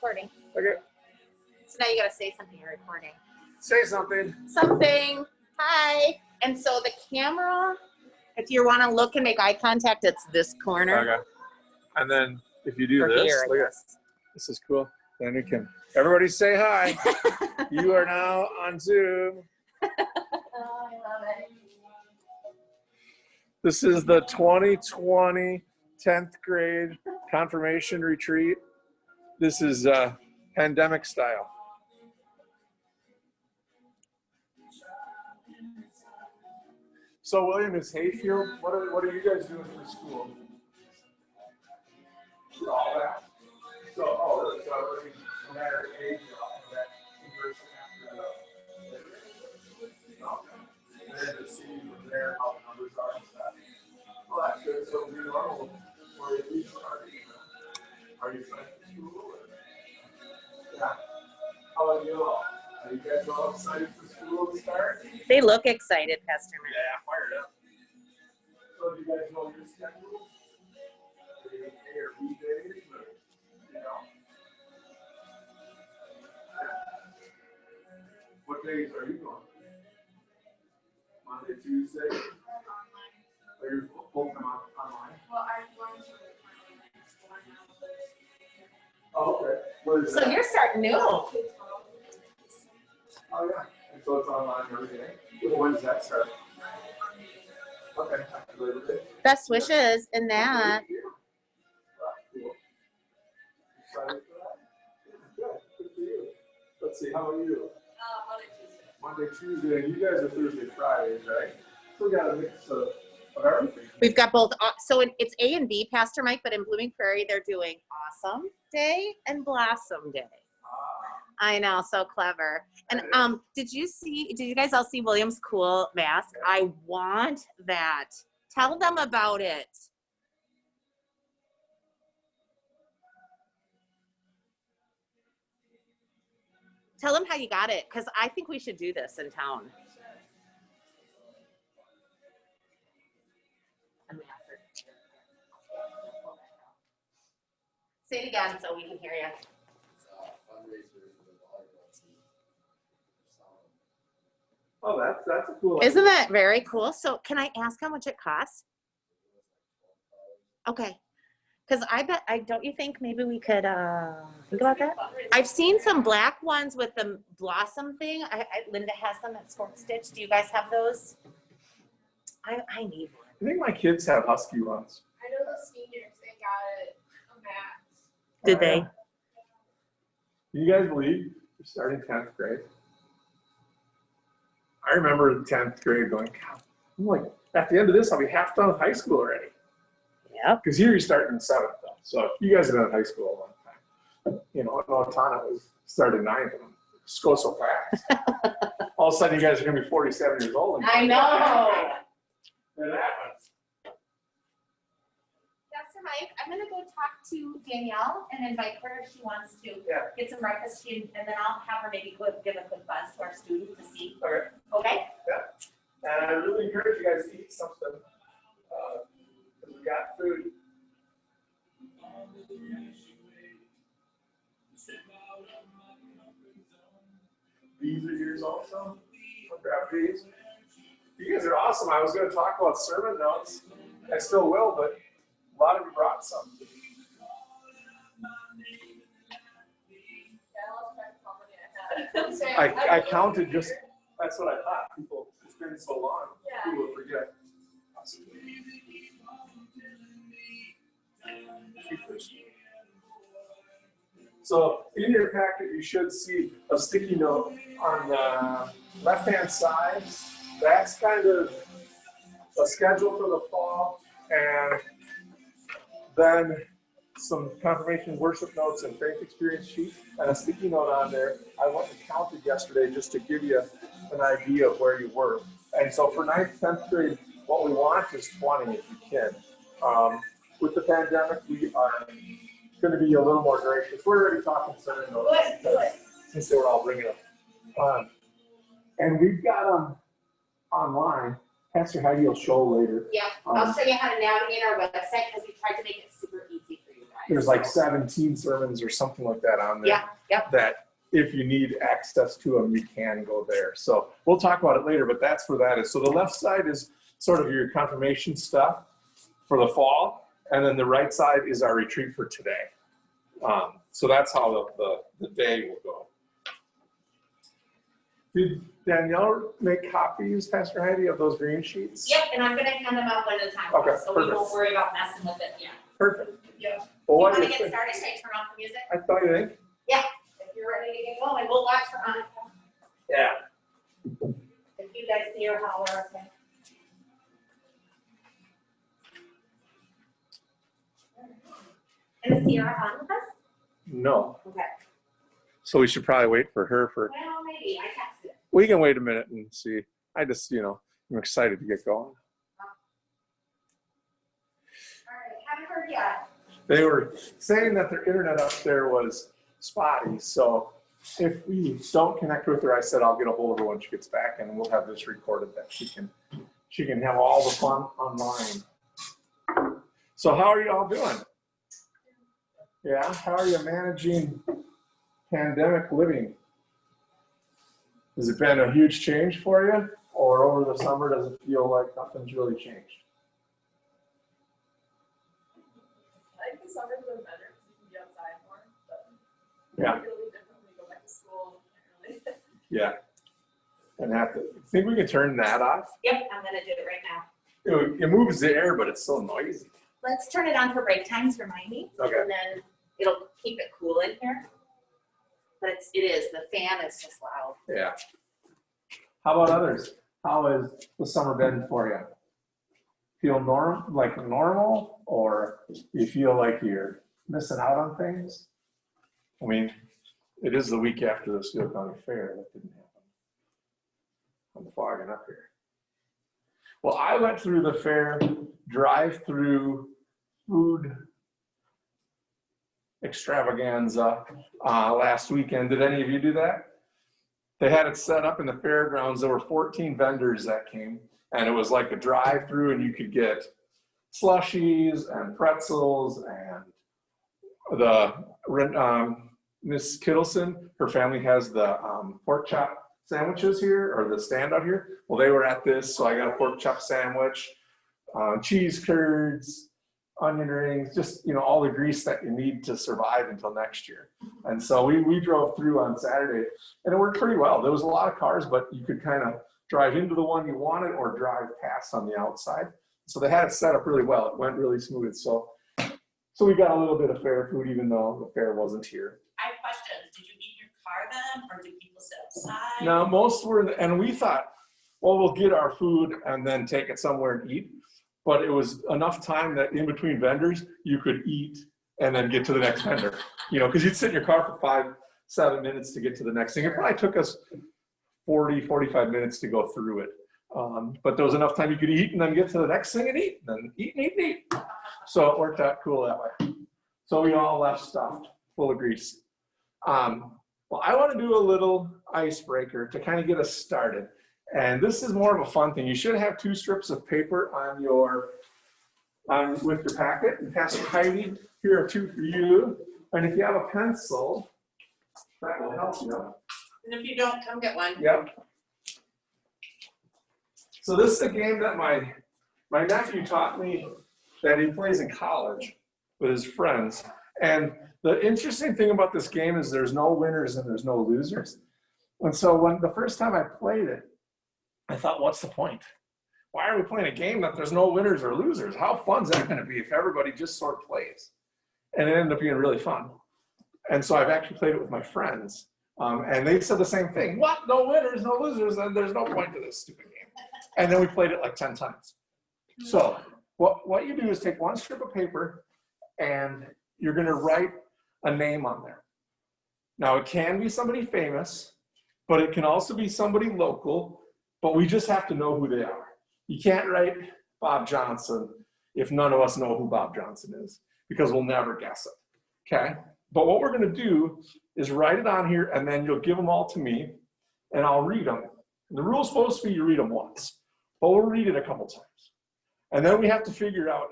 recording. Okay. So now you gotta say something. You're recording. Say something. Something. Hi. And so the camera, if you want to look and make eye contact, it's this corner. Okay. And then if you do Or this, here, I look at guess. this is cool. Then you can. Everybody say hi. You are now on Zoom. Oh, I love it. This is the 2020 10th grade confirmation retreat. This is pandemic style. So William, is Hayfield, what are you guys doing for school? All that. So, really? So everybody, no matter age, that conversion after no? And then to see from there how the numbers are and stuff. Well, that's good. So we normal, or at least are you excited for school? Or? Yeah. How about you all? Are you guys all excited for school to start? They look excited, Pastor Matt. Yeah, fired up. So do you guys know your schedule? Are you A or B days, or, you know? What days are you going? Monday, Tuesday? Are you full time online? Well, I'm going to Oh, okay. What is So that? you're starting new. Oh, yeah. And so it's online every day? When does that start? Okay. After Labor Day. Best wishes in that. Cool. Excited for that? Good. Good for you. Let's see. How about you? Monday, Tuesday. You guys are Thursday, Fridays, right? So we got a mix of everything. We've got both. So it's A and B, Pastor Mike, but in Blooming Prairie, they're doing Awesome Day and Blossom Day. I know, so clever. And did you guys all see William's cool mask? I want that. Tell them about it. Tell them how you got it, because I think we should do this in town. Say it again so we can hear you. Oh, that's a cool. Isn't that very cool? So can I ask how much it costs? Okay. Because don't you think maybe we could think about that? I've seen some black ones with the blossom thing. Linda has them at Sport Stitch. Do you guys have those? I need one. I think my kids have husky ones. I know the seniors, they got it a max. Did they? You guys believe you're starting 10th grade? I remember the 10th grade going, God, I'm like, at the end of this, I'll be half done with high school already. Yep. Because here you're starting in 7th, though. So you guys have been in high school a long time. You know, Tana was started 9th, and just go so fast. All of a sudden, you guys are going to be 47 years old. I know. It happens. Pastor Mike, I'm going to go talk to Danielle and invite her if she wants to get some breakfast. And then I'll have her maybe give a quick buzz to our students to see. Okay. Okay? Yeah. And I really encourage you guys to eat something. Because we got food. These are yours also. I'll grab these. You guys are awesome. I was going to talk about sermon notes. I still will, but a lot of you brought some. I counted just, that's what I thought. People, it's been so long, people would forget. Awesome. So in your packet, you should see a sticky note on the left-hand side. That's kind of a schedule for the fall, and then some confirmation worship notes and faith experience sheet, and a sticky note on there. I went and counted yesterday just to give you an idea of where you were. And so for 9th, 10th grade, what we want is 20 if you can. With the pandemic, we are going to be a little more gracious. We're already talking sermon notes since they were all bringing up. And we've got them online. Pastor Heidi will show later. Yeah, I'll show you how to navigate our website because we tried to make it super easy for you guys. there's like 17 sermons or something like that on there. Yeah, yep. That if you need access to them, you can go there. So we'll talk about it later, but that's where that is. So the left side is sort of your confirmation stuff for the fall, and then the right side is our retreat for today. So that's how the day will go. Did Danielle make copies, Pastor Heidi, of those green sheets? Yep, and I'm gonna hand them out one at a time, Okay, so we perfect. won't worry about messing with it yet. Perfect. Yeah. Well, You what wanna do you get think? started? Should I turn off the music? I thought you think? Yeah, if you're ready to get going, we'll watch her on. Yeah. If you guys see her holler, okay? And is Sierra on with us? No. Okay. So we should probably wait for her for. Well, maybe, I texted it. We can wait a minute and see. I just, I'm excited to get going. All right, haven't heard yet. They were saying that their internet up there was spotty. So if we don't connect with her, I said I'll get a hold of her when she gets back, and we'll have this recorded that she can have all the fun online. So how are you all doing? Yeah, how are you managing pandemic living? Has it been a huge change for you? Or over the summer, does it feel like nothing's really changed? I think the summer's been better because you can be outside more, but Yeah. it's really different when you go back to school. You can't really. Yeah. And think we can turn that off? Yep, I'm gonna do it right now. It moves the air, but it's so noisy. Let's turn it on for break times, remind me. Okay. And then it'll keep it cool in here. But it is, the fan is just loud. Yeah. How about others? How has the summer been for you? Feel normal, or you feel like you're missing out on things? I mean, it is the week after the Steele County Fair. That didn't happen. I'm fogging up here. Well, I went through the fair drive-through food extravaganza last weekend. Did any of you do that? They had it set up in the fairgrounds. There were 14 vendors that came, and it was like a drive-through, and you could get slushies and pretzels, and Miss Kittleson, her family has the pork chop sandwiches here, or the stand out here. Well, they were at this, so I got a pork chop sandwich, cheese curds, onion rings, just, all the grease that you need to survive until next year. And so we drove through on Saturday, and it worked pretty well. There was a lot of cars, but you could kind of drive into the one you wanted or drive past on the outside. So they had it set up really well. It went really smooth. So we got a little bit of fair food, even though the fair wasn't here. I have questions. Did you eat in your car then, or did people sit outside? Now, most were, and we thought, well, we'll get our food and then take it somewhere and eat. But it was enough time that in between vendors, you could eat and then get to the next vendor. Because you'd sit in your car for 5-7 minutes to get to the next thing. It probably took us 40-45 minutes to go through it. But there was enough time you could eat and then get to the next thing and eat, and then eat and eat and eat. So it worked out cool that way. So we all left stuffed, full of grease. Well, I want to do a little icebreaker to kind of get us started. And this is more of a fun thing. You should have 2 strips of paper with your packet. And Pastor Heidi, here are 2 for you. And if you have a pencil, that will help you. And if you don't, come get one. Yep. So this is a game that my nephew taught me that he plays in college with his friends. And the interesting thing about this game is there's no winners and there's no losers. And so when the first time I played it, I thought, what's the point? Why are we playing a game that there's no winners or losers? How fun is that going to be if everybody just sort of plays? And it ended up being really fun. And so I've actually played it with my friends. And they said the same thing. What? No winners, no losers, and there's no point to this stupid game. And then we played it like 10 times. So what you do is take 1 strip of paper and you're going to write a name on there. Now, it can be somebody famous, but it can also be somebody local. But we just have to know who they are. You can't write Bob Johnson if none of us know who Bob Johnson is, because we'll never guess it, okay? But what we're gonna do is write it on here, and then you'll give them all to me, and I'll read them. The rule's supposed to be you read them once, but we'll read it a couple times. And then we have to figure out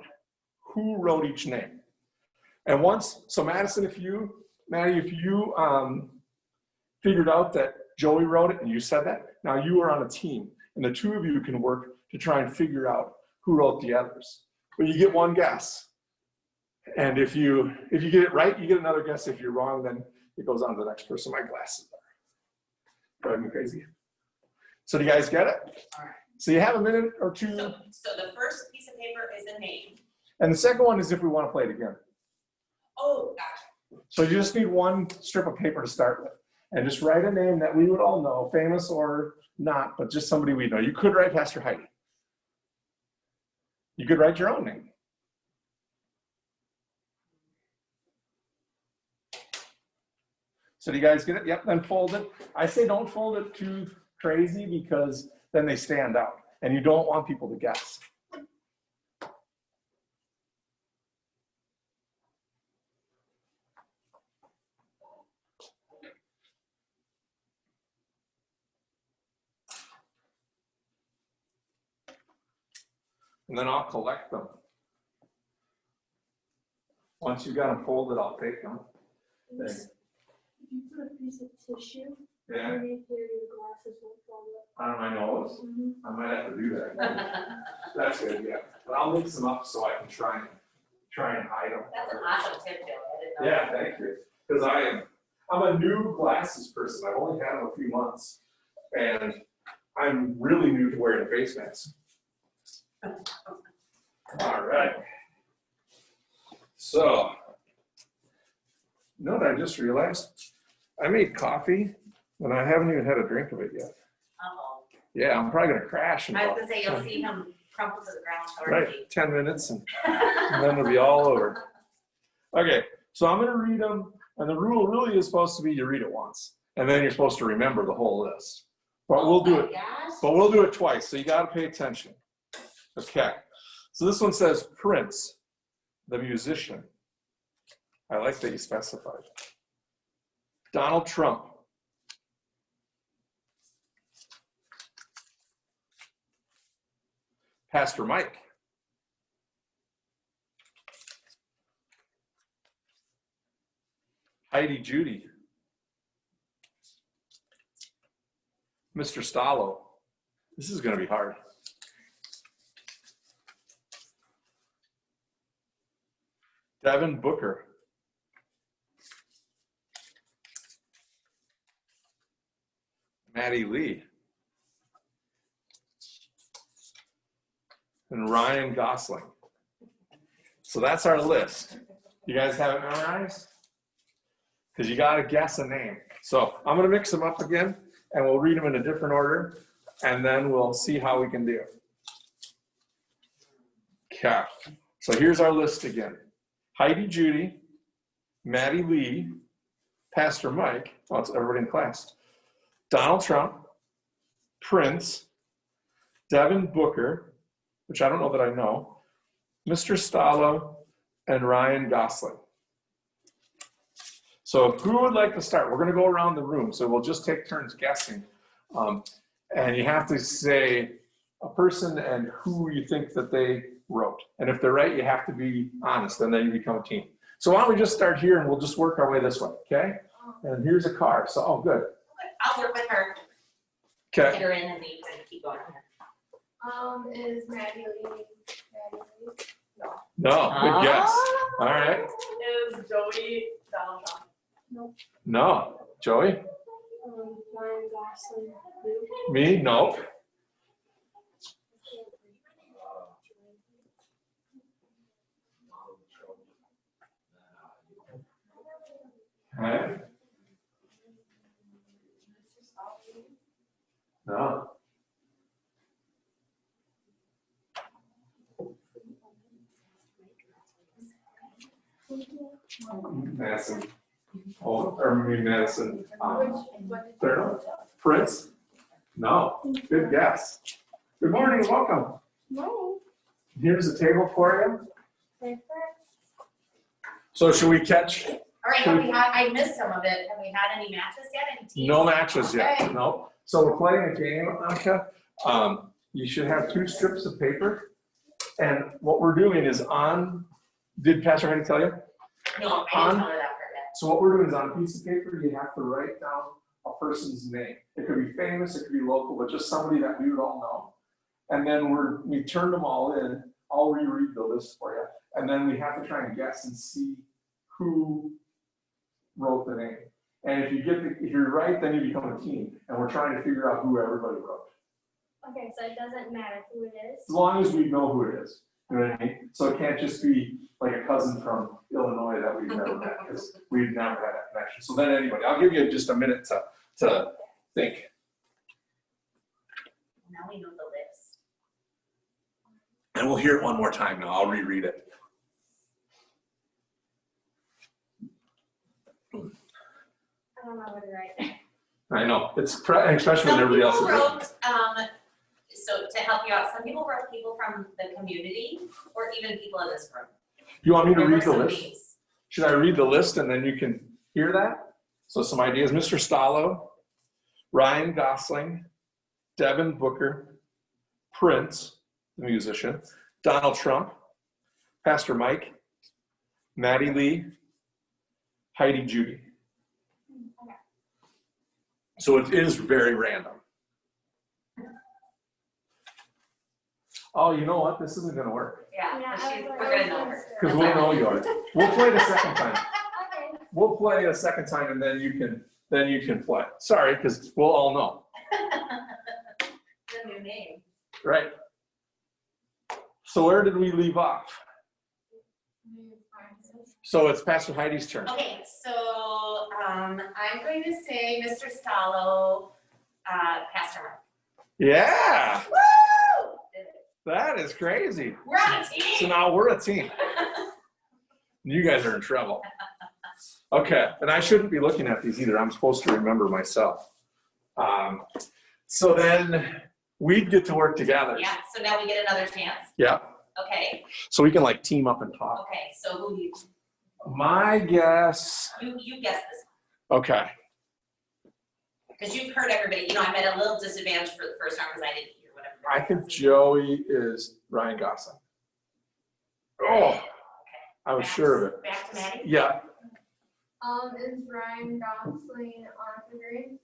who wrote each name. And once, so Madison, Maddie, if you figured out that Joey wrote it and you said that, now you are on a team and the two of you can work to try and figure out who wrote the others. But you get one guess. And if you get it right, you get another guess. If you're wrong, then it goes on to the next person. My glasses are driving me crazy. So do you guys get it? All right. So you have a minute or two. So the first piece of paper is a name. And the second one is if we want to play it again. Oh, gotcha. So you just need one strip of paper to start with. And just write a name that we would all know, famous or not, but just somebody we know. You could write Pastor Heidi. You could write your own name. So do you guys get it? Yep, then fold it. I say don't fold it too crazy because then they stand out and you don't want people to guess. And then I'll collect them. Once you got them folded, I'll take them. If you put a piece of tissue Yeah, underneath here, your glasses won't fall on my nose. up. I might have to do that. That's good, yeah. But I'll mix them up so I can try and hide them. That's an awesome tip, Joe. I didn't know. Yeah, thank you. Because I'm a new glasses person. I've only had them a few months. And I'm really new to wearing a face mask. All right. So, you know what I just realized? I made coffee and I haven't even had a drink of it yet. Uh-oh. Yeah, I'm probably gonna crash in I was about gonna say, you'll see him crumple to the ground shortly. right, 10 minutes and then it'll be all over. Okay, so I'm gonna read them, and the rule really is supposed to be you read it once, and then you're supposed to remember the whole list. But we'll do it. Gosh. But we'll do it twice, so you gotta pay attention. Okay, so this one says Prince, the musician. I like that you specified. Donald Trump. Pastor Mike. Heidi Judy. Mr. Stallo. This is going to be hard. Devin Booker. Maddie Lee. And Ryan Gosling. So that's our list. You guys have it memorized? Because you got to guess a name. So I'm going to mix them up again, and we'll read them in a different order, and then we'll see how we can do. Okay. So here's our list again. Heidi Judy, Maddie Lee, Pastor Mike, oh, it's everybody in class, Donald Trump, Prince, Devin Booker, which I don't know that I know, Mr. Stallo, and Ryan Gosling. So who would like to start? We're going to go around the room, so we'll just take turns guessing. And you have to say a person and who you think that they wrote. And if they're right, you have to be honest, and then you become a team. So why don't we just start here, and we'll just work our way this way, okay? And here's a car. So, oh, good. I'll work with her. Okay. Get her in and we can keep going here. Is Maddie Lee? No, good guess. All right. Is Joey Donald Trump? No. Joey? Ryan Gosling. Who? Me? No. Okay. No. Madison. Oh, or maybe Madison. Thurman? Prince? No. Good guess. Good morning, welcome. No. Here's a table for you. Paper. So should we catch? All right, have we had, I missed some of it. Have we had any matches yet? Any teams? No matches yet. Okay. No. So we're playing a game, Anka. You should have 2 strips of paper. And what we're doing is did Pastor Heidi tell you? No, I didn't tell her that part yet. So what we're doing is on a piece of paper, you have to write down a person's name. It could be famous, it could be local, but just somebody that we would all know. And then we turned them all in. I'll reread the list for you. And then we have to try and guess and see who wrote the name. And if you're right, then you become a team. And we're trying to figure out who everybody wrote. Okay, so it doesn't matter who it is. As long as we know who it is. You know what I mean? So it can't just be like a cousin from Illinois that we've never met, because we've never had that connection. So then anybody, I'll give you just a minute to think. Now we know the list. And we'll hear it one more time now. I'll reread it. I don't know what to write. I know, especially when everybody else is Some written. people wrote, so to help you out, some people wrote people from the community or even people in this room. You want me to There were read the some list? names. Should I read the list and then you can hear that? So some ideas, Mr. Stallo, Ryan Gosling, Devin Booker, Prince, the musician, Donald Trump, Pastor Mike, Maddie Lee, Heidi Judy. Okay. So it is very random. Oh, you know what? This isn't gonna work. Yeah, Yeah, but I was like, we're gonna know her. Because we'll know yours. We'll play it a second time. Okay. We'll play it a second time and then you can play. Sorry, because we'll all know. The new name. Right. So where did we leave off? So it's Pastor Heidi's turn. Okay, so I'm going to say Mr. Stallo, Pastor Mark. Yeah, Woo! that is crazy. We're on a So team. now we're a team. You guys are in trouble. Okay, and I shouldn't be looking at these either. I'm supposed to remember myself. So then we'd get to work together. Yeah, so now we get another chance. Yeah. Okay, So we can like team up and talk. okay, so who do you My guess. guess this one? Okay. Because you've heard everybody, I'm at a little disadvantage for the first round because I didn't hear whatever. I think Joey is Ryan Gosling. Oh, I was sure of it. Back to Maddie? Yeah. Is Ryan Gosling on the green?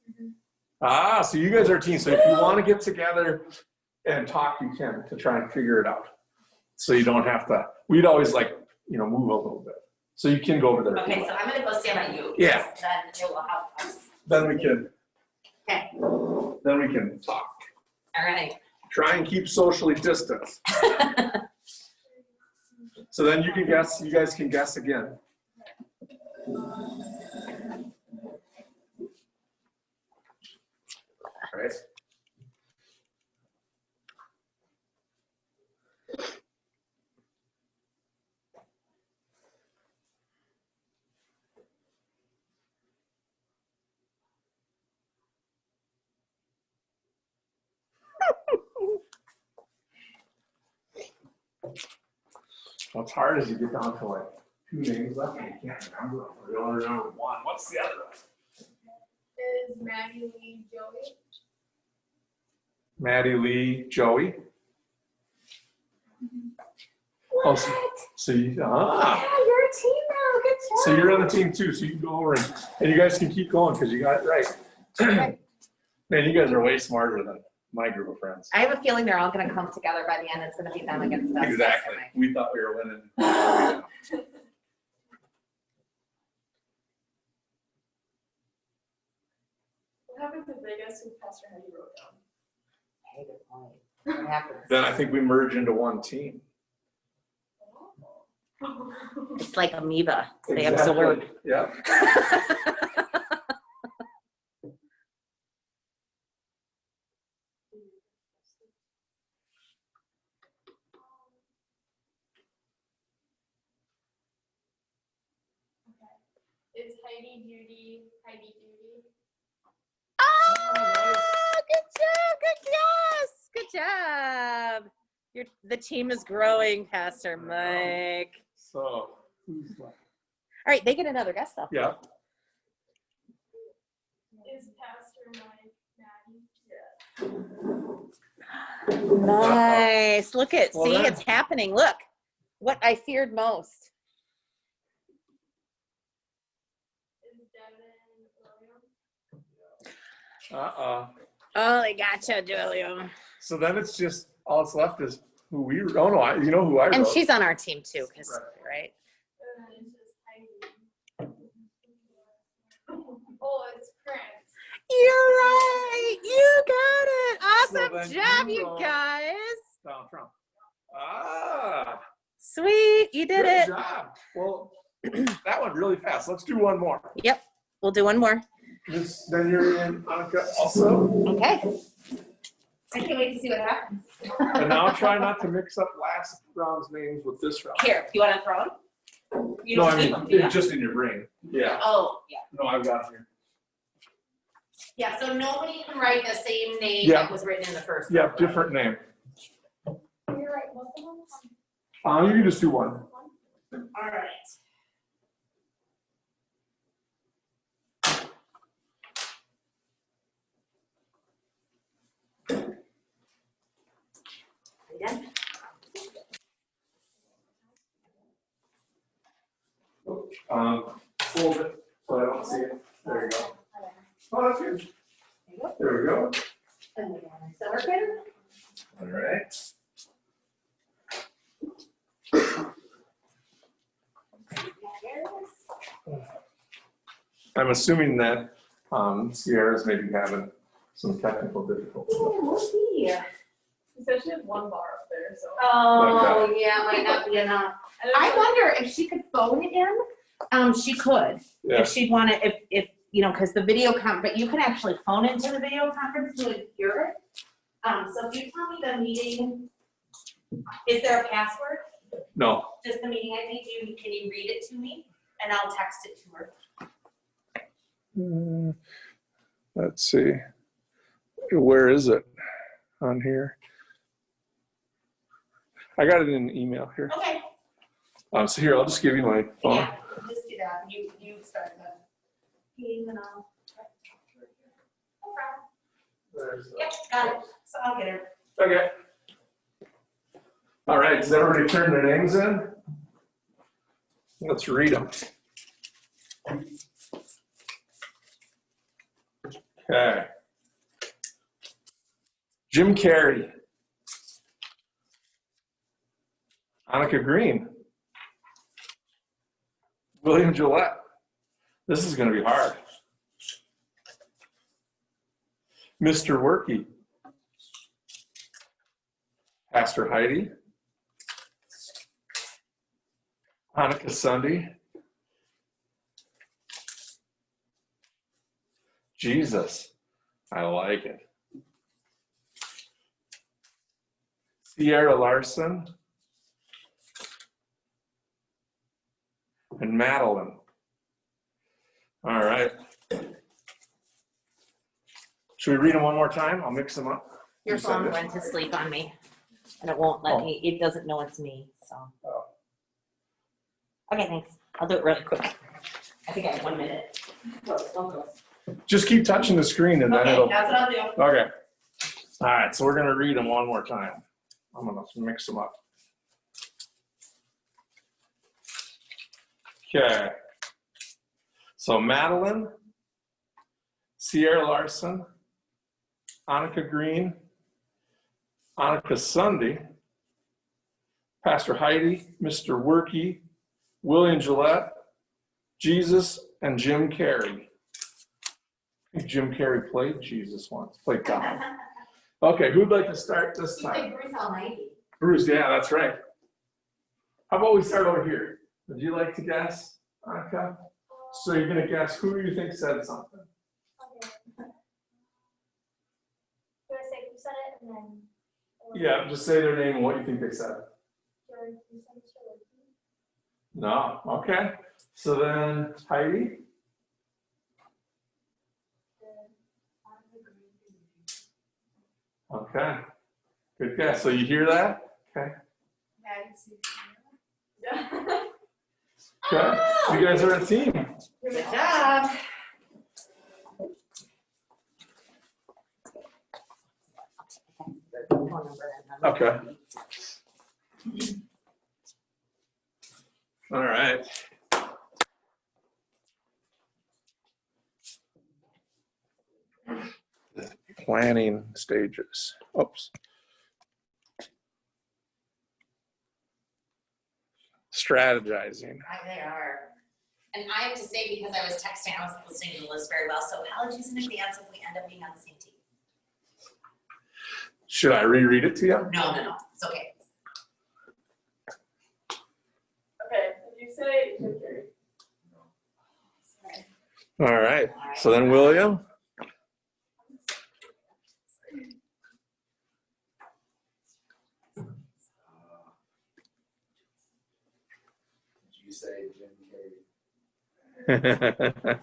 Ah, so you guys are a team. So if you want to get together and talk, you can to try and figure it out. So you don't have to, we'd always move a little bit. So you can go over there. if you Okay, want. so I'm gonna go stand by you. Yeah. Then it will help us. Then we can. Okay. Then we can talk. All right. Try and keep socially distanced. So then you can guess, you guys can guess again. All right. What's hard is you get down to like 2 names left and you can't remember them. You only remember one. What's the other one? Is Maddie Lee Joey? Maddie Lee, Joey. Oh, so you, Yeah, you're a team now. Good job. so you're on the team too. So you can go over and you guys can keep going because you got it right. Man, you guys are way smarter than my group of friends. I have a feeling they're all gonna come together by the end. It's gonna be them against us. Exactly. We thought we were winning. What happens if they guess who Pastor Heidi wrote down? Hey, good point. What happens? Then I think we merge into one team. It's like amoeba. They Exactly. absorb. Yeah. Is Heidi Judy Heidi Judy? Oh, good job, good guess. Good job. The team is growing, Pastor Mike. So who's left? All right, they get another guess though. Yeah. Is Pastor Mike Maddie? Nice. Look at, Well, see, then- it's happening. Look, what I feared most. Devin Williams. Oh, they gotcha, Julia. So then it's just, all that's left is who we, oh no, you know who I wrote. And she's on our team too, because, right? And then it's just Heidi. Oh, it's Prince. You're right. You got it. So Awesome then job, you you wrote- guys. Donald Trump. Ah, Sweet. You did good it. job. Well, that went really fast. Let's do one more. Yep. We'll do one more. Then you're in, Annika, also. Okay. I can't wait to see what happens. And now try not to mix up last round's names with this round. Here, you want to throw them? You No, don't I keep mean, them, do you? just in your brain. Yeah. Oh, yeah. No, I've got it here. Yeah, so nobody can write the same name Yeah. that was written in the first Yeah, one, right? different name. You're right, both of them? You can just do one. All right. You done? Hold it so I don't see it. There you go. Oh, that's good. There we go. And we got our silver pin. All right. I'm assuming that Sierra's maybe having some technical difficulties. Yeah, we'll see. She said she has one bar up there, so. Oh, yeah, might not be enough. I wonder if she could phone in. She could, Yeah. if she'd want to, if, you know, because the video but you can actually phone into the video conference to hear it. So if you tell me the meeting, is there a password? No. Just the meeting ID, can you read it to me? And I'll text it to her. Let's see. Where is it on here? I got it in an email here. Okay. So here, I'll just give you my phone. Yeah, just do that. You start the game and I'll. No problem. There's Yep, got it. So I'll get her. Okay. All right, does everybody turn their names in? Let's read them. Okay. Jim Carrey. Annika Green. William Gillette. This is going to be hard. Mr. Worky. Pastor Heidi. Annika Sunday. Jesus. I like it. Sierra Larson. And Madeline. All right. Should we read them one more time? I'll mix them up. Your You said phone it. went to sleep on me. And it won't let me, it doesn't know it's me, so. Oh. Okay, thanks. I'll do it really quick. I think I have 1 minute. Go. Just keep touching the screen and then Okay, it'll. that's what I'll do. Okay. All right, so we're gonna read them one more time. I'm gonna mix them up. Okay. So Madeline, Sierra Larson, Annika Green, Annika Sunday, Pastor Heidi, Mr. Worky, William Gillette, Jesus, and Jim Carrey. I think Jim Carrey played Jesus once, played God. Okay, who'd like to start this You time? played Bruce Almighty. Bruce, yeah, that's right. How about we start over here? Would you like to guess, Annika? So you're gonna guess who you think said something. Okay. Do I say who said it and then? Yeah, just say their name and what you think they said. George, you said Mr. Worky? No, okay. So then Heidi? Okay, good guess. So you hear that? Okay. Okay, you guys are a team. Good job. Okay. All right. planning stages. Oops. Strategizing. They are. And I have to say, because I was texting, I wasn't listening to the list very well, so apologies in advance if we end up being on the same team. Should I reread it to you? No, it's okay. Okay, did you say Jim Carrey? All right. So then William. Did you say Jim Carrey?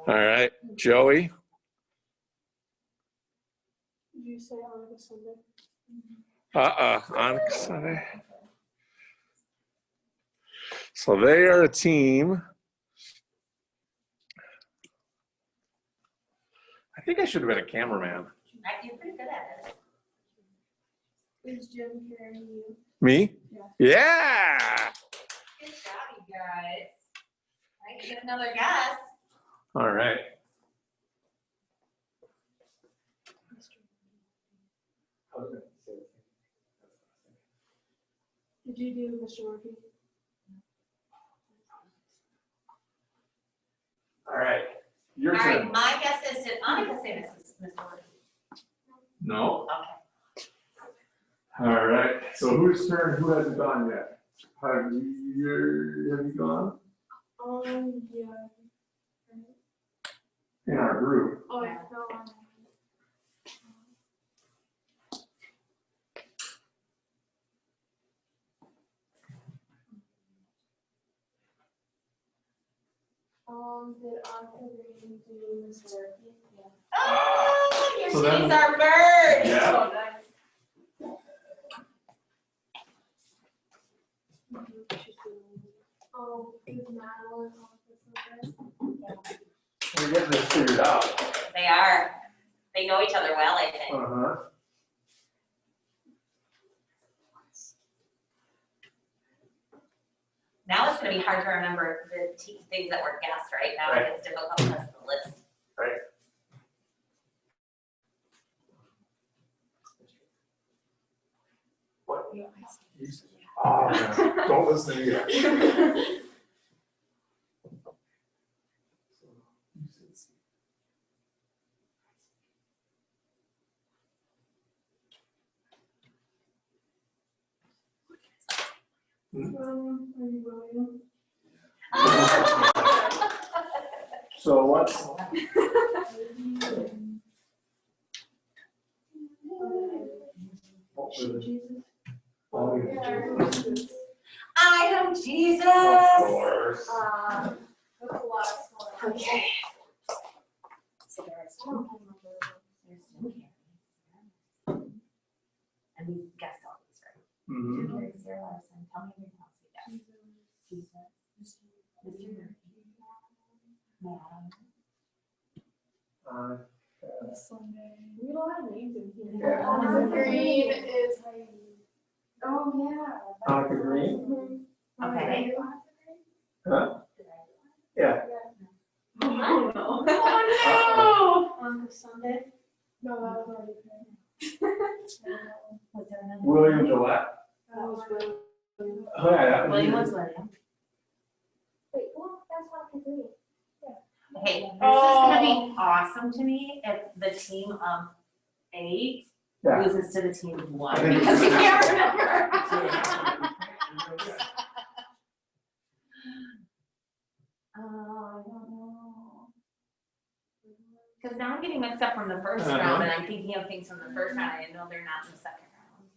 All right. Joey. Did you say Hanukkah Sunday? On Sunday. So they are a team. I think I should have been a cameraman. You're pretty good at it. Is Jim Carrey you? Me? Yeah. Yeah. Good job, you guys. I can get another guess. All right. Did you do Mr. Murphy? All right. Your All turn. right, my guess is, did Annika say this is Mr. Murphy? No. Okay. All right. So whose turn? Who hasn't gone yet? Have you gone? Yeah. In our group. Oh, yeah. No, did Annika Green do Mr. Murphy? Yeah. Oh, here So she then- is, our bird. Yeah. Oh, nice. Is Madeline on this one? We're getting this figured out. They are. They know each other well, I think. Uh-huh. Now it's gonna be hard to remember the things that were guessed, right? Now Right. it gets difficult because of the list. Right. What? Oh, yeah. Don't listen to me. Are you William? So what's? Oh, I am Jesus. of course. That's a lot smaller. Okay. So there's two. There's Jim Carrey. And we guessed all these, right? Mhm. Jim Carrey, Sarah Larson. Tell me everything else we guessed. Jesus. Mr. Murphy. Madam. Sunday. We have a lot of names in here. Yeah. Annika Green is Heidi. Oh, yeah. Annika Green? Okay. Huh? Yeah. I don't know. Oh, On Sunday? No, that was already Was there another? William Gillette. That was William. Oh, yeah, that was William you. was William. Wait, well, that's not agree. Okay, this is gonna be awesome to me if the team of 8 Yeah. loses to the team of 1 I think because we it's- can't remember. I don't know. Because now I'm getting mixed up from the first Uh-huh. round and I'm thinking of things from the first round. I know they're not in the second round.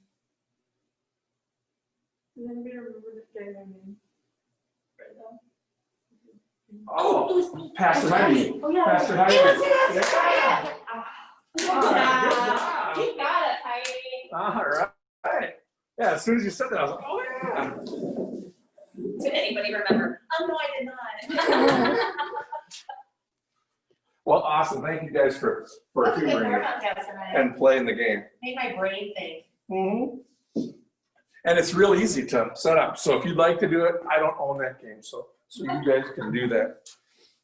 Does anybody remember the guy name? Oh, it was me. Pastor Heidi. Oh, yeah. Pastor Heidi. It was me. Yeah. Good job. job. You got it, Heidi. All right. Yeah, as soon as you said that, I was like, oh, yeah. Did anybody remember? Oh, no, I did not. Well, awesome. Thank you guys for That's okay, humoring we're me not guessing, right? and playing the game. Made my brain think. And it's real easy to set up. So if you'd like to do it, I don't own that game. So you guys can do that.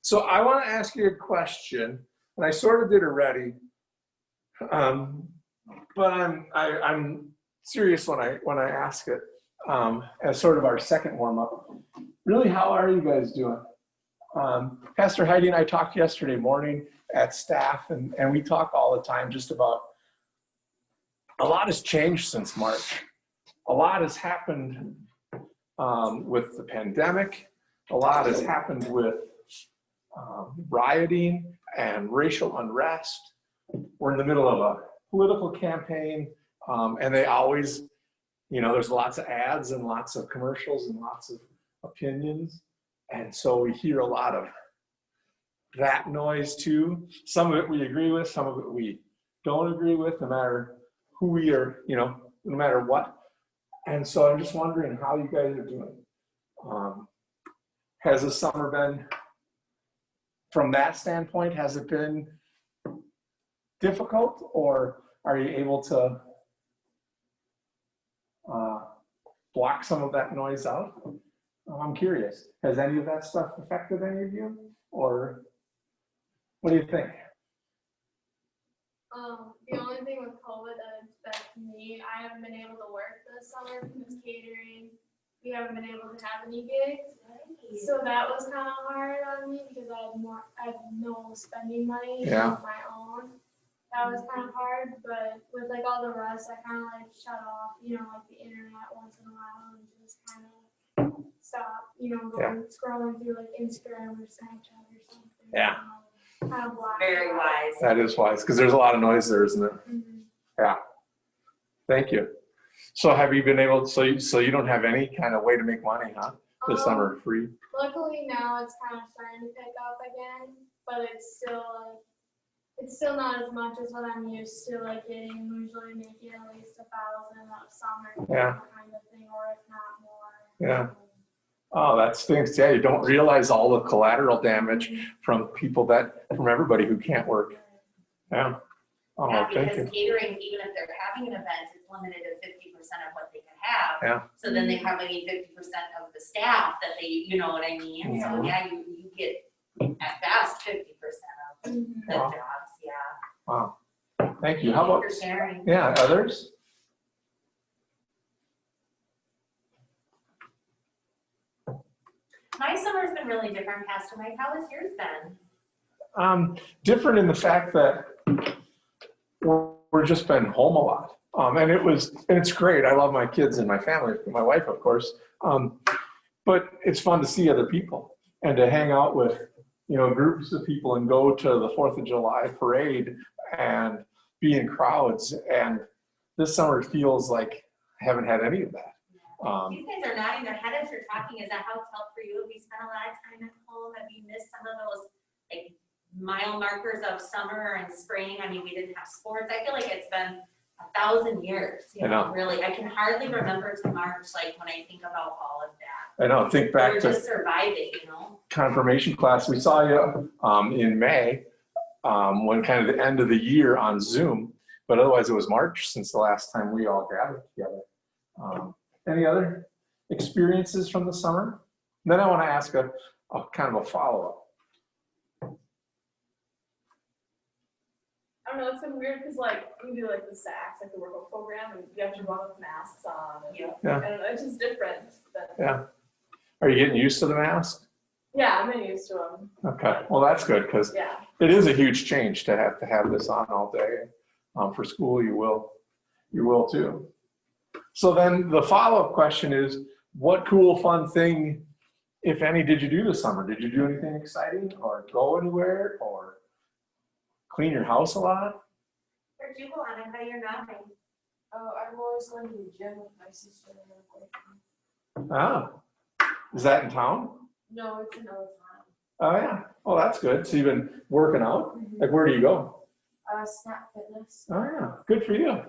So I want to ask you a question, and I sort of did already. But I'm serious when I ask it, as sort of our second warm up. Really, how are you guys doing? Pastor Heidi and I talked yesterday morning at staff, and we talk all the time just about a lot has changed since March. A lot has happened with the pandemic. A lot has happened with rioting and racial unrest. We're in the middle of a political campaign, and they always, there's lots of ads and lots of commercials and lots of opinions. And so we hear a lot of that noise too. Some of it we agree with, some of it we don't agree with, no matter who we are, no matter what. And so I'm just wondering how you guys are doing. Has the summer been, from that standpoint, has it been difficult, or are you able to block some of that noise out? I'm curious. Has any of that stuff affected any of you, or what do you think? The only thing with COVID that affects me, I haven't been able to work this summer because catering. We haven't been able to have any gigs, so that was kind of hard on me because I had no spending money of my own. That was kind of hard, but with like all the rest, I kind of like shut off, like the internet once in a while and just kind of stop, going scrolling through like Instagram or Snapchat or something. Yeah. Kind of block. Very wise. That is wise, because there's a lot of noise there, isn't there? Mm-hmm. Yeah. Thank you. So have you been able to, so you don't have any kind of way to make money, huh? This summer, free? Luckily now it's kind of starting to pick up again, but it's still not as much as what I'm used to, like getting, usually making at least 1,000 a summer kind of thing, or if not more. Yeah. Oh, that stinks. Yeah, you don't realize all the collateral damage from everybody who can't work. Yeah. Oh, Yeah, thank because you. catering, even if they're having an event, it's limited to 50% of what they can have. Yeah. So then they probably need 50% of the staff that they, you know what I mean? Yeah. So yeah, you get at best 50% of the Wow. jobs, yeah. Wow. Thank you. How about, For sharing. yeah, others? My summer's been really different, Pastor Mike. How has yours been? Different in the fact that we're just been home a lot. And it's great. I love my kids and my family, my wife, of course. But it's fun to see other people and to hang out with, groups of people and go to the 4th of July parade and be in crowds. And this summer feels like I haven't had any of that. These guys are nodding their head as you're talking. Is that how it's felt for you? Have you spent a lot of time at home? Have you missed some of those like mile markers of summer and spring? I mean, we didn't have sports. I feel like it's been 1,000 years. Really, I can hardly remember to March, like when I think about all of that. I know. Think back We're to just surviving, confirmation class. We saw you in May, when kind of the end of the year on Zoom, but otherwise it was March since the last time we all gathered together. Any other experiences from the summer? And then I want to ask a kind of a follow-up. I don't know, it's been weird because like we do like the SACs, like the workout program, and you have to run with masks on. And, Yeah. I don't know, it's just different. Yeah. Are you getting used to the mask? Yeah, I'm getting used to them. Okay. Well, that's good, because Yeah. it is a huge change to have this on all day. For school, you will too. So then the follow-up question is, what cool, fun thing, if any, did you do this summer? Did you do anything exciting or go anywhere or clean your house a lot? Where'd you go, Annika? You're nodding. Oh, I'm always going to the gym with my sister and my boyfriend. Ah, is that in town? No, it's another time. Oh yeah. Oh, that's good. So you've been working out? Like, where do you go? Snap Fitness. Oh yeah, good for you.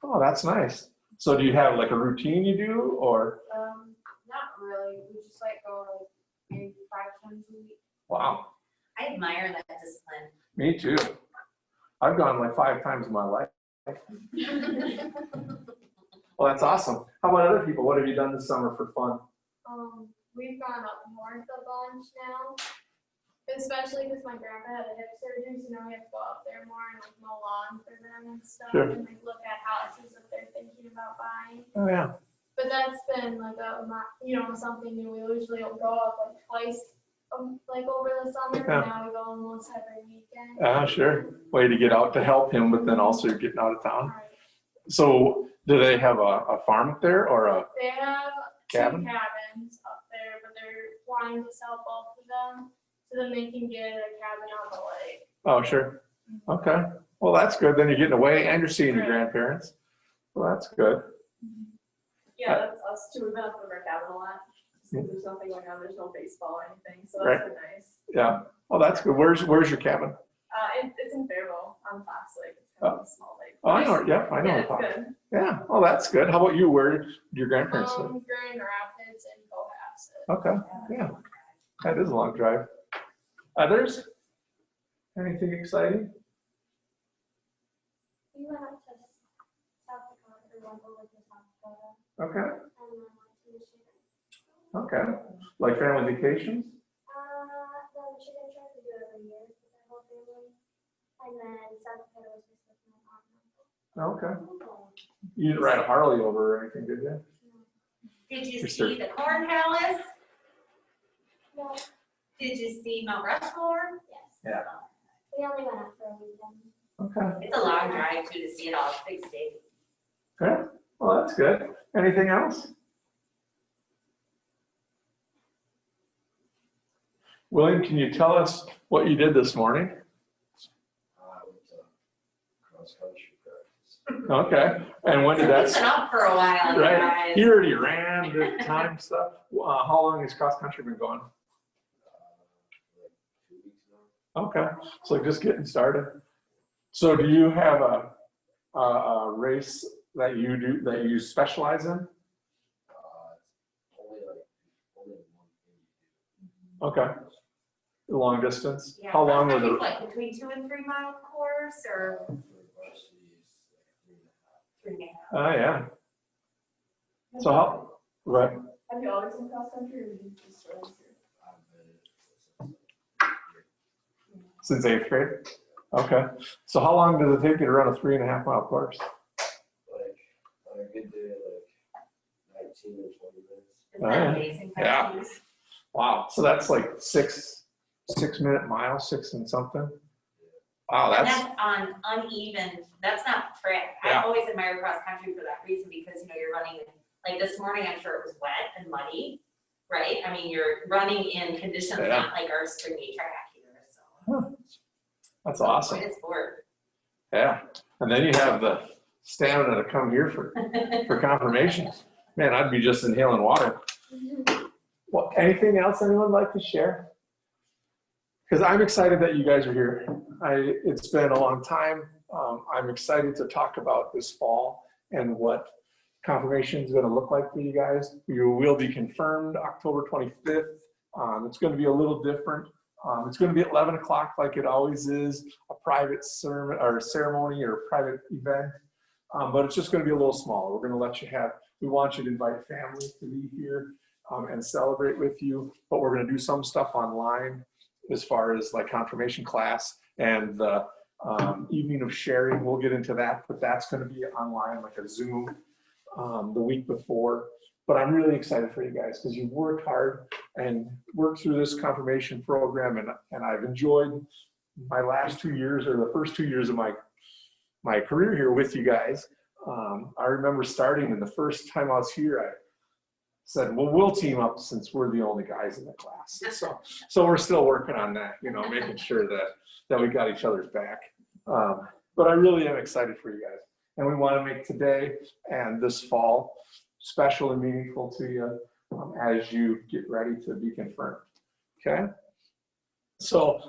Oh, that's nice. So do you have like a routine you do, or? Not really. We just like go like maybe 5 times a week. Wow, I admire that discipline. me too. I've gone like 5 times in my life. Well, that's awesome. How about other people? What have you done this summer for fun? We've gone up north a bunch now, especially because my grandpa had a hip surgery, so now we have to go up there more and like mow lawn for them and stuff, Sure. and like look at houses that they're thinking about buying. Oh, yeah. But that's been like something new. We usually go up like twice, like over the summer, Yeah. but now we go almost every weekend. Sure. Way to get out to help him, but then also you're getting out of town. Right. So do they have a farm up there or a They have cabin? 2 cabins up there, but they're wanting to sell both of them so then they can get a cabin on the lake. Oh, sure. Okay. Well, that's good. Then you're getting away and you're seeing your Right. grandparents. Well, that's good. Yeah, that's us too. We've been up at our cabin a lot. Since there's nothing going on, there's no baseball or anything, so Right. that's been nice. Yeah. Well, that's good. Where's your cabin? It's in Faribault on Fox Lake. It's kind of a small lake. Oh, I know. Yeah, I know. Yeah, the it's pond. good. Yeah. Oh, that's good. How about you? Where do your grandparents live? Grand Rapids and Cohasset. Okay. Yeah. That is a long drive. Others? Anything exciting? We went up to South Dakota, or went over to South Dakota, Okay. and then went to Michigan. Okay. Like family vacations? The Michigan trip we do every year with our whole family, and then South Dakota was just with my aunt Okay. and uncle. You didn't ride a Harley over or anything, did you? Did you Yes, see sir. the Corn Palace? No, Did you see Mount Rushmore? yes. Yeah. We only went out for a weekend. Okay. It's a long drive too to see it all, it's a big state. Okay. Well, that's good. Anything else? William, can you tell us what you did this morning? I went to cross country practice. Okay. And when did So we've that? been up for a while, you Right. guys. He already ran the time stuff. How long has cross country been going? Like 2 weeks now. Okay. So just getting started. So do you have a race that you specialize in? It's only one thing. Okay. Long distance? Yeah, How long cross was country's it? what, between 2 and 3 mile course or For varsity is like 3.5. 3.5? Oh, yeah. So how, right. Have you always been cross country or did you just start this year? I've been since Since 8th grade? Okay. So how long does it take you to run a 3.5 mile course? like on a good day, like 19 or 20 minutes. Isn't Oh, that yeah. amazing? Yeah. Practice? Wow. So that's like 6-minute mile, 6 and something. Wow, And that's, that's on uneven, that's not track. Yeah. I always admire cross country for that reason because, you're running, like this morning, I'm sure it was wet and muddy, right? I mean, you're running in conditions Yeah. not like our stringy track here, so. that's awesome. Quite a sport. Yeah. And then you have the stamina to come here for confirmations. Man, I'd be just inhaling water. Well, anything else anyone would like to share? Because I'm excited that you guys are here. It's been a long time. I'm excited to talk about this fall and what confirmation is going to look like for you guys. You will be confirmed October 25th. It's going to be a little different. It's going to be at 11 o'clock like it always is, a private ceremony or private event. But it's just going to be a little smaller. We're going to let you we want you to invite family to be here and celebrate with you. But we're going to do some stuff online as far as like confirmation class and the evening of sharing. We'll get into that, but that's going to be online like a Zoom the week before. But I'm really excited for you guys because you've worked hard and worked through this confirmation program, and I've enjoyed my last 2 years or the first 2 years of my career here with you guys. I remember starting, and the first time I was here, I said, well, we'll team up since we're the only guys in the class. So we're still working on that, making sure that we got each other's back. But I really am excited for you guys. And we want to make today and this fall special and meaningful to you as you get ready to be confirmed. Okay? So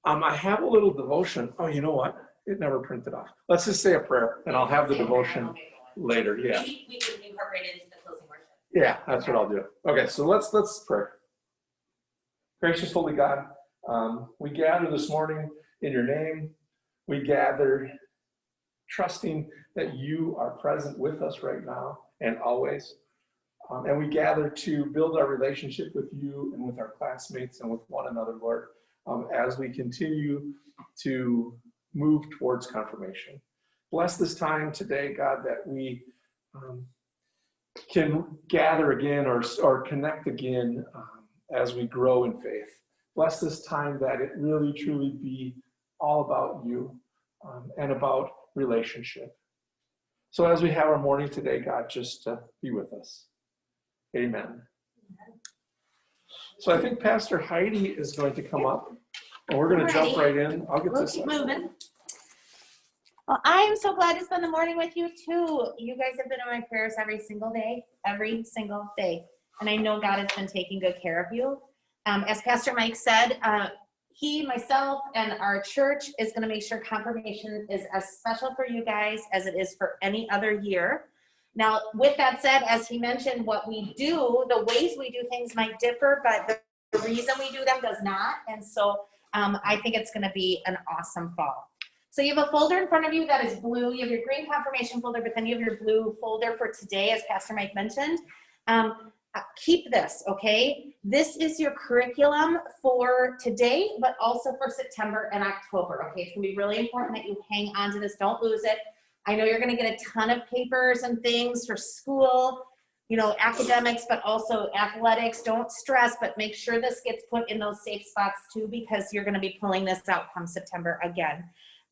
I have a little devotion. Oh, you know what? It never printed off. Let's just say a prayer, and I'll have the devotion later. Yeah. We can incorporate it into the closing worship. Yeah, that's what I'll do. Okay, so let's pray. Gracious Holy God, we gather this morning in your name. We gather trusting that you are present with us right now and always. And we gather to build our relationship with you and with our classmates and with one another, Lord, as we continue to move towards confirmation. Bless this time today, God, that we can gather again or connect again as we grow in faith. Bless this time that it really, truly be all about you and about relationship. So as we have our morning today, God, just be with us. Amen. So I think Pastor Heidi is going to come up, and we're going to jump right in. I'll get We'll this keep up. moving. Well, I am so glad to spend the morning with you too. You guys have been in my prayers every single day. And I know God has been taking good care of you. As Pastor Mike said, he, myself, and our church is going to make sure confirmation is as special for you guys as it is for any other year. Now, with that said, as he mentioned, what we do, the ways we do things might differ, but the reason we do them does not. And so I think it's going to be an awesome fall. So you have a folder in front of you that is blue. You have your green confirmation folder, but then you have your blue folder for today, as Pastor Mike mentioned. Keep this, okay? This is your curriculum for today, but also for September and October, okay? It's gonna be really important that you hang on to this, don't lose it. I know you're gonna get a ton of papers and things for school, you know, academics, but also athletics. Don't stress, but make sure this gets put in those safe spots too, because you're gonna be pulling this out come September again.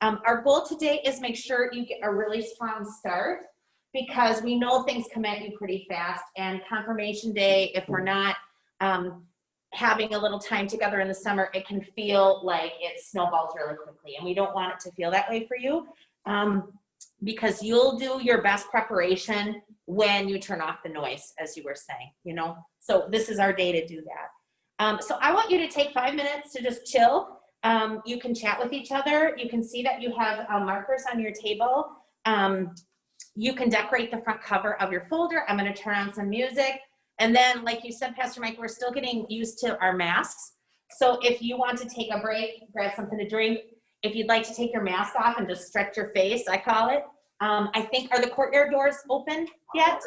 Our goal today is make sure you get a really strong start, because we know things come at you pretty fast, and confirmation day, if we're not having a little time together in the summer, it can feel like it snowballs really quickly, and we don't want it to feel that way for you, because you'll do your best preparation when you turn off the noise, as you were saying, you know? So this is our day to do that. So I want you to take 5 minutes to just chill. You can chat with each other. You can see that you have markers on your table. You can decorate the front cover of your folder. I'm going to turn on some music. And then, like you said, Pastor Mike, we're still getting used to our masks. So if you want to take a break, grab something to drink. If you'd like to take your mask off and just stretch your face, I call it. I think, are the courtyard doors open yet?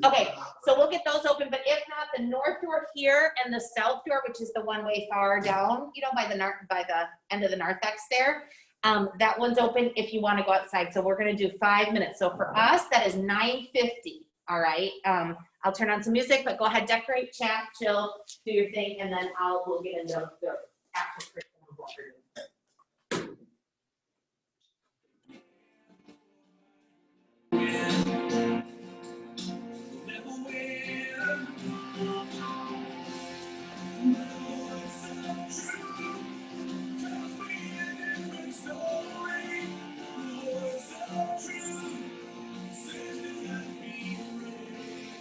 Okay, so we'll get those open. But if not, the north door here and the south door, which is the one way far down, you know, by the end of the narthex there, that one's open if you want to go outside. So we're going to do 5 minutes. So for us, that is 9:50. All right. I'll turn on some music, but go ahead, decorate, chat, chill, do your thing, and then we'll get into the actual curriculum of what we're doing.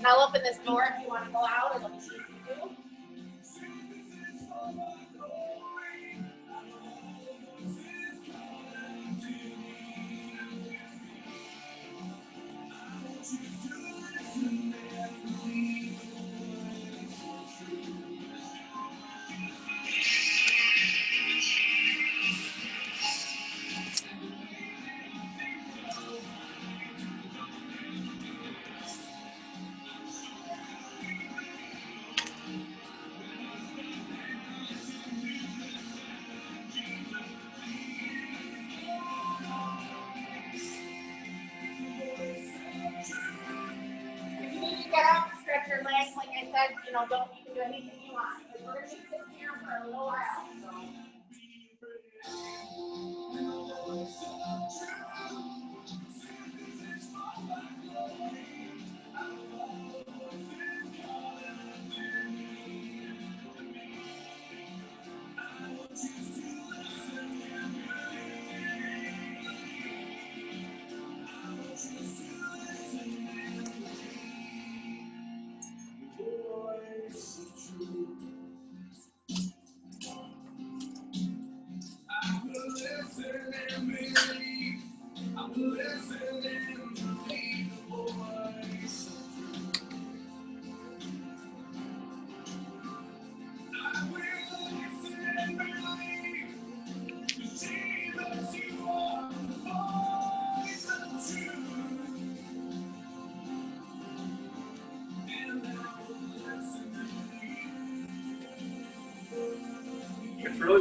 I'll open this door if you want to go out. It'll be easy to do. Get out and stretch your legs. Like I said, you know, you can do anything you want. But we're going to be sitting here for a little while. So.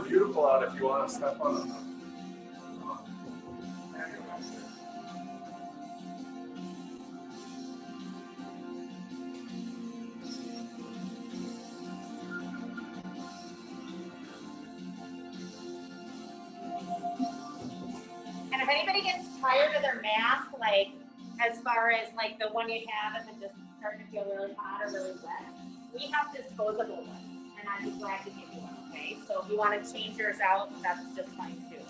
beautiful out if you want to step on them. And if anybody gets tired of their mask, like as far as like the one you have if it just starting to feel really hot or really wet, we have disposable ones, and I'd be glad to give you one. Okay, so if you want to change yours out, that's just fine too.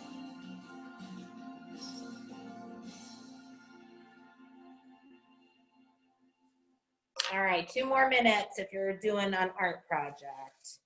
All right, 2 more minutes if you're doing an art project.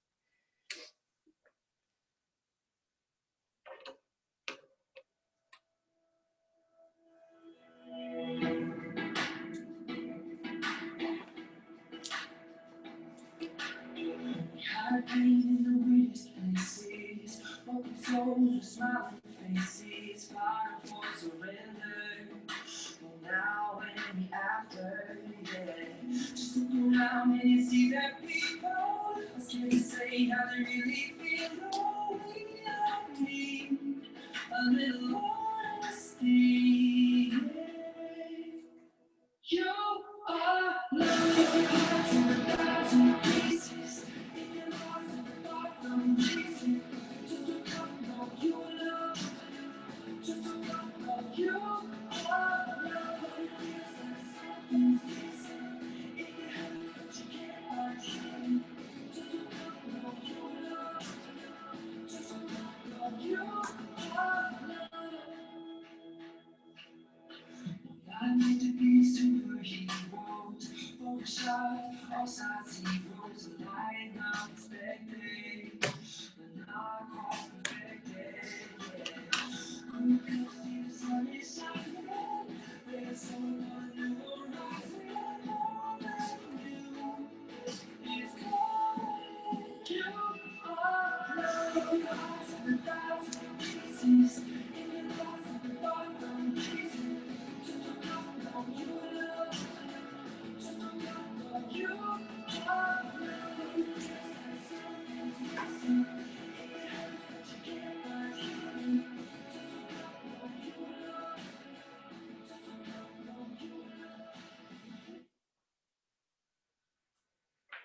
Had pain in the weirdest places, broken souls with smiling faces, fighting for surrender. Well, now and the after, yeah. Just look around and you see that people are scared to say how they really feel. Oh, we all need a little honesty. You are loved to a thousand pieces. If you're lost in the dark, I'm chasing. Just to come know you love. Just to come know you are loved. Feels like something's missing. If it hurts, but you can't unsee. Just to come know you love. Just to come know you are loved. I need to be superheroes, focus shot, all sides heroes, a lie not expected, but not quite perfected, yeah. Who can see the sun is shining? There's someone new rising, more than you. It's calling you are loved, lost in a thousand pieces. If you're lost in the dark, I'm chasing. Just to come know you love. Just to come know you are loved. Feels like something's missing. It hurts, but you can't unsee. Just to come know you love. Just to come know you love.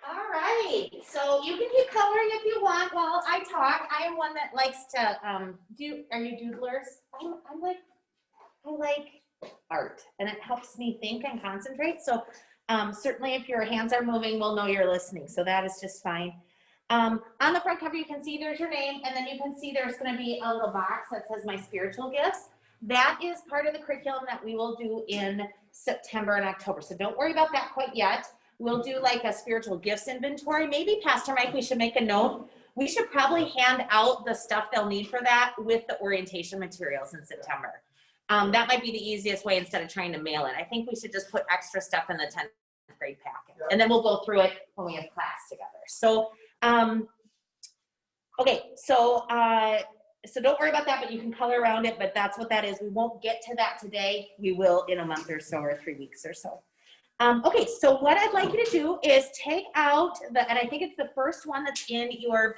All right, so you can keep coloring if you want while I talk. I am one that likes to do. Are you doodlers? I like art, and it helps me think and concentrate. So certainly, if your hands are moving, we'll know you're listening. So that is just fine. On the front cover, you can see there's your name, and then you can see there's going to be a little box that says My Spiritual Gifts. That is part of the curriculum that we will do in September and October. So don't worry about that quite yet. We'll do like a spiritual gifts inventory. Maybe, Pastor Mike, we should make a note. We should probably hand out the stuff they'll need for that with the orientation materials in September. That might be the easiest way instead of trying to mail it. I think we should just put extra stuff in the 10th grade packet, and then we'll go through it when we have class together. So, okay, so don't worry about that, but you can color around it, but that's what that is. We won't get to that today. We will in a month or so, or 3 weeks or so. Okay, so what I'd like you to do is take out and I think it's the first one that's in your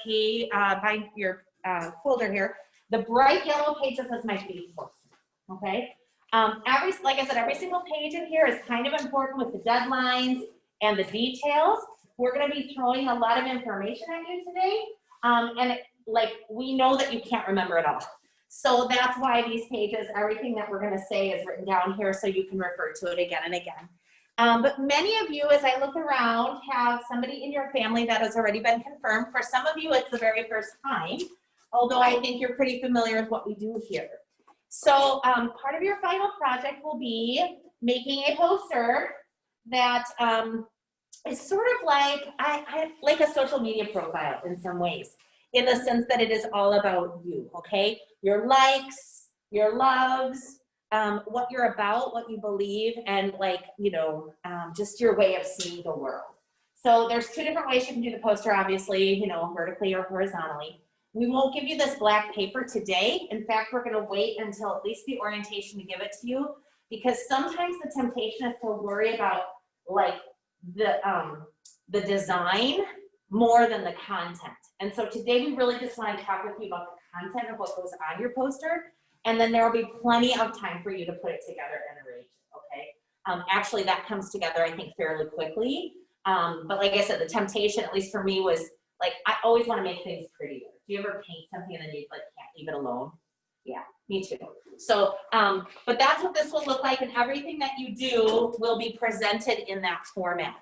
folder here, the bright yellow page that says My Faith Poster, okay? Like I said, every single page in here is kind of important with the deadlines and the details. We're gonna be throwing a lot of information at you today, and we know that you can't remember it all. So that's why these pages, everything that we're gonna say is written down here so you can refer to it again and again. But many of you, as I look around, have somebody in your family that has already been confirmed. For some of you, it's the very first time, although I think you're pretty familiar with what we do here. So part of your final project will be making a poster that is sort of like a social media profile in some ways, in the sense that it is all about you, okay? Your likes, your loves, what you're about, what you believe, and just your way of seeing the world. So there's 2 different ways you can do the poster, obviously, vertically or horizontally. We won't give you this black paper today. In fact, we're gonna wait until at least the orientation to give it to you, because sometimes the temptation is to worry about the design more than the content. And so today we really just want to talk with you about the content of what goes on your poster, and then there will be plenty of time for you to put it together and arrange it, okay? Actually, that comes together, I think, fairly quickly. But like I said, the temptation, at least for me, was like, I always want to make things prettier. Do you ever paint something and then you like can't leave it alone? Yeah, me too. So, but that's what this will look like, and everything that you do will be presented in that format.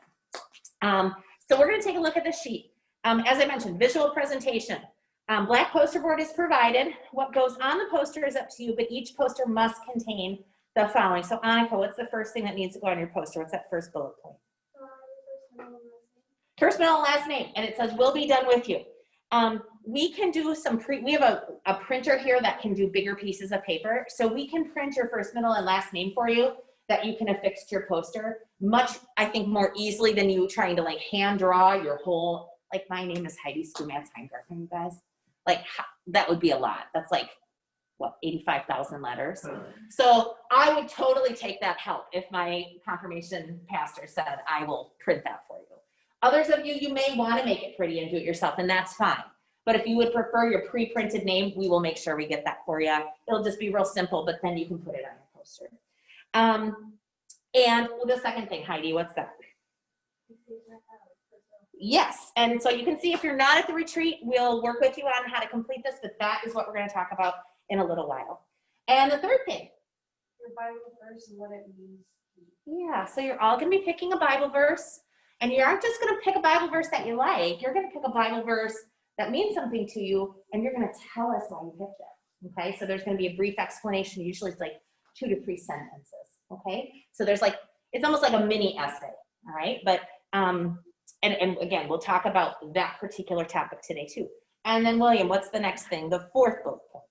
So we're going to take a look at the sheet. As I mentioned, visual presentation. Black poster board is provided. What goes on the poster is up to you, but each poster must contain the following. So Annika, what's the first thing that needs to go on your poster? What's that first bullet point? First, middle, and last name, and it says will be done with you. We can do some we have a printer here that can do bigger pieces of paper, so we can print your first, middle, and last name for you that you can affix to your poster much, I think, more easily than you trying to like hand draw your whole, like my name is Heidi Stumatz Heingarten, you guys. Like that would be a lot. That's like, what, 85,000 letters. So I would totally take that help if my confirmation pastor said, I will print that for you. Others of you, you may want to make it pretty and do it yourself, and that's fine. But if you would prefer your pre-printed name, we will make sure we get that for you. It'll just be real simple, but then you can put it on your poster. And the second thing, Heidi, what's that? Yes, and so you can see if you're not at the retreat, we'll work with you on how to complete this, but that is what we're going to talk about in a little while. And the third thing. Your Bible verse and what it means. Yeah, so you're all going to be picking a Bible verse, and you aren't just going to pick a Bible verse that you like. You're going to pick a Bible verse that means something to you, and you're going to tell us why you picked it. Okay, so there's going to be a brief explanation. Usually it's like 2 to 3 sentences. Okay, so there's like, it's almost like a mini essay. All right, but and again, we'll talk about that particular topic today too. And then William, what's the next thing? The fourth bullet point.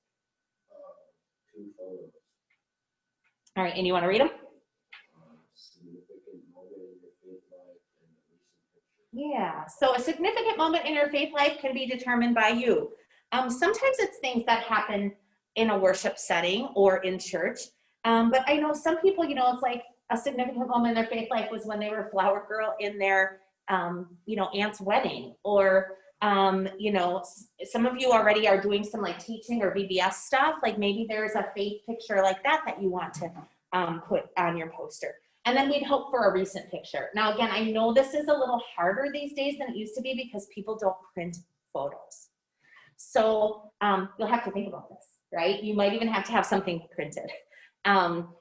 2 photos. All right, and you want to read them? Significant moment in your faith life and a recent picture. Yeah, so a significant moment in your faith life can be determined by you. Sometimes it's things that happen in a worship setting or in church. But I know some people, you know, it's like a significant moment in their faith life was when they were a flower girl in their, you know, aunt's wedding, or, you know, some of you already are doing some like teaching or VBS stuff. Like maybe there's a faith picture like that that you want to put on your poster. And then we'd hope for a recent picture. Now, again, I know this is a little harder these days than it used to be because people don't print photos. So you'll have to think about this, right? You might even have to have something printed.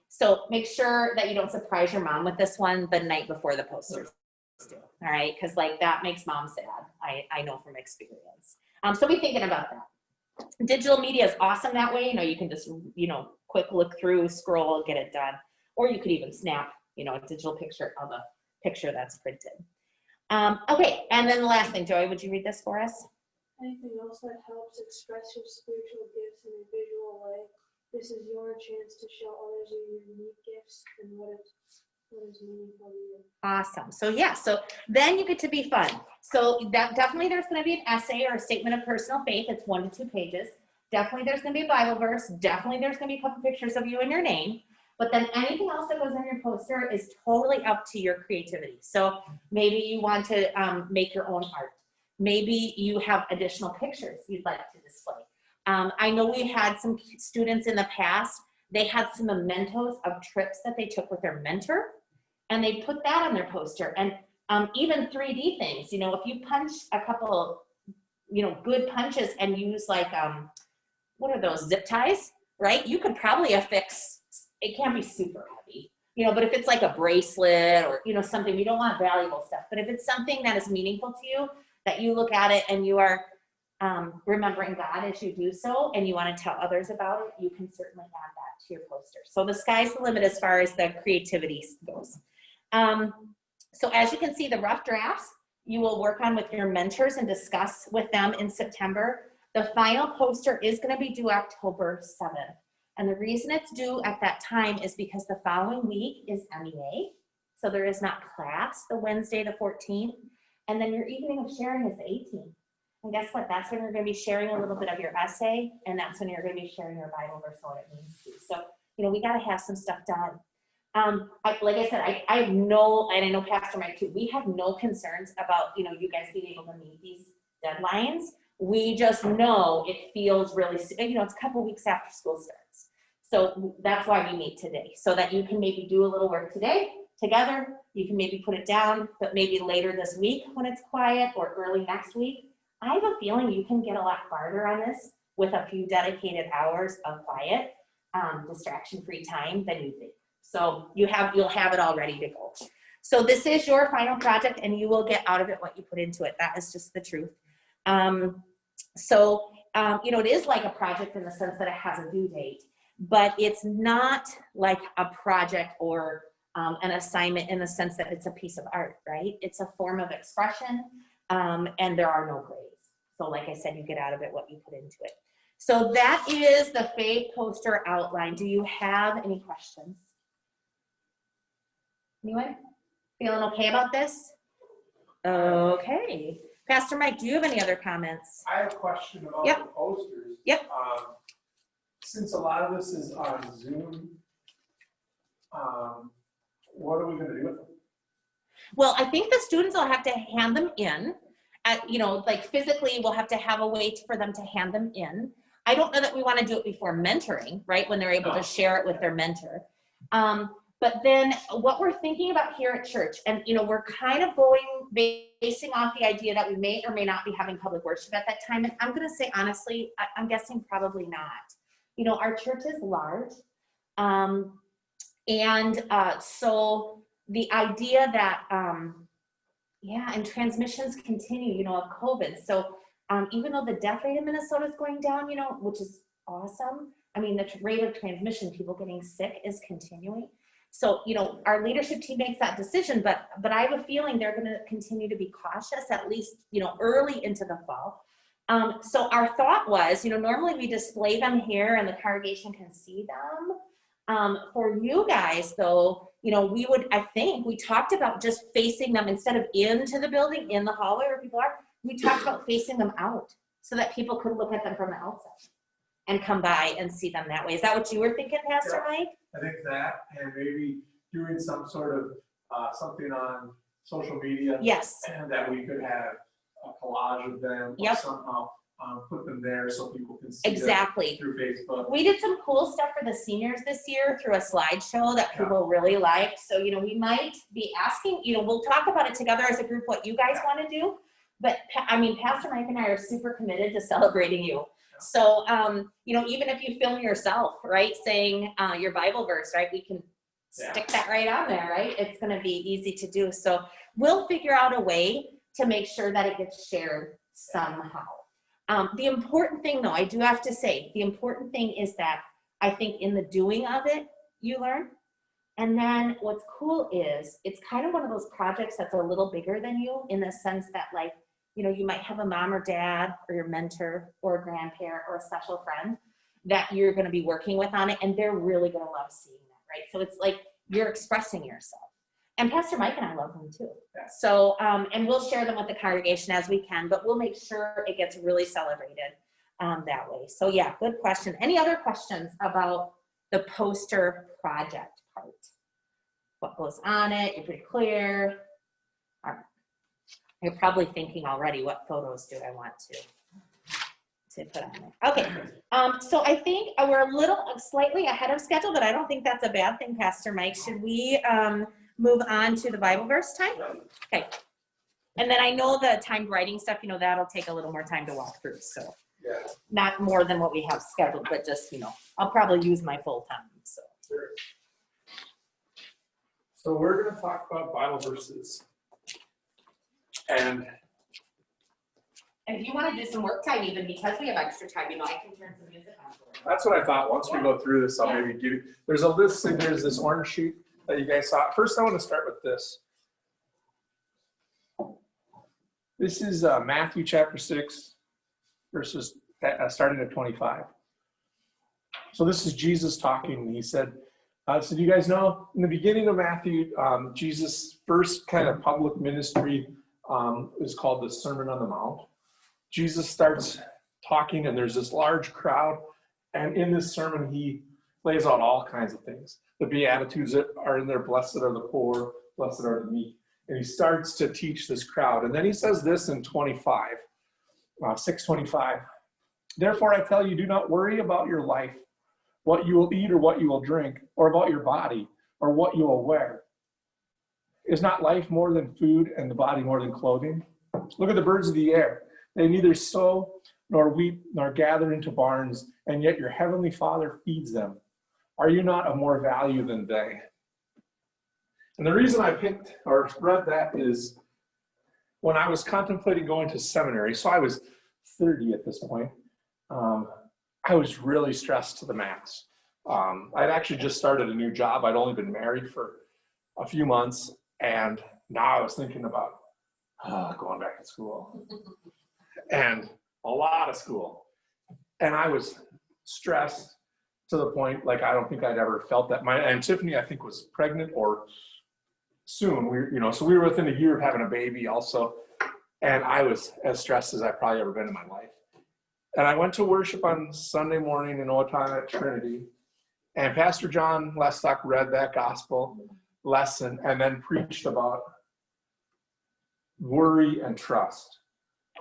So make sure that you don't surprise your mom with this one the night before the poster's due, all right? Because like that makes mom sad, I know from experience. So be thinking about that. Digital media is awesome that way. You know, you can just, you know, quick look through, scroll, get it done. Or you could even snap, you know, a digital picture of a picture that's printed. Okay, and then the last thing, Joey, would you read this for us? Anything else that helps express your spiritual gifts in a visual way. This is your chance to show others your unique gifts and what is meaningful to you. Awesome. So yeah, so then you get to be fun. So that definitely there's going to be an essay or a statement of personal faith. It's 1 to 2 pages. Definitely there's going to be a Bible verse. Definitely there's going to be a couple pictures of you and your name. But then anything else that goes on your poster is totally up to your creativity. So maybe you want to make your own art. Maybe you have additional pictures you'd like to display. I know we had some students in the past, they had some mementos of trips that they took with their mentor, and they put that on their poster. And even 3D things, you know, if you punch a couple, you know, good punches and use like, what are those, zip ties, right? You could probably affix, it can't be super heavy, you know, but if it's like a bracelet or, you know, something, you don't want valuable stuff, but if it's something that is meaningful to you, that you look at it and you are remembering God as you do so, and you want to tell others about it, you can certainly add that to your poster. So the sky's the limit as far as the creativity goes. So as you can see, the rough drafts you will work on with your mentors and discuss with them in September. The final poster is going to be due October 7th. And the reason it's due at that time is because the following week is MEA. So there is not class the Wednesday, the 14th. And then your evening of sharing is the 18th. And guess what? That's when you're going to be sharing a little bit of your essay, and that's when you're going to be sharing your Bible verse, what it means to you. So, you know, we got to have some stuff done. Like I said, I have no, and I know Pastor Mike too, we have no concerns about, you guys being able to meet these deadlines. We just know it feels really, it's a couple weeks after school starts. So that's why we meet today, so that you can maybe do a little work today together. You can maybe put it down, but maybe later this week when it's quiet or early next week. I have a feeling you can get a lot farther on this with a few dedicated hours of quiet, distraction-free time than you think. So you'll have it all ready to go. So this is your final project, and you will get out of it what you put into it. That is just the truth. It is like a project in the sense that it has a due date, but it's not like a project or an assignment in the sense that it's a piece of art, right? It's a form of expression, and there are no grades. So like I said, you get out of it what you put into it. So that is the Faith poster outline. Do you have any questions? Anyone? Feeling okay about this? Okay. Pastor Mike, do you have any other comments? I have a question about Yep. the posters. Yep. Since a lot of this is on Zoom, what are we gonna do with them? Well, I think the students will have to hand them in. Like physically, we'll have to have a way for them to hand them in. I don't know that we want to do it before mentoring, right? When they're able to share it with their mentor. But then what we're thinking about here at church, and we're kind of basing off the idea that we may or may not be having public worship at that time. And I'm going to say, honestly, I'm guessing probably not. Our church is large. So the idea that, and transmissions continue, of COVID. So even though the death rate in Minnesota is going down, which is awesome. I mean, the rate of transmission, people getting sick, is continuing. So, our leadership team makes that decision, but I have a feeling they're going to continue to be cautious, at least, early into the fall. So our thought was, normally we display them here and the congregation can see them. For you guys though, we talked about just facing them instead of into the building, in the hallway where people are, we talked about facing them out so that people could look at them from the outside and come by and see them that way. Is that what you were thinking, Pastor Mike? I think that, and maybe doing some sort of something on social media. Yes. And that we could have a collage of them or somehow put them there so people can see Exactly. them through Facebook. We did some cool stuff for the seniors this year through a slideshow that people really liked. So, we might be asking, we'll talk about it together as a group, what you guys want to do. But Pastor Mike and I are super committed to celebrating you. So, even if you film yourself, right, saying your Bible verse, right, we can stick that right on there, right? It's going to be easy to do. So we'll figure out a way to make sure that it gets shared somehow. The important thing, though, I do have to say, the important thing is that I think in the doing of it, you learn. And then what's cool is it's kind of one of those projects that's a little bigger than you, in the sense that, like, you might have a mom or dad or your mentor or a grandparent or a special friend that you're going to be working with on it, and they're really going to love seeing that, right? So it's like you're expressing yourself. And Pastor Mike and I love them too. Yeah. So, and we'll share them with the congregation as we can, but we'll make sure it gets really celebrated that way. So yeah, good question. Any other questions about the poster project part? What goes on it? You're pretty clear. All right. You're probably thinking already, what photos do I want to put on there? Okay, so I think we're slightly ahead of schedule, but I don't think that's a bad thing, Pastor Mike. Should we move on to the Bible verse time? Okay. And then I know the timed writing stuff, that'll take a little more time to walk through. So not more than what we have scheduled, but just, I'll probably use my full time. So. Sure. So we're going to talk about Bible verses. And if you want to do some work time, even because we have extra time, I can turn some music on for you. that's what I thought. Once we go through this, I'll maybe give you, there's a list, and there's this orange sheet that you guys saw. First, I want to start with this. This is Matthew chapter 6, verses starting at 25. So this is Jesus talking. He said, so do you guys know, in the beginning of Matthew, Jesus' first kind of public ministry is called the Sermon on the Mount. Jesus starts talking, and there's this large crowd, and in this sermon, he lays out all kinds of things. The Beatitudes that are in there, blessed are the poor, blessed are the meek. And he starts to teach this crowd. And then he says this in 6:25. Therefore I tell you, do not worry about your life, what you will eat or what you will drink, or about your body, or what you will wear. Is not life more than food, and the body more than clothing? Look at the birds of the air. They neither sow nor reap nor gather into barns, and yet your heavenly Father feeds them. Are you not of more value than they? And the reason I picked or read that is when I was contemplating going to seminary, so I was 30 at this point, I was really stressed to the max. I'd actually just started a new job. I'd only been married for a few months, and now I was thinking about going back to school and a lot of school. And I was stressed to the point, like, I don't think I'd ever felt that. And Tiffany, I think, was pregnant or soon. So we were within a year of having a baby also. And I was as stressed as I've probably ever been in my life. And I went to worship on Sunday morning in Owatonna at Trinity. And Pastor John Lestock read that gospel lesson and then preached about worry and trust.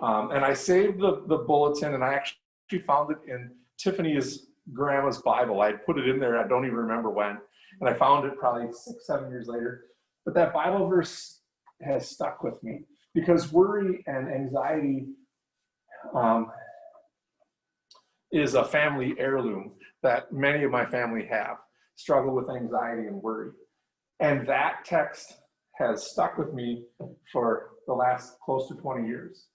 And I saved the bulletin, and I actually found it in Tiffany's grandma's Bible. I put it in there, I don't even remember when. And I found it probably 6-7 years later. But that Bible verse has stuck with me because worry and anxiety is a family heirloom that many of my family have, struggle with anxiety and worry. And that text has stuck with me for the last close to 20 years.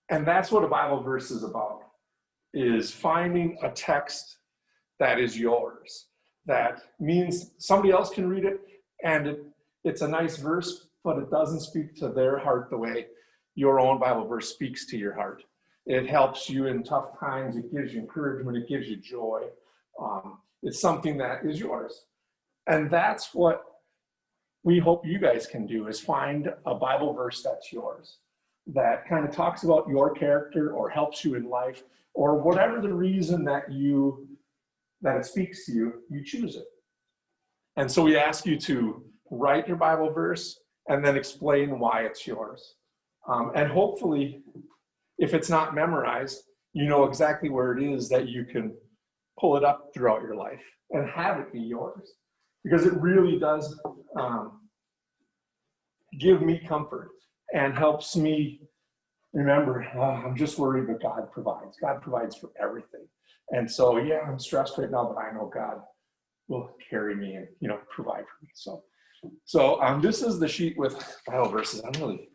And that's what a Bible verse is about, is finding a text that is yours. That means somebody else can read it, and it's a nice verse, but it doesn't speak to their heart the way your own Bible verse speaks to your heart. It helps you in tough times. It gives you encouragement. It gives you joy. It's something that is yours. And that's what we hope you guys can do, is find a Bible verse that's yours, that kind of talks about your character or helps you in life, or whatever the reason that it speaks to you, you choose it. And so we ask you to write your Bible verse and then explain why it's yours. And hopefully, if it's not memorized, you know exactly where it is that you can pull it up throughout your life and have it be yours. Because it really does give me comfort and helps me remember, I'm just worried, but God provides. God provides for everything. And so, yeah, I'm stressed right now, but I know God will carry me and, provide for me. So this is the sheet with Bible verses. I'm really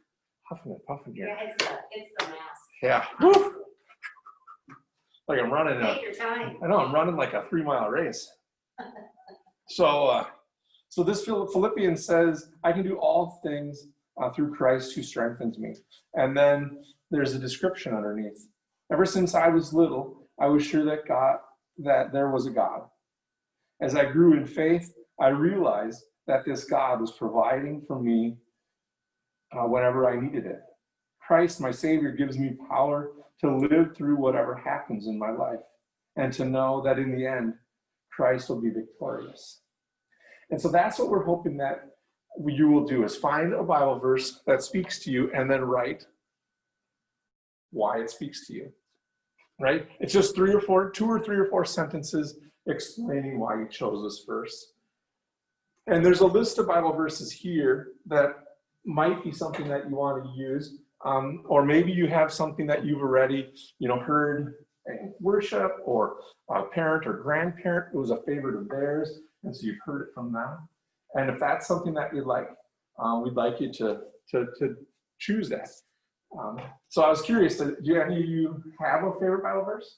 huffing and puffing here. Yeah, it's the mask. Yeah. Woo! Like I'm running Take your time. I know, I'm running like a 3-mile race. So this Philippians says, I can do all things through Christ who strengthens me. And then there's a description underneath. Ever since I was little, I was sure that there was a God. As I grew in faith, I realized that this God was providing for me whenever I needed it. Christ, my Savior, gives me power to live through whatever happens in my life and to know that in the end, Christ will be victorious. And so that's what we're hoping that you will do, is find a Bible verse that speaks to you and then write why it speaks to you, right? It's just 2 or 3 or 4 sentences explaining why you chose this verse. And there's a list of Bible verses here that might be something that you want to use, or maybe you have something that you've already, heard in worship, or a parent or grandparent, it was a favorite of theirs, and so you've heard it from them. And if that's something that you'd like, we'd like you to choose that. So I was curious, do any of you have a favorite Bible verse?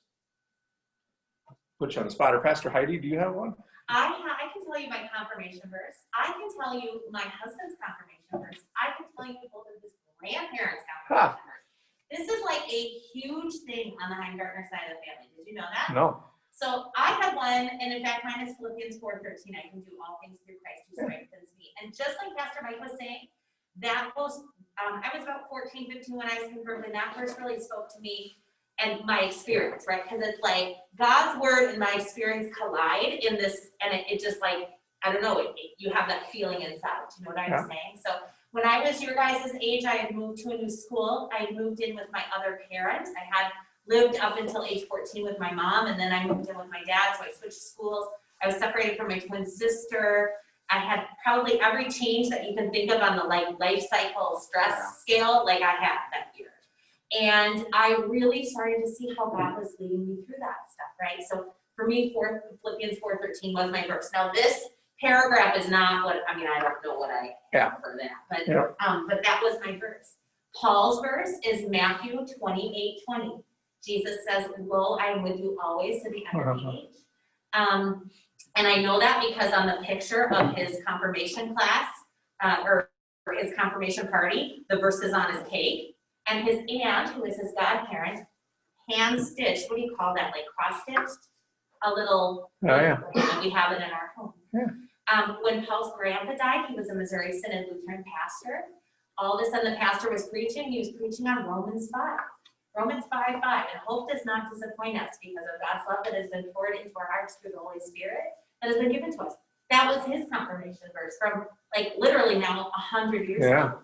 Put you on the spot. Or Pastor Heidi, do you have one? I can tell you my confirmation verse. I can tell you my husband's confirmation verse. I can tell you both of his grandparents' confirmation verse. This is like a huge thing on the Heimgartner side of the family. Did you know that? No. So I have one, and in fact, mine is Philippians 4:13. I can do all things through Christ who strengthens me. And just like Pastor Mike was saying, that was, I was about 14, 15 when I was confirmed, and that verse really spoke to me. and my experience, right? Because it's like God's word and my experience collide in this, and it just like, I don't know, you have that feeling inside. You know what I'm saying? So when I was your guys' age, I had moved to a new school. I moved in with my other parent. I had lived up until age 14 with my mom, and then I moved in with my dad, so I switched schools. I was separated from my twin sister. I had probably every change that you can think of on the like life cycle stress scale, like I had that year. And I really started to see how God was leading me through that stuff, right? So for me, Philippians 4:13 was my verse. Now this paragraph is not what, I mean, I don't know what I have for that, but that was my verse. Paul's verse is Matthew 28:20. Jesus says, "Lo, I am with you always to the end of the age." And I know that because on the picture of his confirmation class, or his confirmation party, the verse is on his cake. And his aunt, who is his godparent, hand-stitched, what do you call that, like cross-stitched? A little, we have it in our home. When Paul's grandpa died, he was a Missouri Synod Lutheran pastor. All of a sudden the pastor was preaching, he was preaching on Romans 5. Romans 5:5, and hope does not disappoint us because of God's love that has been poured into our hearts through the Holy Spirit that has been given to us. That was his confirmation verse from like literally now 100 years ago.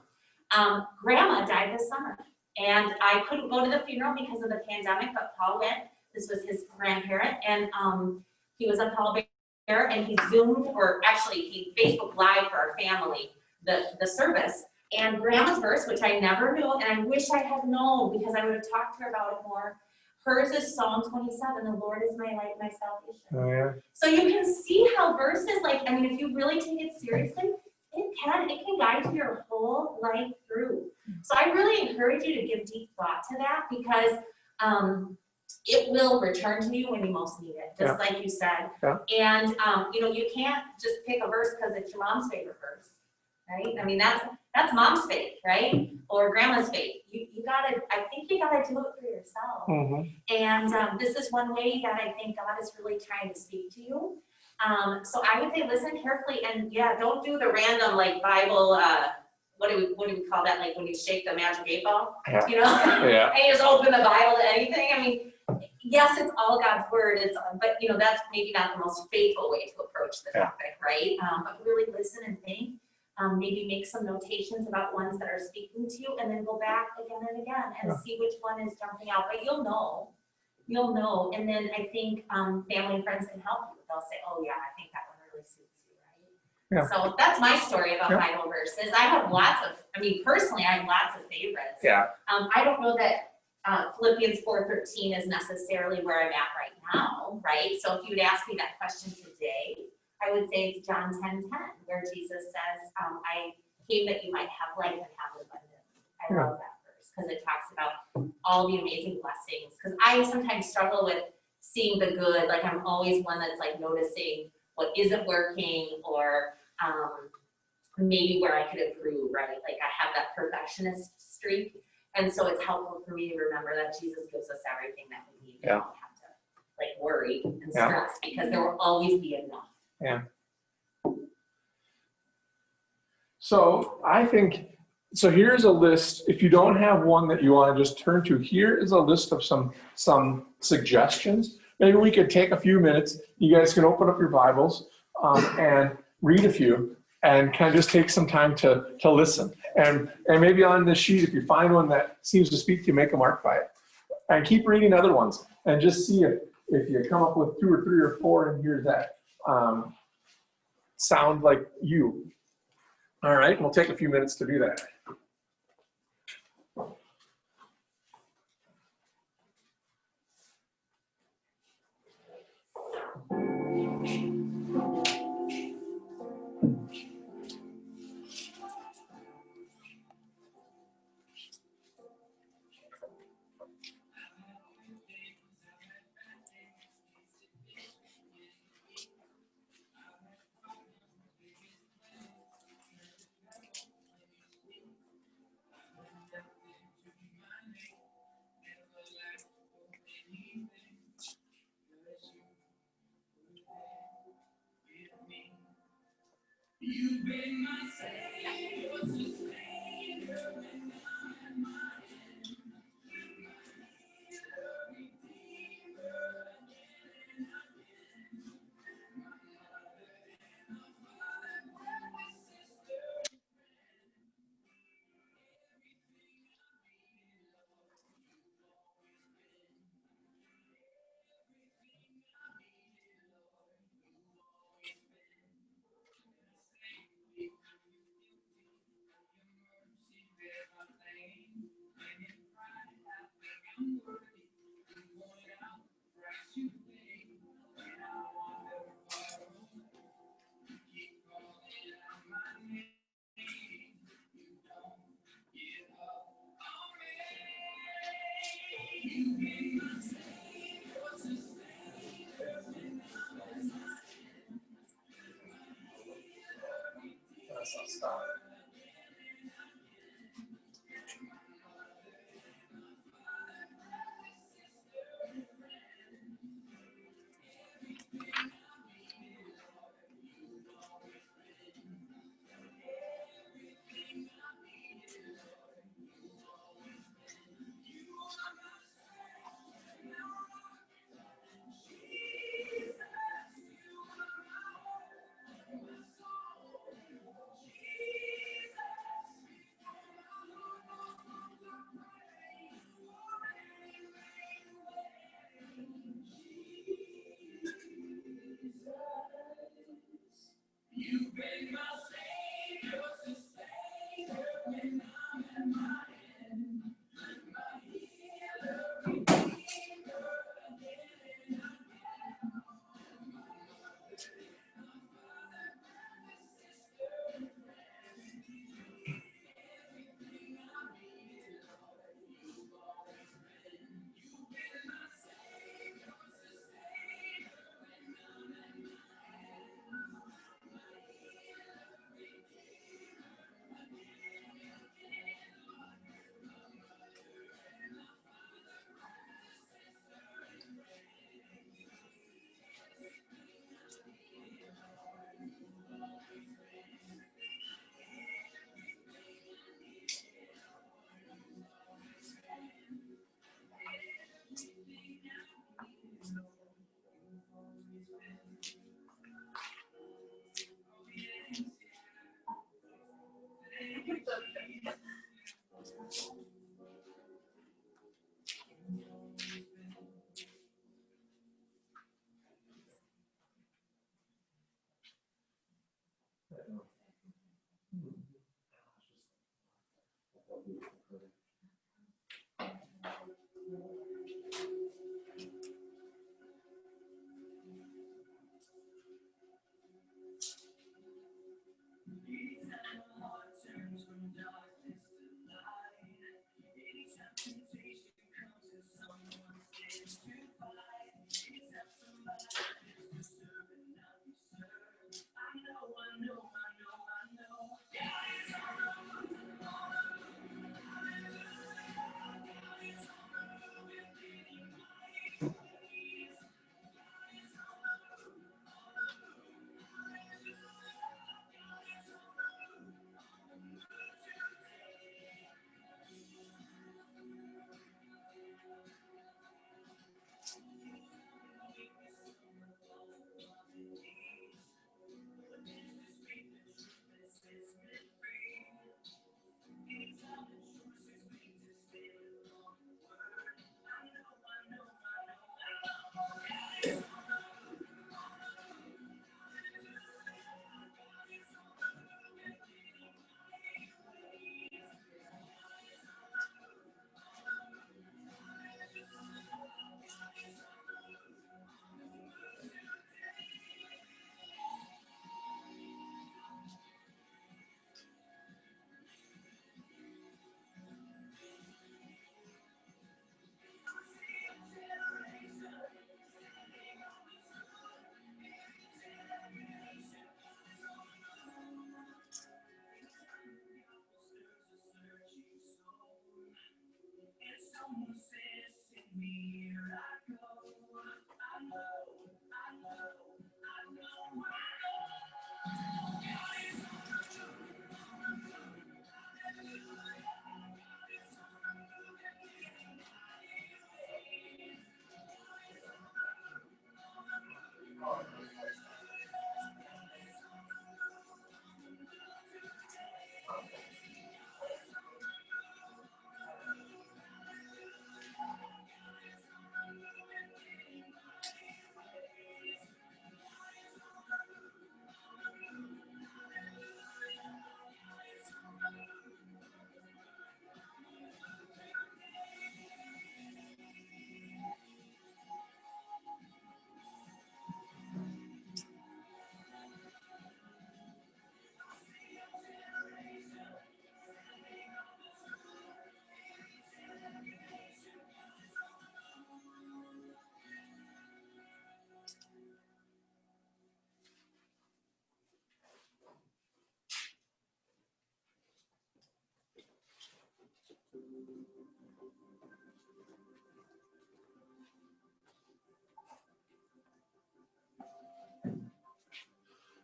Grandma died this summer, and I couldn't go to the funeral because of the pandemic, but Paul went. This was his grandparent, and he was a pallbearer, and he Zoomed, or actually he Facebook Live for our family, the service. And Grandma's verse, which I never knew, and I wish I had known because I would have talked to her about it more. Hers is Psalm 27, "The Lord is my light, my salvation." So you can see how verses, like, I mean, if you really take it seriously, it can guide your whole life through. So I really encourage you to give deep thought to that because it will return to you when you most need it, just like you said. And you know, you can't just pick a verse because it's your mom's favorite verse, right? I mean, that's mom's faith, right? Or grandma's faith. You gotta, I think you gotta do it for yourself. And this is one way that I think God is really trying to speak to you. So I would say listen carefully, and don't do the random like Bible, what do we call that? Like when you shake the magic 8-ball, you know? And you just open the Bible to anything. I mean, yes, it's all God's word, but you know, that's maybe not the most faithful way to approach the topic, right? But really listen and think. Maybe make some notations about ones that are speaking to you, and then go back again and again and see which one is jumping out. But you'll know. And then I think family and friends can help you. They'll say, "Oh yeah, I think that one really suits you," right? So that's my story about Bible verses. I have lots of, I mean, personally, I have lots of favorites. I don't know that Philippians 4:13 is necessarily where I'm at right now, right? So if you'd ask me that question today, I would say it's John 10:10, where Jesus says, "I came that you might have life and have it abundantly." I love that verse because it talks about all the amazing blessings. Because I sometimes struggle with seeing the good. Like I'm always one that's like noticing what isn't working, or maybe where I could improve, right? Like I have that perfectionist streak. And so it's helpful for me to remember that Jesus gives us everything that we need. We don't have to like worry and stress because there will always be enough. So I think, so here's a list. If you don't have one that you want to just turn to, here is a list of some suggestions. Maybe we could take a few minutes. You guys can open up your Bibles and read a few and kind of just take some time to listen. And maybe on this sheet, if you find one that seems to speak to you, make a mark by it. And keep reading other ones and just see if you come up with 2 or 3 or 4 and hear that sound like you. All right, we'll take a few minutes to do that. You've been my savior, sustainer, and I'm my end.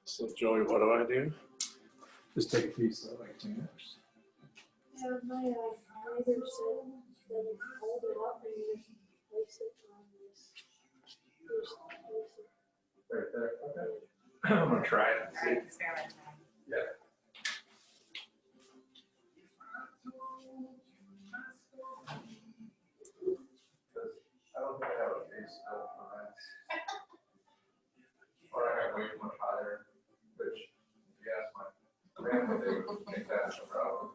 So Joey, what do I do? Just take a piece of like fingers. Yeah, my neighbor said that you hold it up and you just place it on this. You just place it. Right there. Okay. I'm gonna try it and see. Yeah. I don't think I have a base built for that. Or I have way too much higher, which, if you ask my grandma, they would think that's a problem.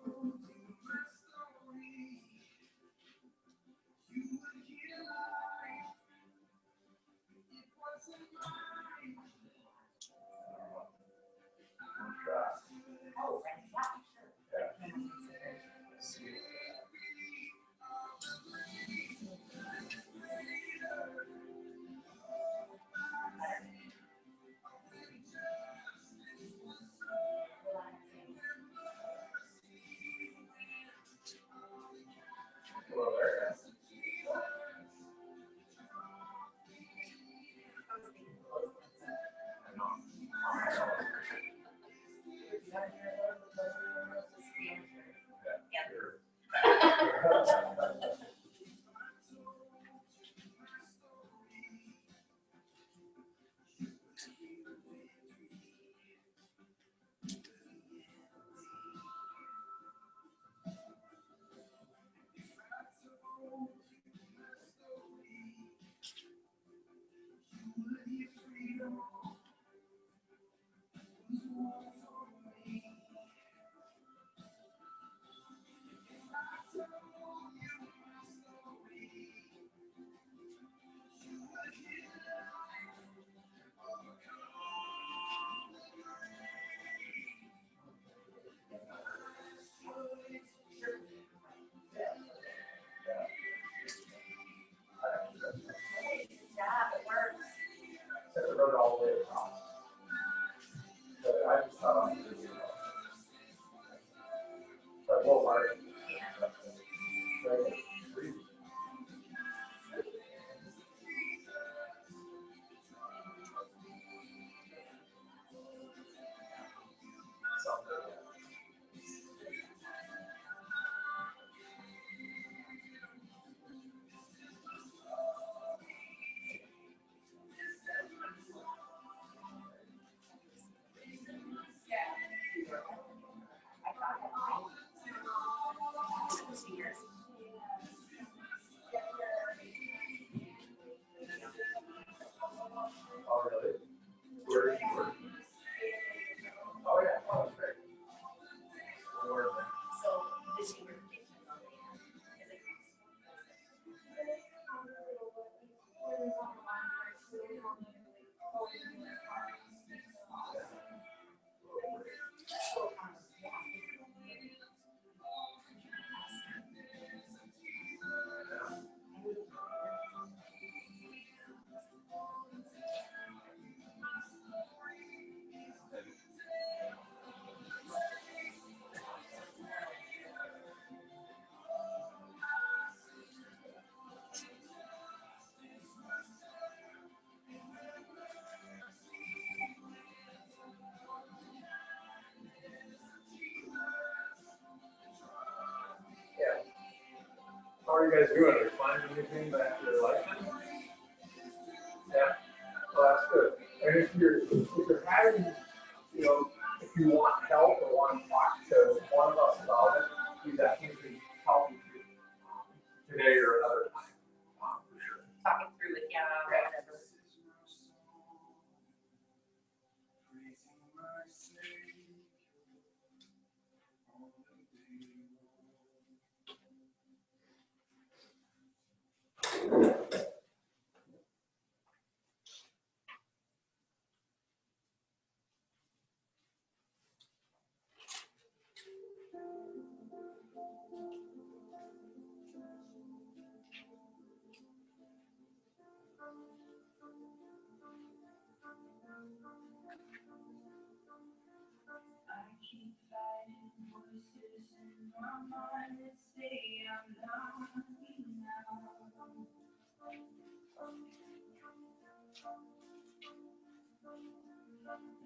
Oh, right, yeah, sure. I wrote it all the way across. But I just thought I'd do it. But Walmart. Oh, really? Where did you work? Oh, yeah. Oh, that's great. Where was it? So this year. Yeah. How are you guys doing? Are you finding anything that you're liking? Yeah. Well, that's good. And if you're having, you know, if you want help or want to talk to one of us about it, we definitely can help you today or another time. For sure. Talking through with, yeah, whatever. I keep fighting voices in my mind that say I'm not enough.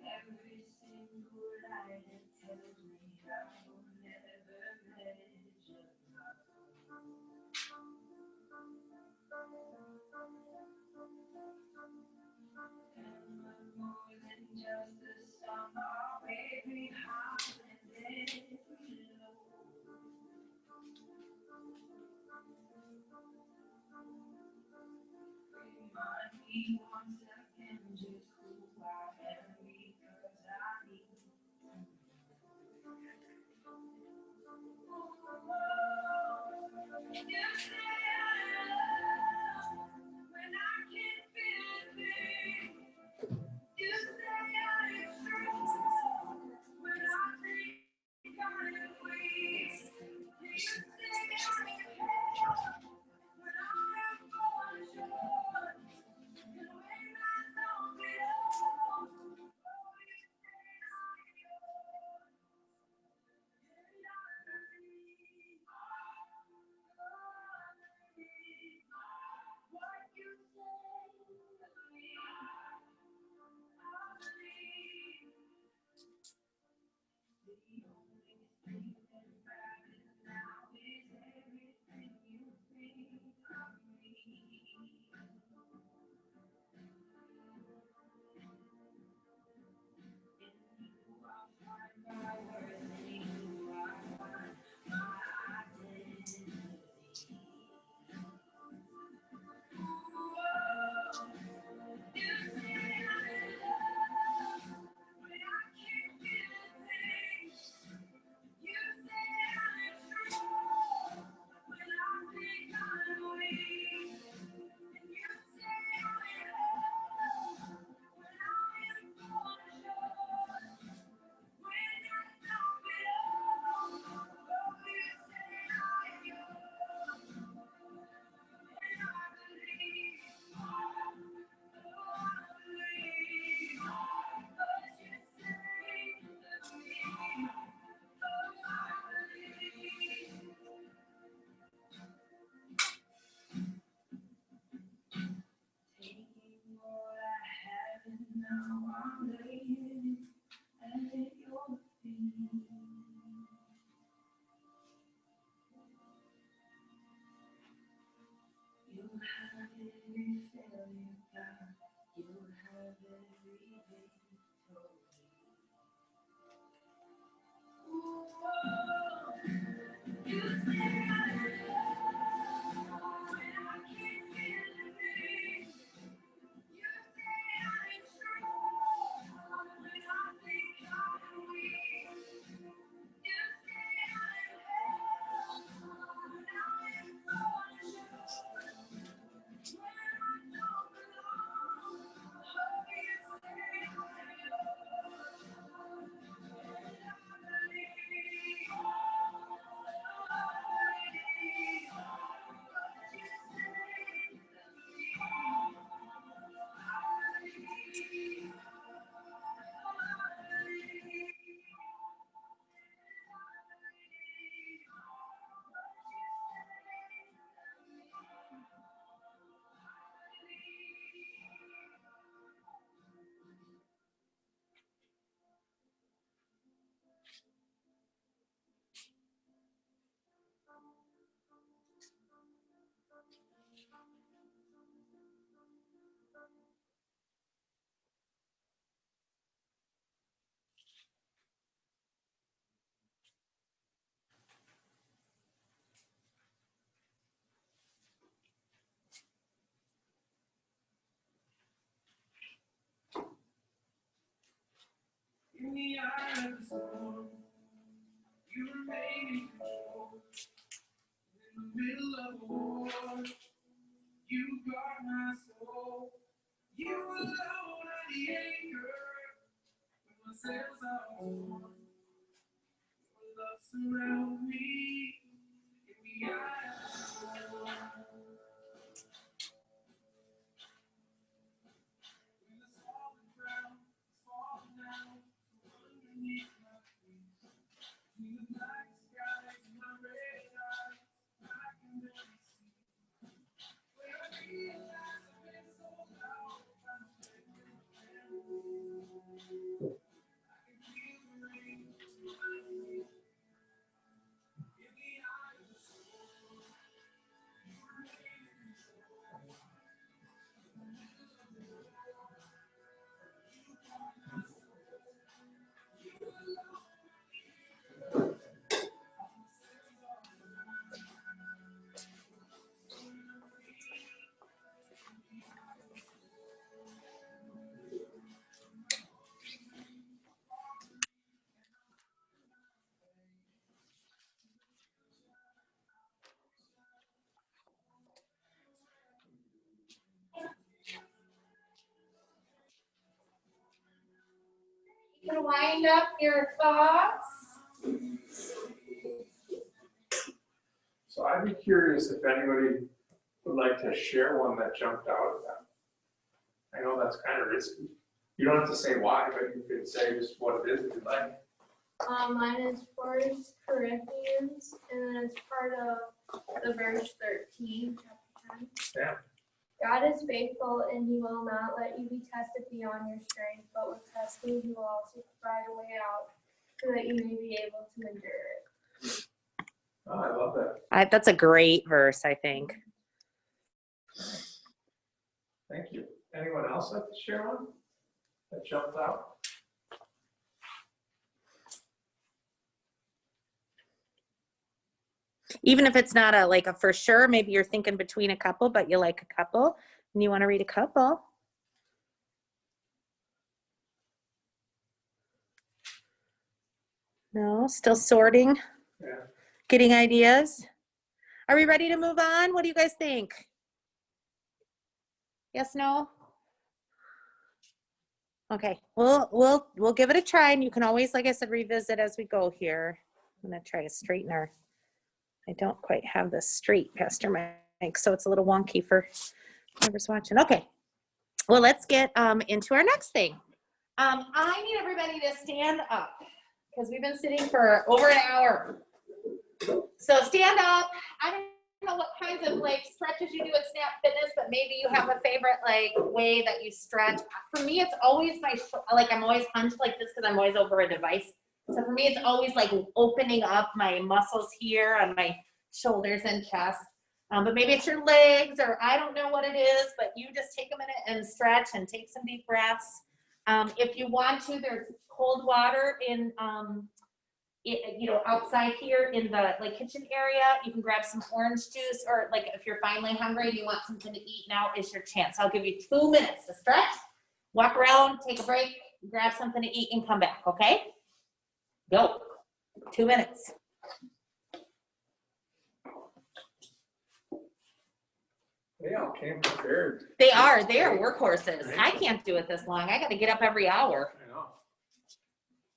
Every single lie that tells me I will never measure and I'm more than just a song, oh, baby, high and every low. Remind me once again just who I am because I need you. You say I love when I can't feel a thing. You say I'm strong when I think I'm weak. You say I'm held when I am falling short. And when I'm laying at your feet. You'll have every failure back. You'll have every victory. Ooh, you say I love when I can't believe. You say I'm strong when I think I'm weak. You say I'm held when I am unsure. When I don't belong, oh, you say I'm yours. And I believe, what you say to me. In the eye of the storm, you remain in control. In the middle of a war, you guard my soul. You alone are the anchor when my sails are torn. Your love surrounds me in the eye of the storm. When the solid ground is falling down underneath my feet, between the black skies and my red eyes, I can barely see. When I realize I've been sold out by the faith in my family, I can feel the rain behind me. In the eye of the storm, you remain in control. In the middle of the war, you guard my soul. You alone are the anchor. My sails are torn. You can wind up your thoughts. So I'd be curious if anybody would like to share one that jumped out of that. I know that's kind of risky. You don't have to say why, but you could say just what it is if you'd like. Mine is 1 Corinthians, and then it's part of the verse 13, chapter 10. Yeah. God is faithful, and he will not let you be tested beyond your strength, but with testing, he will also provide a way out so that you may be able to endure it. Oh, I love that. That's a great verse, I think. Thank you. Anyone else like to share one that jumped out? Even if it's not like a for sure, maybe you're thinking between a couple, but you like a couple and you want to read a couple. No, still sorting, Yeah. getting ideas. Are we ready to move on? What do you guys think? Yes, no? Okay, we'll give it a try, and you can always, like I said, revisit as we go here. I'm gonna try to straighten our, I don't quite have this straight, Pastor Mike, so it's a little wonky for whoever's watching. Okay, well, let's get into our next thing. I need everybody to stand up because we've been sitting for over an hour. So stand up. I don't know what kinds of like stretches you do at Snap Fitness, but maybe you have a favorite like way that you stretch. For me, it's always like I'm always hunched like this because I'm always over a device. So for me, it's always like opening up my muscles here on my shoulders and chest. But maybe it's your legs, or I don't know what it is, but you just take a minute and stretch and take some deep breaths. If you want to, there's cold water in, outside here in the like kitchen area. You can grab some orange juice, or like if you're finally hungry and you want something to eat, now is your chance. I'll give you 2 minutes to stretch, walk around, take a break, grab something to eat, and come back. Okay? Go. 2 minutes. They all came prepared. They are workhorses. I can't do it this long. I got to get up every hour. I know.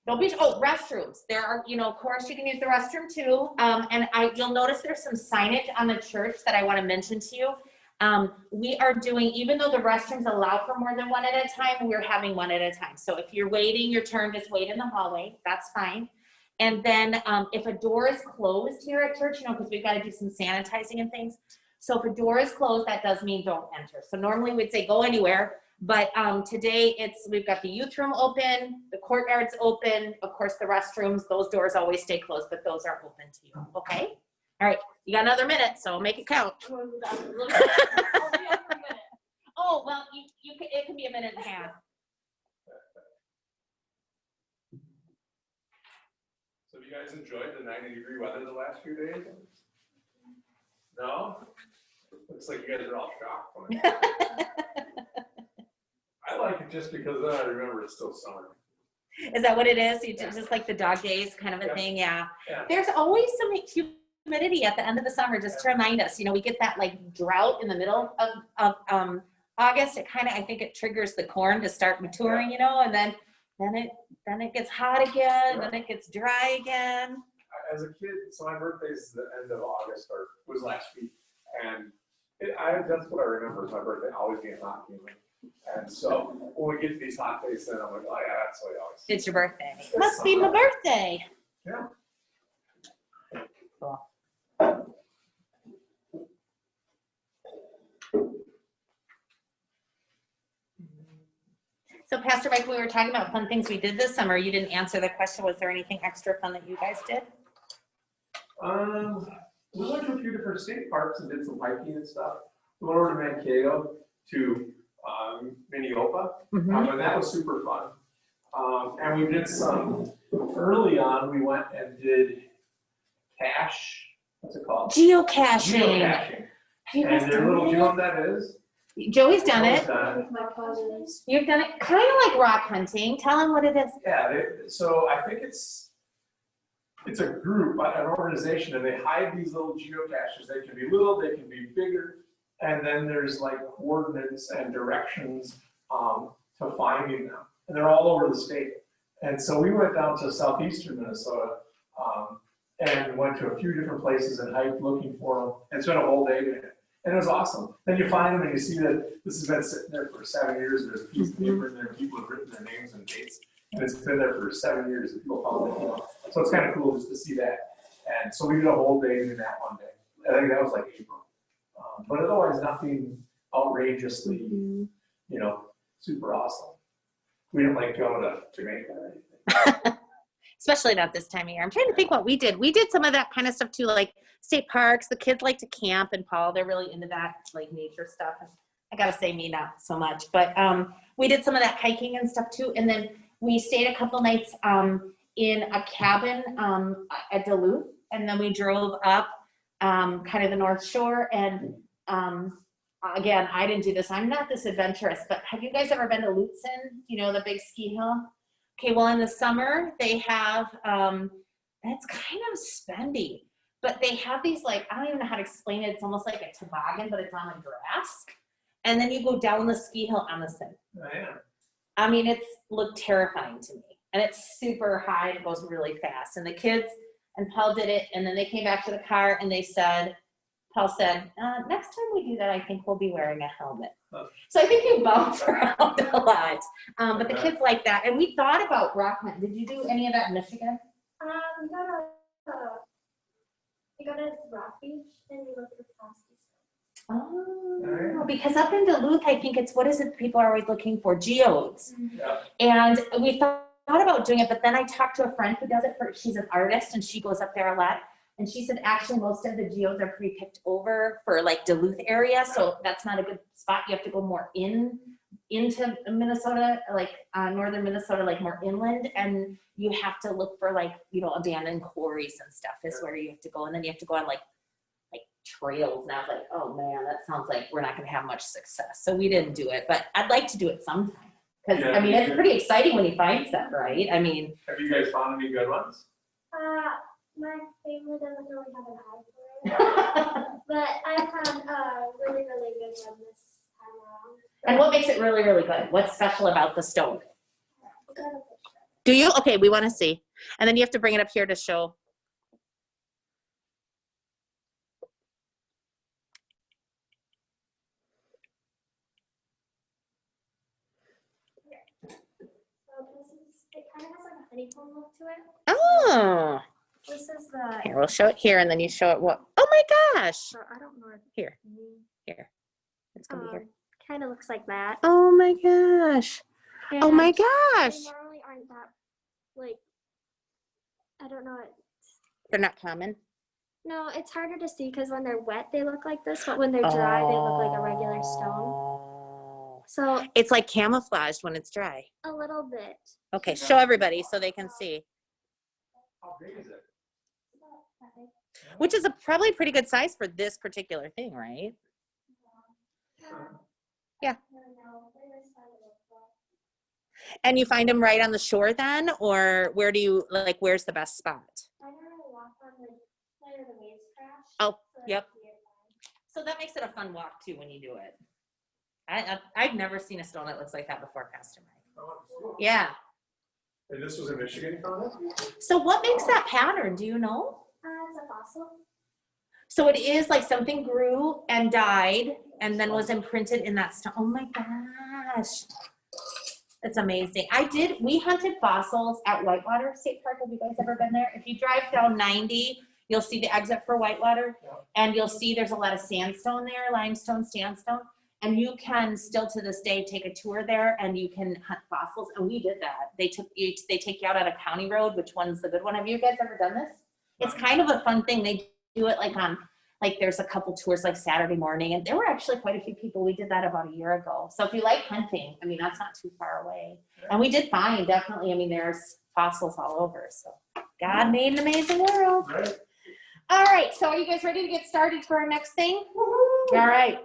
Don't be, restrooms. There are, of course you can use the restroom too. And you'll notice there's some signage on the church that I want to mention to you. We are doing, even though the restrooms allow for more than one at a time, we're having one at a time. So if you're waiting your turn, just wait in the hallway. That's fine. And then if a door is closed here at church, because we've got to do some sanitizing and things. So if a door is closed, that does mean don't enter. So normally we'd say go anywhere, but today we've got the youth room open, the courtyard's open, of course the restrooms, those doors always stay closed, but those are open to you, okay? All right, you got another minute, so make it count. Oh, well, it can be a minute and a half. So have you guys enjoyed the 90-degree weather the last few days? No? Looks like you guys are all shocked. When I like it just because then I remember it's still summer. Is that what it is? Just like the dog days kind of a thing, yeah. There's always some humidity at the end of the summer, just to remind us, we get that like drought in the middle of August. It kind of, I think it triggers the corn to start maturing, and then it gets hot again, then it gets dry again. As a kid, so my birthday's the end of August, or was last week, and that's what I remember is my birthday always being hot and humid. And so when we get to these hot days, then I'm like, oh yeah, that's what I always. It's your birthday. Must be my birthday. Yeah. Cool. So Pastor Mike, we were talking about fun things we did this summer. You didn't answer the question. Was there anything extra fun that you guys did? We went to a few different state parks and did some hiking and stuff. We went over to Mankato to Minneopa, and that was super fun. And we did some, early on, we went and did what's it called? Geocaching. Geocaching. Have you guys And they're done little, do you know it? what that is? Joey's done it. My cousins. You've done it kind of like rock hunting. Tell them what it is. Yeah, so I think it's a group, an organization, and they hide these little geocaches. They can be little, they can be bigger, and then there's like coordinates and directions to finding them. And they're all over the state. And so we went down to southeastern Minnesota and went to a few different places and hiked looking for them, and spent a whole day doing it. And it was awesome. Then you find them and you see that this has been sitting there for 7 years. There's a piece of paper in there, and people have written their names and dates. And it's been there for 7 years and people found it. So it's kind of cool just to see that. And so we did a whole day doing that one day. I think that was like April. But otherwise, nothing outrageously, super awesome. We didn't like go to Jamaica or anything. Especially not this time of year. I'm trying to think what we did. We did some of that kind of stuff too, like state parks. The kids like to camp, and Paul, they're really into that, like nature stuff. And I gotta say, me not so much, but we did some of that hiking and stuff too. And then we stayed a couple nights in a cabin at Duluth, and then we drove up kind of the North Shore. And again, I didn't do this. I'm not this adventurous, but have you guys ever been to Lutsen? The big ski hill? Okay, well, in the summer, they have, it's kind of spendy, but they have these, like, I don't even know how to explain it. It's almost like a toboggan, but it's on the grass. And then you go down the ski hill on the thing. Oh, yeah. I mean, it's looked terrifying to me. And it's super high, and it goes really fast. And the kids and Paul did it, and then they came back to the car, and Paul said, next time we do that, I think we'll be wearing a helmet. Oh. So I think you bounce around a lot. But the kids like that. And we thought about rock hunting. Did you do any of that in Michigan? We go to Rock Beach and we look for plastic. Oh, because up in Duluth, I think it's, what is it people are always looking for? Geodes. Yeah. And we thought about doing it, but then I talked to a friend who does it she's an artist and she goes up there a lot. And she said, actually, most of the geodes are pre-picked over for like Duluth area. So that's not a good spot. You have to go more into Minnesota, like northern Minnesota, like more inland. And you have to look for like, you know, abandoned quarries and stuff is where you have to go. And then you have to go on like trails. And I was like, oh man, that sounds like we're not going to have much success. So we didn't do it, but I'd like to do it sometime. Because, Yeah, I mean, it's pretty exciting when you find stuff, right? I mean. Have you guys found any good ones? My family doesn't really have an eye for it. But I found a really, really good one this time around. And what makes it really, really good? What's special about the stone? I'll go to the picture. Do you? Okay, we want to see. And then you have to bring it up here to show. So it kind of has like a honeycomb look to it. Oh, This is the. here, we'll show it here and then you show it what? Oh my gosh. I don't know. Here. Here. It's going to be here. Kind of looks like that. Oh my gosh. Oh my gosh. They normally aren't that, like, I don't know. They're not common. No, it's harder to see because when they're wet, they look like this, but when they're dry, they look like a regular stone. Oh. So It's like camouflaged when it's dry. a little bit. Okay, show everybody so they can see. How big is it? Which is probably a pretty good size for this particular thing, right? Yeah. And you find them right on the shore then? Or where do you, like, where's the best spot? I normally walk on the where the waves crash. Oh, so yep. that's nearby. So that makes it a fun walk too when you do it. I've never seen a stone that looks like that before, Pastor Mike. Oh, Yeah. and this was in Michigan, you found it? So what makes that pattern? Do you know? It's a fossil. So it is like something grew and died and then was imprinted in that stone. Oh my gosh. It's amazing. We hunted fossils at Whitewater State Park. Have you guys ever been there? If you drive down 90, you'll see the exit for Whitewater and you'll see there's a lot of sandstone there, limestone, sandstone. And you can still to this day take a tour there and you can hunt fossils. And we did that. They take you out on a county road. Which one's the good one? Have you guys ever done this? It's kind of a fun thing. They do it like there's a couple tours like Saturday morning, and there were actually quite a few people. We did that about a year ago. So if you like hunting, I mean, that's not too far away. And we did find, definitely, I mean, there's fossils all over. So God made an amazing world. Right. All right, so are you guys ready to get started for our next thing? All right.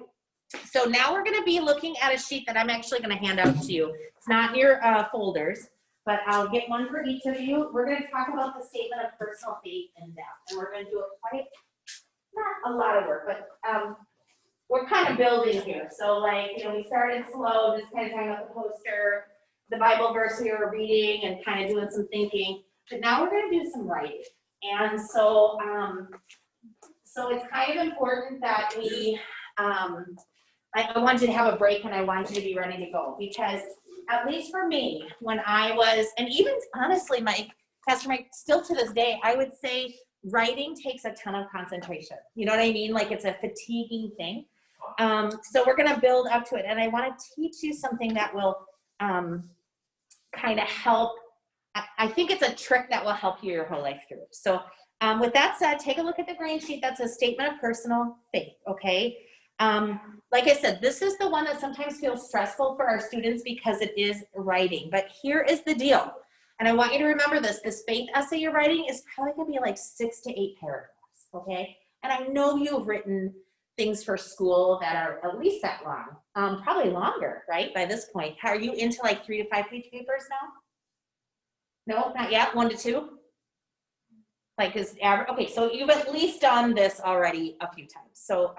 So now we're gonna be looking at a sheet that I'm actually gonna hand out to you. It's not in your folders, but I'll get one for each of you. We're gonna talk about the statement of personal faith in depth, and we're gonna do it quite, not a lot of work, but we're kind of building here. So like, you know, we started slow, just kind of talking about the poster, the Bible verse we were reading and kind of doing some thinking, but now we're gonna do some writing. And so, so it's kind of important that we, I want you to have a break and I want you to be ready to go, because at least for me, when I was, and even honestly, Pastor Mike, still to this day, I would say writing takes a ton of concentration. You know what I mean? Like it's a fatiguing thing. So we're going to build up to it. And I want to teach you something that will kind of help. I think it's a trick that will help you your whole life through. So with that said, take a look at the green sheet. That's a statement of personal faith, okay? Like I said, this is the one that sometimes feels stressful for our students because it is writing. But here is the deal. And I want you to remember this faith essay you're writing is probably going to be like 6 to 8 paragraphs, okay? And I know you've written things for school that are at least that long, probably longer, right, by this point. Are you into like 3 to 5 page papers now? No, not yet, 1 to 2? Like is average, okay, so you've at least done this already a few times. So,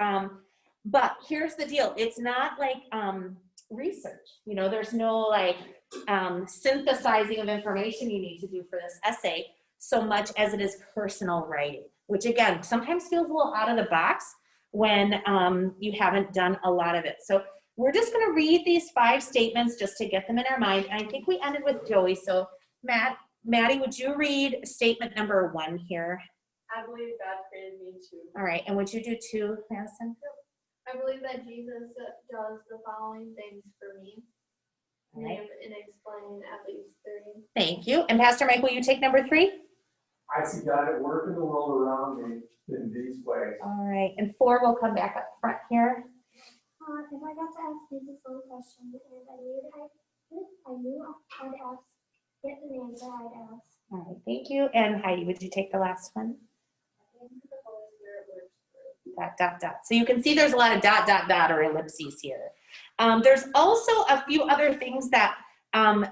but here's the deal. It's not like research, you know, there's no like synthesizing of information you need to do for this essay so much as it is personal writing, which again, sometimes feels a little out of the box when you haven't done a lot of it. So we're just gonna read these 5 statements just to get them in our mind. And I think we ended with Joey. So Maddie, would you read statement number 1 here? I believe God created me too. All right, and would you do two, Madison? I believe that Jesus does the following things for me. All right, Name and explain at least 3. thank you. And Pastor Mike, will you take number 3? I see God at work in the world around me in these ways. All right, and 4 will come back up front here. If I got to ask Jesus one question and I knew I'd get an answer, I'd ask. All right, thank you. And Heidi, would you take the last one? Dot, dot, dot. So you can see there's a lot of dot, dot, dot or ellipses here. There's also a few other things that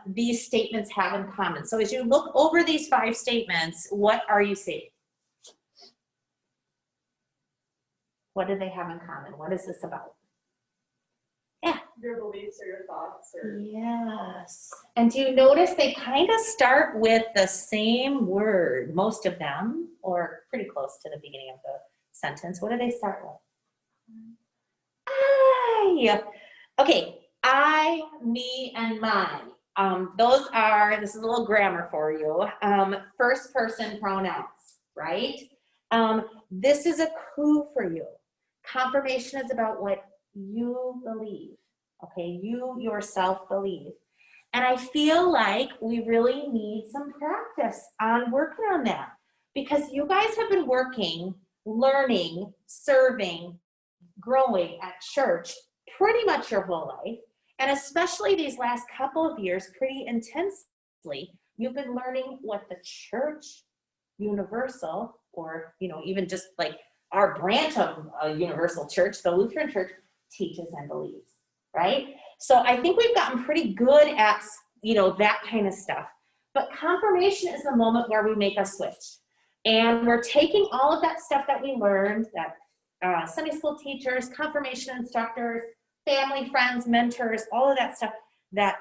these statements have in common. So as you look over these 5 statements, what are you seeing? What do they have in common? What is this about? Your beliefs or your thoughts or. Yes. And do you notice they kind of start with the same word, most of them, or pretty close to the beginning of the sentence. What do they start with? I. Okay, I, me, and my. Those are, this is a little grammar for you, first person pronouns, right? This is a clue for you. Confirmation is about what you believe. Okay, you yourself believe. And I feel like we really need some practice on working on that because you guys have been working, learning, serving, growing at church pretty much your whole life. And especially these last couple of years, pretty intensely, you've been learning what the church universal, or, you know, even just like our branch of a universal church, the Lutheran Church, teaches and believes. Right? So I think we've gotten pretty good at, you know, that kind of stuff. But confirmation is the moment where we make a switch. And we're taking all of that stuff that we learned, that Sunday school teachers, confirmation instructors, family, friends, mentors, all of that stuff that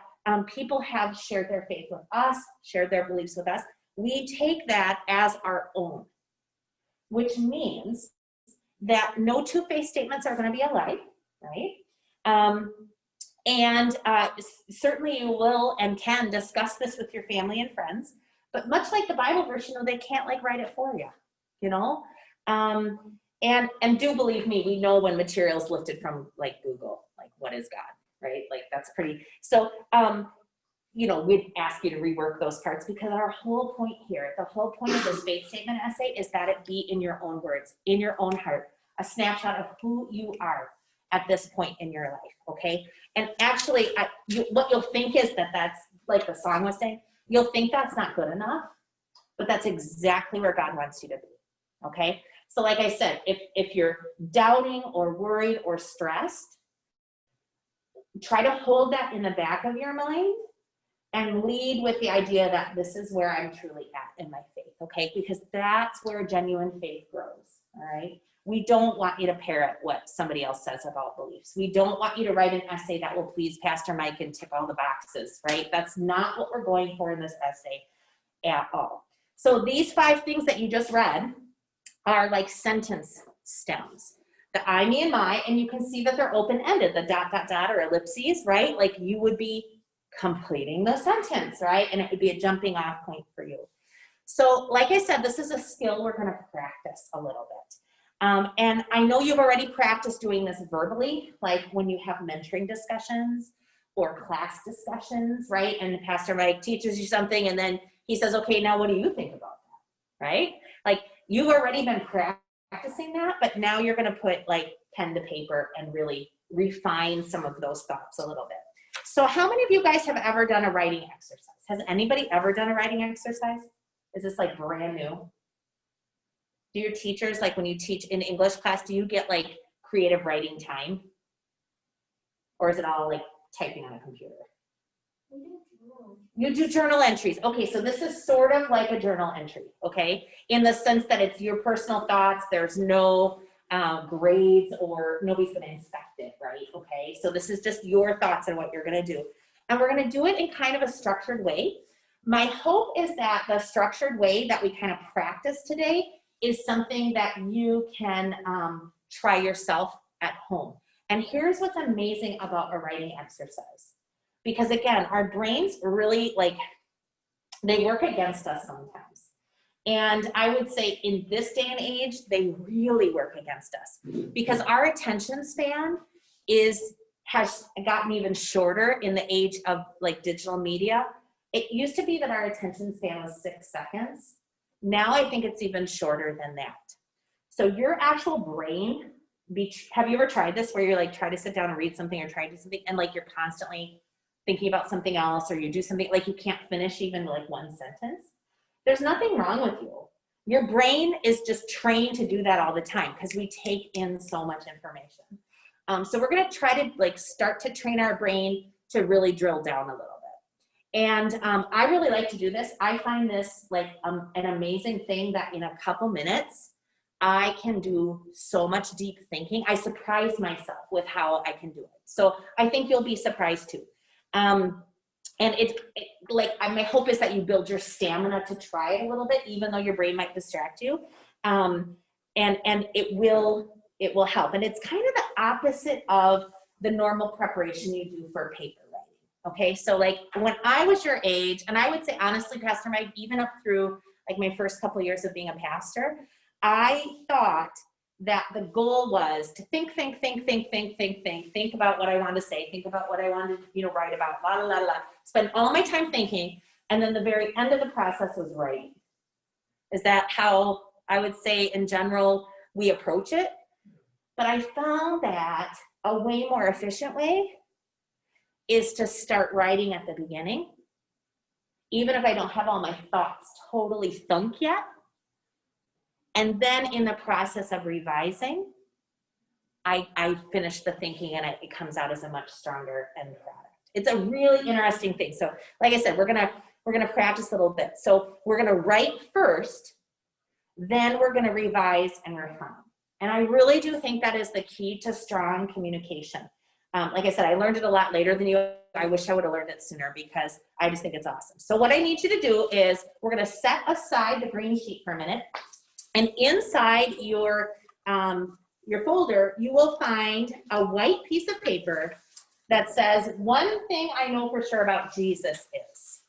people have shared their faith with us, shared their beliefs with us. We take that as our own, which means that no two-faced statements are going to be alike, right? And certainly you will and can discuss this with your family and friends, but much like the Bible verse, you know, they can't like write it for you, you know? And do believe me, we know when material is lifted from like Google, like what is God, right? Like that's pretty, so, you know, we'd ask you to rework those parts because our whole point here, the whole point of this faith statement essay is that it be in your own words, in your own heart, a snapshot of who you are at this point in your life, okay? And actually, what you'll think is that that's, like the song was saying, you'll think that's not good enough, but that's exactly where God wants you to be, okay? So like I said, if you're doubting or worried or stressed, try to hold that in the back of your mind and lead with the idea that this is where I'm truly at in my faith, okay? Because that's where genuine faith grows, all right? We don't want you to parrot what somebody else says about beliefs. We don't want you to write an essay that will please Pastor Mike and tick all the boxes, right? That's not what we're going for in this essay at all. So these 5 things that you just read are like sentence stems. The I, me, and my, and you can see that they're open-ended, the dot, dot, dot, or ellipses, right? Like you would be completing the sentence, right? And it would be a jumping off point for you. So like I said, this is a skill we're gonna practice a little bit. And I know you've already practiced doing this verbally, like when you have mentoring discussions or class discussions, right? And Pastor Mike teaches you something and then he says, okay, now what do you think about that, right? Like you've already been practicing that, but now you're gonna put like pen to paper and really refine some of those thoughts a little bit. So how many of you guys have ever done a writing exercise? Has anybody ever done a writing exercise? Is this like brand new? Do your teachers, like when you teach in English class, do you get like creative writing time? Or is it all like typing on a computer? You do journal entries. Okay, so this is sort of like a journal entry, okay? In the sense that it's your personal thoughts, there's no grades or nobody's gonna inspect it, right? Okay, so this is just your thoughts and what you're gonna do. And we're gonna do it in kind of a structured way. My hope is that the structured way that we kind of practice today is something that you can try yourself at home. And here's what's amazing about a writing exercise. Because again, our brains really like, they work against us sometimes. And I would say in this day and age, they really work against us because our attention span has gotten even shorter in the age of like digital media. It used to be that our attention span was 6 seconds. Now I think it's even shorter than that. So your actual brain, have you ever tried this where you're like try to sit down and read something or try to do something and like you're constantly thinking about something else, or you do something like you can't finish even like one sentence? There's nothing wrong with you. Your brain is just trained to do that all the time because we take in so much information. So we're gonna try to like start to train our brain to really drill down a little bit. And I really like to do this. I find this like an amazing thing that in a couple minutes, I can do so much deep thinking. I surprise myself with how I can do it. So I think you'll be surprised too. And my hope is that you build your stamina to try it a little bit, even though your brain might distract you. And it will help. And it's kind of the opposite of the normal preparation you do for paper writing. Okay, so like when I was your age, and I would say honestly, Pastor Mike, even up through like my first couple of years of being a pastor, I thought that the goal was to think about what I wanted to say, think about what I wanted to, write about, spend all my time thinking, and then the very end of the process was writing. Is that how I would say in general we approach it? But I found that a way more efficient way is to start writing at the beginning, even if I don't have all my thoughts totally thunk yet. And then in the process of revising, I finish the thinking and it comes out as a much stronger end product. It's a really interesting thing. So like I said, we're gonna practice a little bit. So we're gonna write first, then we're gonna revise and refine. And I really do think that is the key to strong communication. Like I said, I learned it a lot later than you. I wish I would have learned it sooner because I just think it's awesome. So what I need you to do is we're gonna set aside the green sheet for a minute. And inside your folder, you will find a white piece of paper that says, one thing I know for sure about Jesus is.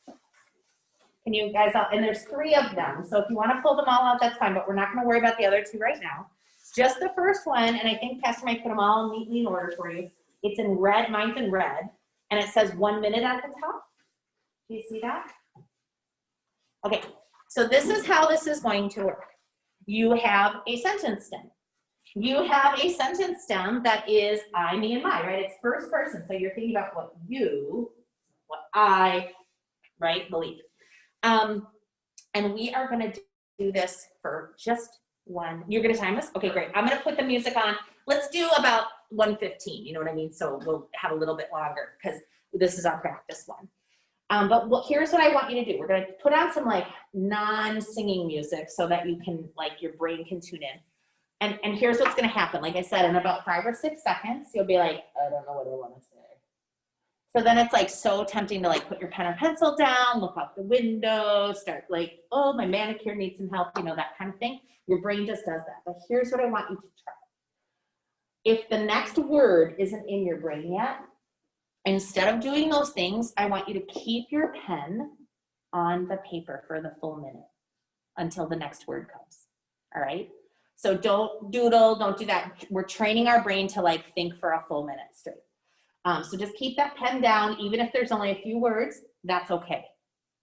Can you guys, and there's 3 of them. So if you want to pull them all out, that's fine, but we're not going to worry about the other 2 right now. Just the first one, and I think Pastor Mike put them all neatly in order for you. It's in red, mine's in red, and it says 1 minute at the top. Do you see that? Okay, so this is how this is going to work. You have a sentence stem. You have a sentence stem that is I, me, and my, right? It's first person. So you're thinking about what I, right, believe. And we are going to do this for just one. You're going to time us? Okay, great. I'm going to put the music on. Let's do about 1:15. You know what I mean? So we'll have a little bit longer because this is our practice one. But here's what I want you to do. We're going to put on some like non-singing music so that you can, like, your brain can tune in. And here's what's going to happen. Like I said, in about 5 or 6 seconds, you'll be like, I don't know what I want to say. So then it's like so tempting to like put your pen or pencil down, look out the window, start like, oh, my manicure needs some help, that kind of thing. Your brain just does that. But here's what I want you to try. If the next word isn't in your brain yet, instead of doing those things, I want you to keep your pen on the paper for the full minute until the next word comes, all right? So don't doodle, don't do that. We're training our brain to like think for a full minute straight. So just keep that pen down, even if there's only a few words, that's okay,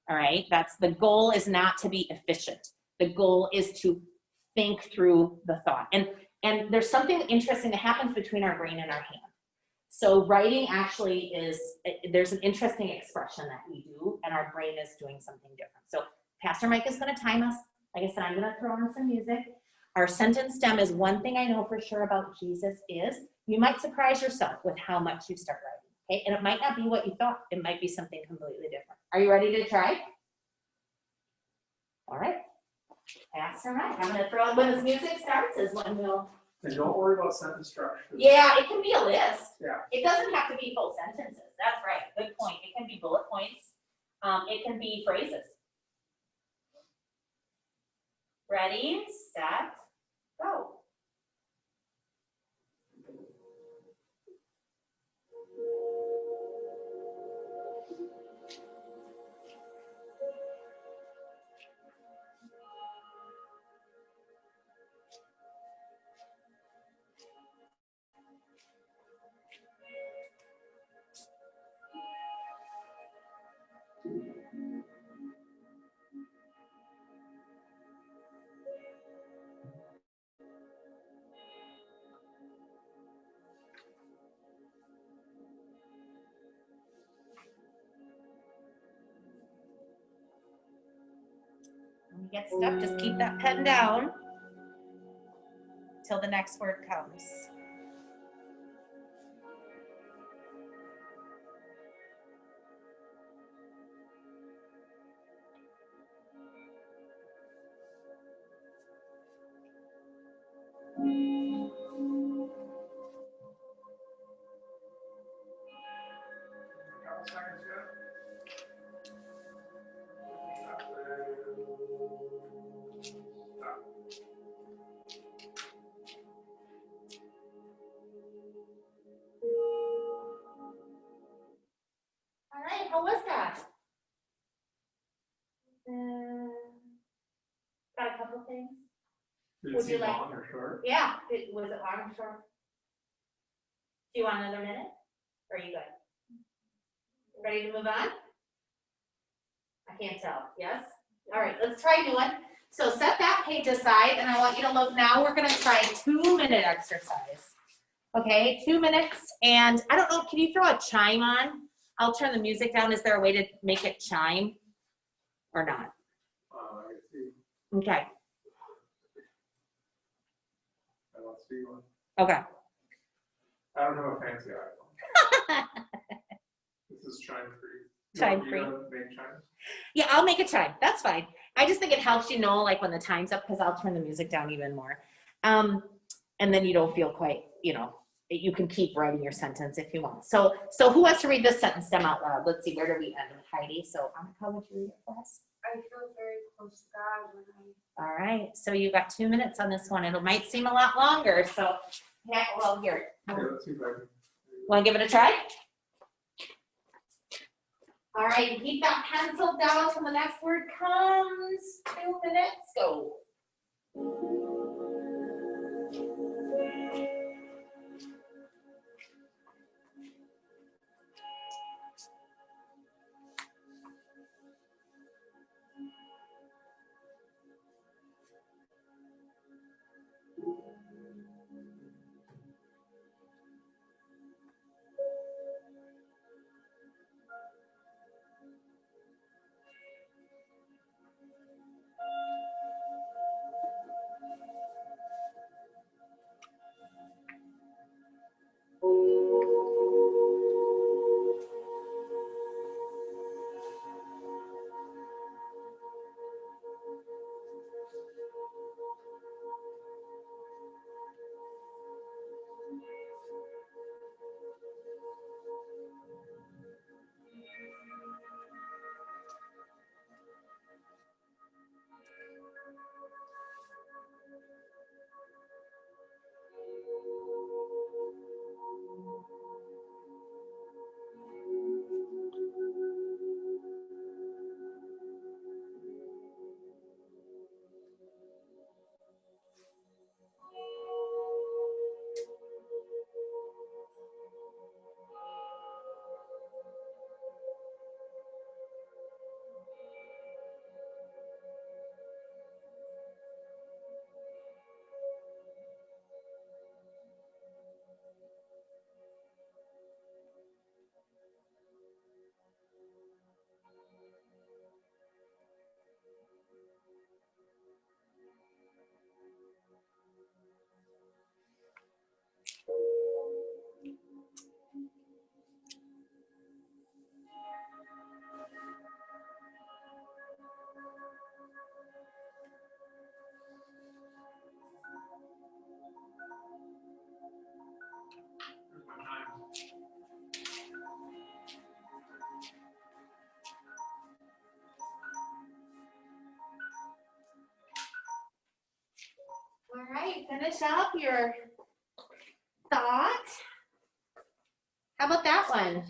all right? The goal is not to be efficient. The goal is to think through the thought. And there's something interesting that happens between our brain and our hand. So writing actually there's an interesting expression that we do, and our brain is doing something different. So Pastor Mike is going to time us. Like I said, I'm going to throw on some music. Our sentence stem is one thing I know for sure about Jesus is. You might surprise yourself with how much you start writing, okay? And it might not be what you thought. It might be something completely different. Are you ready to try? All right. Pastor Mike, I'm going to throw when this music starts is when we'll. And don't worry about sentence structure. Yeah, it can be a list. Yeah. It doesn't have to be full sentences. That's right. Good point. It can be bullet points. It can be phrases. Ready, set, go. When you get stuck, just keep that pen down till the next word comes. Couple seconds yet? Stop. All right, how was that? Got a couple things. Did Would it you seem like- long or short? Yeah, was it long or short? Do you want another minute? Or are you good? Ready to move on? I can't tell, yes? All right, let's try a new one. So set that page aside and I want you to look now, we're gonna try a 2-minute exercise. Okay, 2 minutes, and I don't know, can you throw a chime on? I'll turn the music down. Is there a way to make it chime or not? I can see. Okay, I don't see one. okay. I don't have a fancy iPhone. This is chime free. Chime You free. wanna make chimes? Yeah, I'll make a chime. That's fine. I just think it helps you know, like when the time's up, because I'll turn the music down even more. And then you don't feel quite, you know, you can keep writing your sentence if you want. So who wants to read this sentence stem out loud? Let's see, where do we end with Heidi? So how would you read it for us? I feel very close to God when I. All right, so you got 2 minutes on this one. It might seem a lot longer, so yeah, well, here. Okay, let's see if I can. Want to give it a try? All right, keep that pencil down till the next word comes. 2 minutes, go. Here's my time. All right, finish up your thought. How about that one?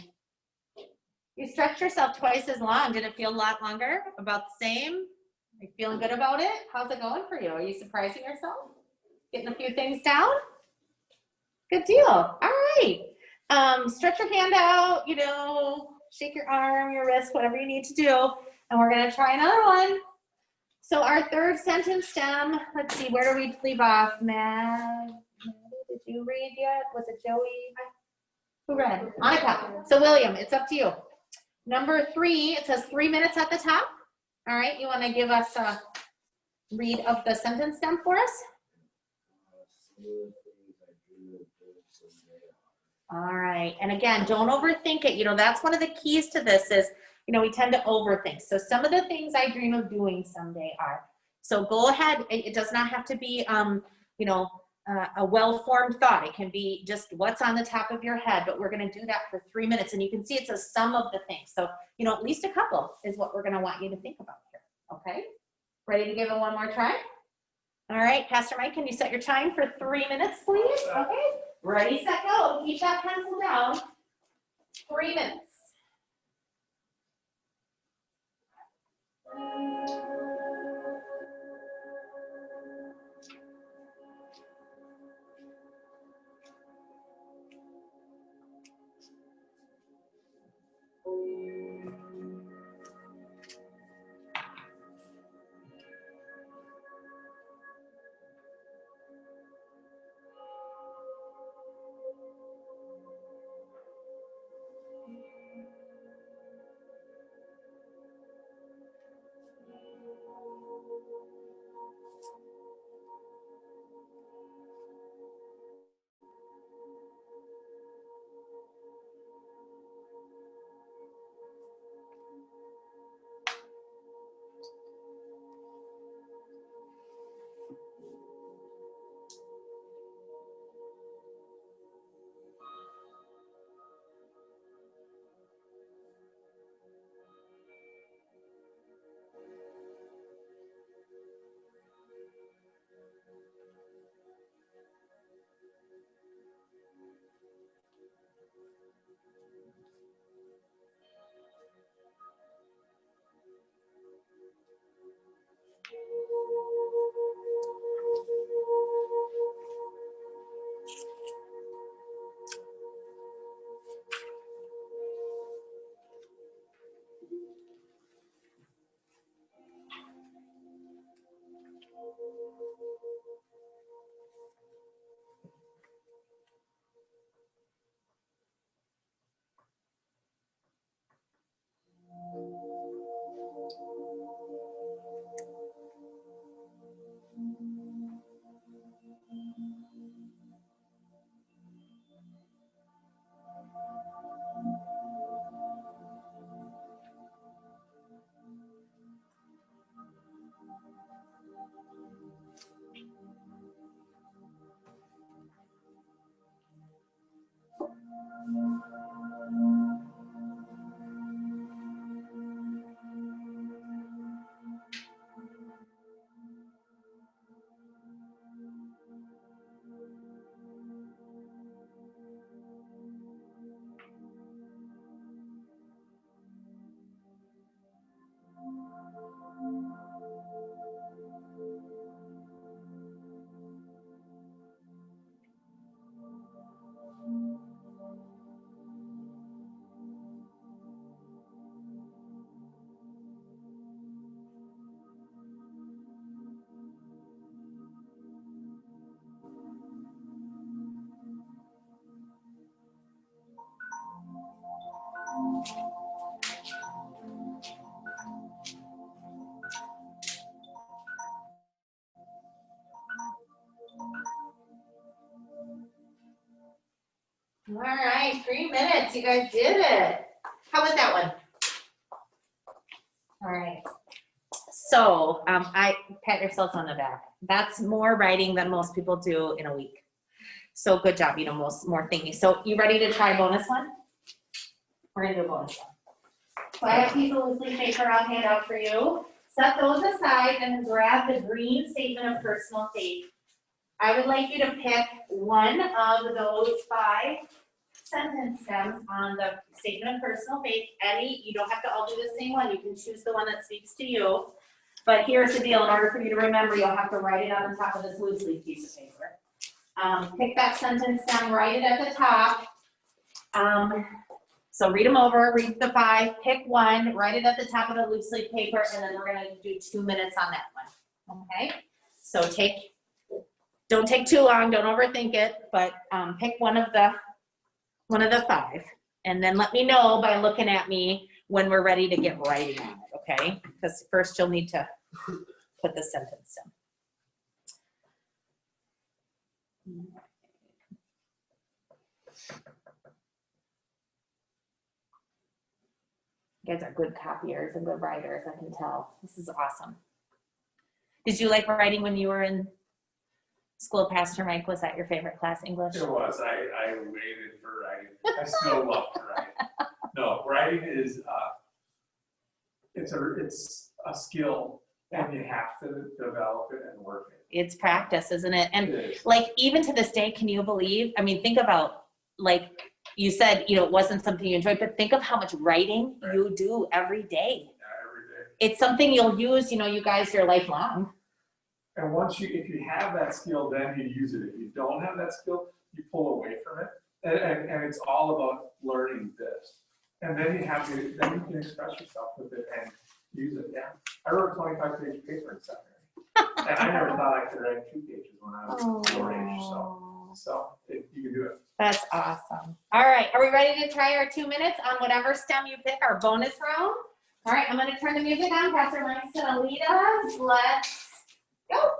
You stretched yourself twice as long. Did it feel a lot longer? About the same? Are you feeling good about it? How's it going for you? Are you surprising yourself? Getting a few things down? Good deal. All right. Stretch your hand out, you know, shake your arm, your wrist, whatever you need to do. And we're gonna try another one. So our third sentence stem, let's see, where do we leave off? Maddie, did you read yet? Was it Joey? Who read? Annika. So William, it's up to you. Number 3, it says 3 minutes at the top. All right, you wanna give us a read of the sentence stem for us? All right, and again, don't overthink it. You know, that's one of the keys to this is, you know, we tend to overthink. So some of the things I dream of doing someday are, so go ahead. It does not have to be, you know, a well-formed thought. It can be just what's on the top of your head, but we're going to do that for 3 minutes. And you can see it's a sum of the things. So, you know, at least a couple is what we're going to want you to think about here. Okay, ready to give it one more try? All right, Pastor Mike, can you set your time for 3 minutes, please? Okay, ready, set, go. Keep that pencil down. 3 minutes. All right, 3 minutes. You guys did it. How was that one? All right. So I pat yourselves on the back. That's more writing than most people do in a week. So good job. You know, more thinking. So you ready to try a bonus one? We're gonna do a bonus one. So I have a piece of loose leaf paper I'll hand out for you. Set those aside and grab the green statement of personal faith. I would like you to pick one of those 5 sentence stems on the statement of personal faith. Any, you don't have to all do the same one. You can choose the one that speaks to you. But here's the deal. In order for you to remember, you'll have to write it on the top of this loose leaf piece of paper. Pick that sentence stem, write it at the top. So read them over, read the 5, pick one, write it at the top of the loose leaf paper, and then we're gonna do 2 minutes on that one, okay? So don't take too long, don't overthink it, but pick one of the 5, and then let me know by looking at me when we're ready to get writing on it, okay? Because first you'll need to put the sentence in. You guys are good copiers and good writers, I can tell. This is awesome. Did you like writing when you were in school, Pastor Mike? Was that your favorite class, English? It was. I waited for writing. I still love to write. No, writing is it's a skill, and you have to develop it and work it. It's practice, isn't it? And It is. like, even to this day, can you believe? I mean, think about, like you said, you know, it wasn't something you enjoyed, but think of how much writing you do every day. Yeah, every day. It's something you'll use, you know, you guys, your lifelong. And if you have that skill, then you use it. If you don't have that skill, you pull away from it. And it's all about learning this. And then you can express yourself with it and use it. Yeah. I wrote a 25-page paper in seminary. And I never thought I could write 2 pages when I was your age. So you can do it. That's awesome. All right, are we ready to try our 2 minutes on whatever STEM you pick, our bonus round? All right, I'm gonna turn the music on. Pastor Mike's gonna lead us. Let's go.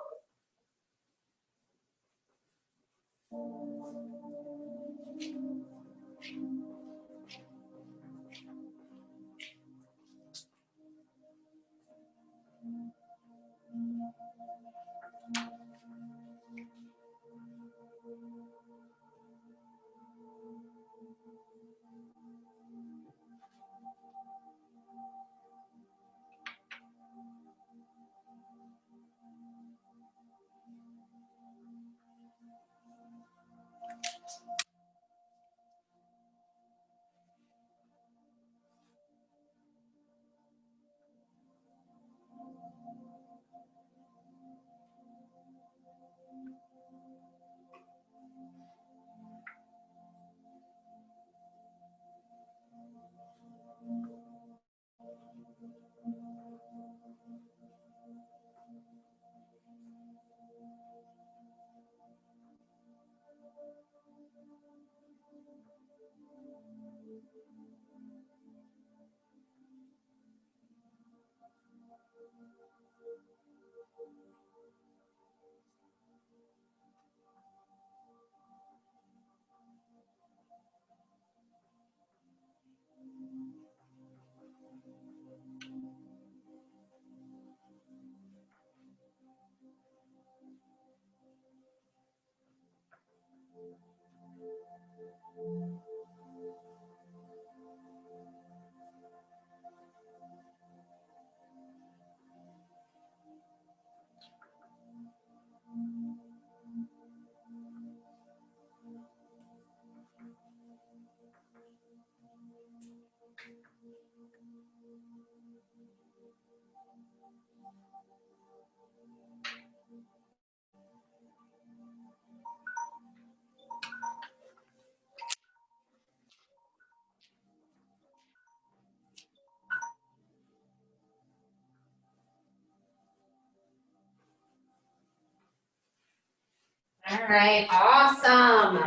All right, awesome.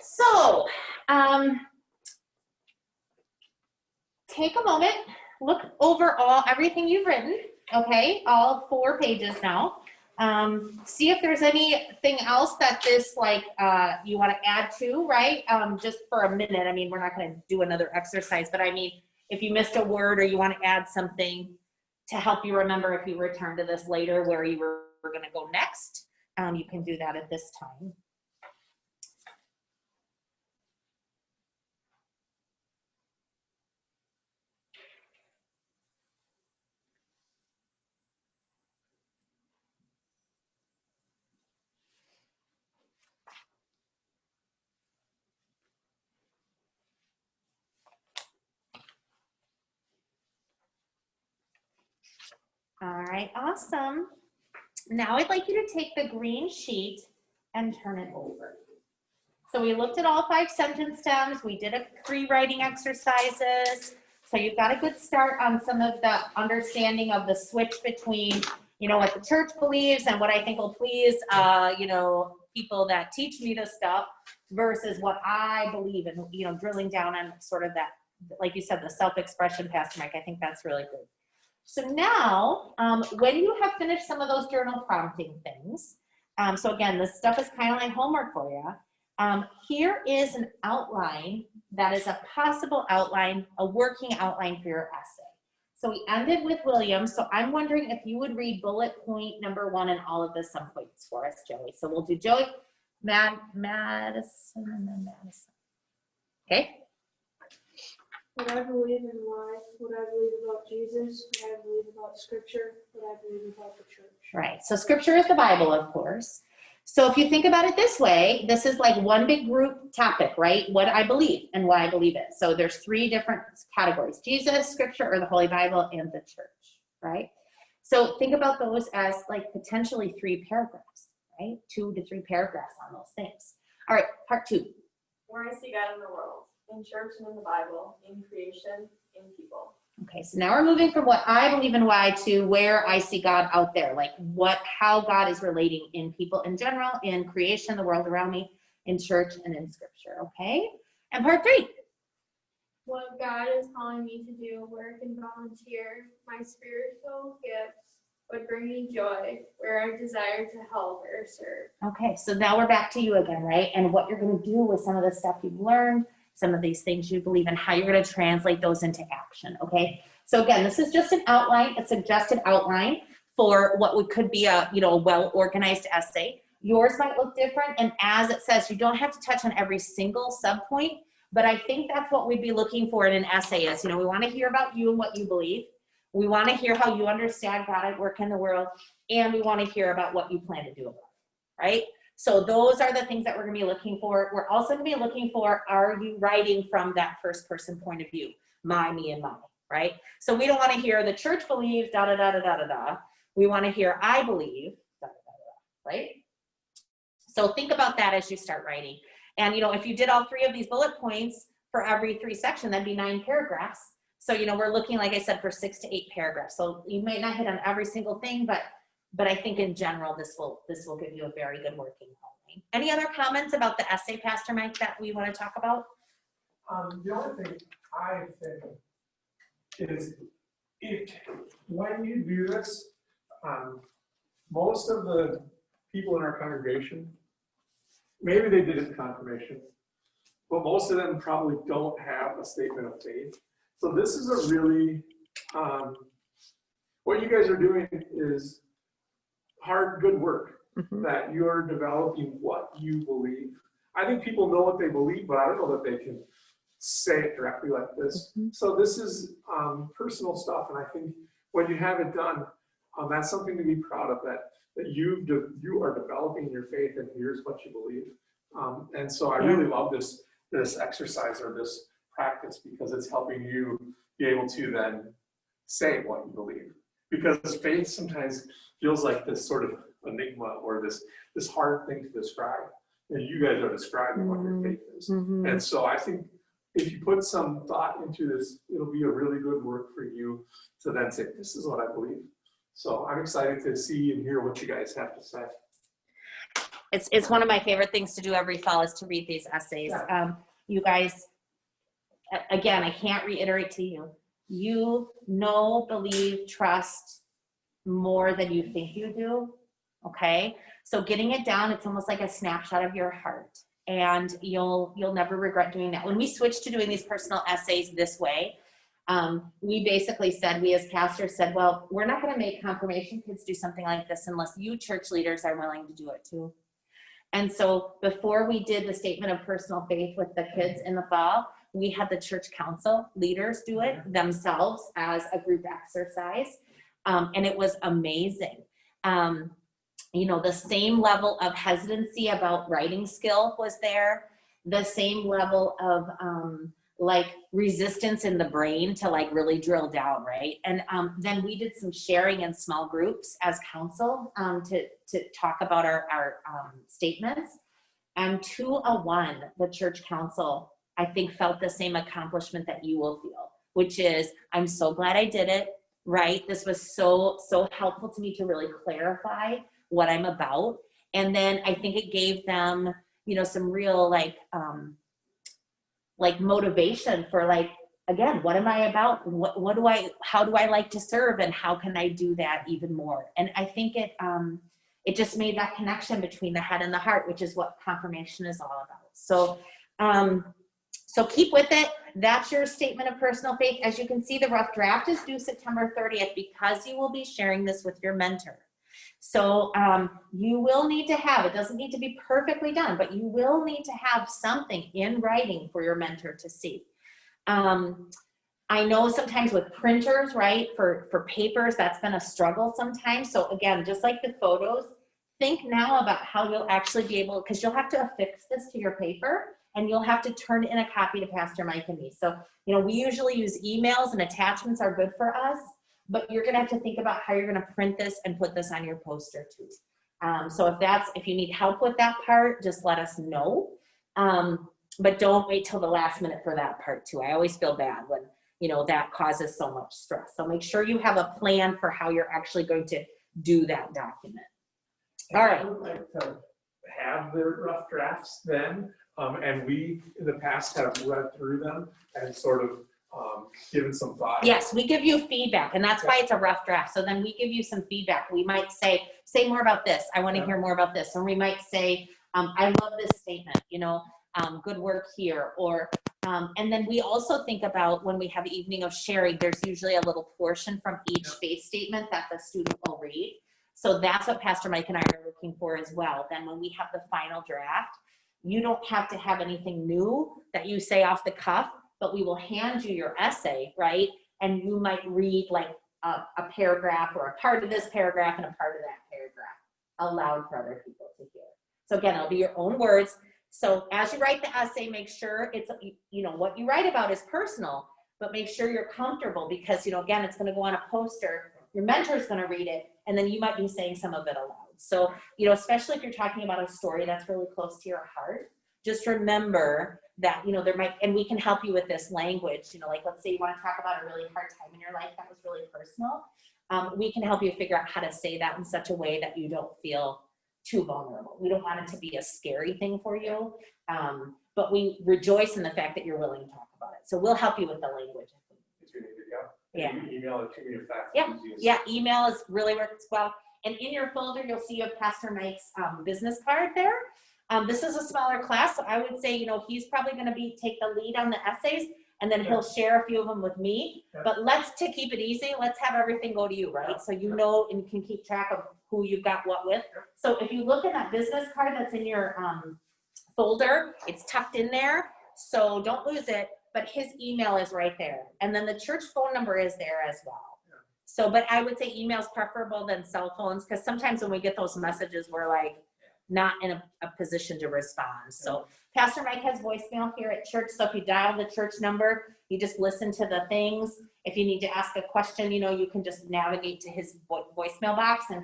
So, take a moment, look over everything you've written, okay, all 4 pages now. See if there's anything else that you want to add to, right? Just for a minute. I mean, we're not going to do another exercise, but I mean, if you missed a word or you want to add something to help you remember if you return to this later where you were going to go next, you can do that at this time. All right, awesome. Now I'd like you to take the green sheet and turn it over. So we looked at all 5 sentence stems. We did 3 writing exercises. So you've got a good start on some of the understanding of the switch between, you know, what the church believes and what I think will please, you know, people that teach me this stuff versus what I believe in, you know, drilling down on sort of that, like you said, the self-expression, Pastor Mike. I think that's really good. So now, when you have finished some of those journal prompting things, so again, this stuff is kind of like homework for you. Here is an outline that is a possible outline, a working outline for your essay. So we ended with William. So I'm wondering if you would read bullet point number 1 and all of the sum points for us, Joey. So we'll do Joey, Madison, and then Madison. Okay. What I believe in life, what I believe about Jesus, what I believe about Scripture, what I believe about the church. Right. So Scripture is the Bible, of course. So if you think about it this way, this is like one big group topic, right? What I believe and why I believe it. So there's 3 different categories: Jesus, Scripture, or the Holy Bible, and the church, right? So think about those as like potentially 3 paragraphs, right? 2 to 3 paragraphs on those things. All right, part 2. Where I see God in the world, in church and in the Bible, in creation, in people. Okay, so now we're moving from what I believe in why to where I see God out there, like how God is relating in people in general, in creation, the world around me, in church, and in Scripture, okay? And part 3. What God is calling me to do, work and volunteer, my spiritual gifts would bring me joy, where I desire to help or serve. Okay, so now we're back to you again, right? And what you're going to do with some of the stuff you've learned, some of these things you believe in, how you're going to translate those into action, okay? So again, this is just an outline, a suggested outline for what could be a, you know, a well-organized essay. Yours might look different, and as it says, you don't have to touch on every single subpoint, but I think that's what we'd be looking for in an essay is, you know, we want to hear about you and what you believe. We want to hear how you understand God at work in the world, and we want to hear about what you plan to do about it, right? So those are the things that we're going to be looking for. We're also going to be looking for, are you writing from that first person point of view? My, me, and mine, right? So we don't want to hear the church believes, da, da, da, da, da, da, da. We want to hear I believe, da, da, da, da, right? So think about that as you start writing. And, you know, if you did all 3 of these bullet points for every 3 sections, that'd be 9 paragraphs. So, you know, we're looking, like I said, for 6 to 8 paragraphs. So you might not hit on every single thing, but I think in general, this will give you a very good working outline. Any other comments about the essay, Pastor Mike, that we want to talk about? The only thing I think is when you do this, most of the people in our congregation, maybe they did it in confirmation, but most of them probably don't have a statement of faith. So this is a really, what you guys are doing is hard, good work, that you're developing what you believe. I think people know what they believe, but I don't know that they can say it directly like this. So this is personal stuff, and I think when you have it done, that's something to be proud of, that you are developing your faith, and here's what you believe. And so I really love this exercise or this practice, because it's helping you be able to then say what you believe. Because faith sometimes feels like this sort of enigma or this hard thing to describe. And you guys are describing what your faith is. And so I think if you put some thought into this, it'll be a really good work for you to then say, this is what I believe. So I'm excited to see and hear what you guys have to say. It's one of my favorite things to do every fall is to read these essays. You guys, again, I can't reiterate to you, you know, believe, trust more than you think you do, okay? So getting it down, it's almost like a snapshot of your heart, and you'll never regret doing that. When we switched to doing these personal essays this way, we basically said, we as pastors said, well, we're not gonna make confirmation kids do something like this unless you church leaders are willing to do it too. And so before we did the statement of personal faith with the kids in the fall, we had the church council leaders do it themselves as a group exercise. And it was amazing. You know, the same level of hesitancy about writing skill was there. The same level of like resistance in the brain to like really drill down, right? And then we did some sharing in small groups as council to talk about our statements. And to a one, the church council, I think, felt the same accomplishment that you will feel, which is, I'm so glad I did it, right? This was so helpful to me to really clarify what I'm about. And then I think it gave them, some real like motivation for like, again, what am I about? How do I like to serve, and how can I do that even more? And I think it just made that connection between the head and the heart, which is what confirmation is all about. So keep with it. That's your statement of personal faith. As you can see, the rough draft is due September 30th because you will be sharing this with your mentor. So you will need to have, it doesn't need to be perfectly done, but you will need to have something in writing for your mentor to see. I know sometimes with printers, right, for papers, that's been a struggle sometimes. So again, just like the photos, think now about how you'll actually be able, because you'll have to affix this to your paper, and you'll have to turn in a copy to Pastor Mike and me. So, we usually use emails, and attachments are good for us, but you're gonna have to think about how you're gonna print this and put this on your poster too. So if you need help with that part, just let us know. But don't wait till the last minute for that part too. I always feel bad when, that causes so much stress. So make sure you have a plan for how you're actually going to do that document. All right. I would like to have the rough drafts then, and we in the past have read through them and sort of given some thought. Yes, we give you feedback, and that's why it's a rough draft. So then we give you some feedback. We might say more about this. I want to hear more about this. Or we might say, I love this statement, good work here. Or, and then we also think about when we have evening of sharing, there's usually a little portion from each faith statement that the student will read. So that's what Pastor Mike and I are looking for as well. Then when we have the final draft, you don't have to have anything new that you say off the cuff, but we will hand you your essay, right? And you might read like a paragraph or a part of this paragraph and a part of that paragraph aloud for other people to hear. So again, it'll be your own words. So as you write the essay, make sure it's, what you write about is personal, but make sure you're comfortable because, again, it's going to go on a poster. Your mentor's going to read it, and then you might be saying some of it aloud. So, especially if you're talking about a story that's really close to your heart, just remember that, there might, and we can help you with this language, like let's say you want to talk about a really hard time in your life that was really personal. We can help you figure out how to say that in such a way that you don't feel too vulnerable. We don't want it to be a scary thing for you, but we rejoice in the fact that you're willing to talk about it. So we'll help you with the language. Yeah. You email it to me if that's easiest. Yeah, email really works well. And in your folder, you'll see you have Pastor Mike's business card there. This is a smaller class, so I would say, he's probably going to take the lead on the essays, and then he'll share a few of them with me. Yeah. But to keep it easy, let's have everything go to you, right? So you know and you can keep track of who you've got what with. So if you look at that business card that's in your folder, it's tucked in there, so don't lose it. But his email is right there, and then the church phone number is there as well. So, but I would say email is preferable than cell phones, because sometimes when we get those messages, we're like not in a position to respond. So Pastor Mike has voicemail here at church. So if you dial the church number, you just listen to the things. If you need to ask a question, you can just navigate to his voicemail box, and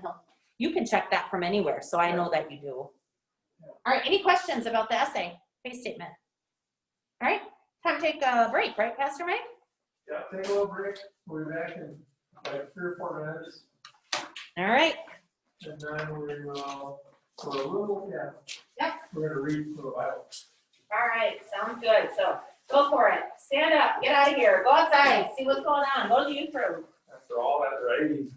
you can check that from anywhere. So I know that you do. All right, any questions about the essay, faith statement? All right, time to take a break, right, Pastor Mike? Yeah, take a little break. We'll be back in like 3 or 4 minutes. All right. And then we will, for a little, Yep. we're going to read from the Bible. All right, sounds good. So go for it. Stand up, get out of here, go outside, see what's going on, go to the youth room. After all that writing.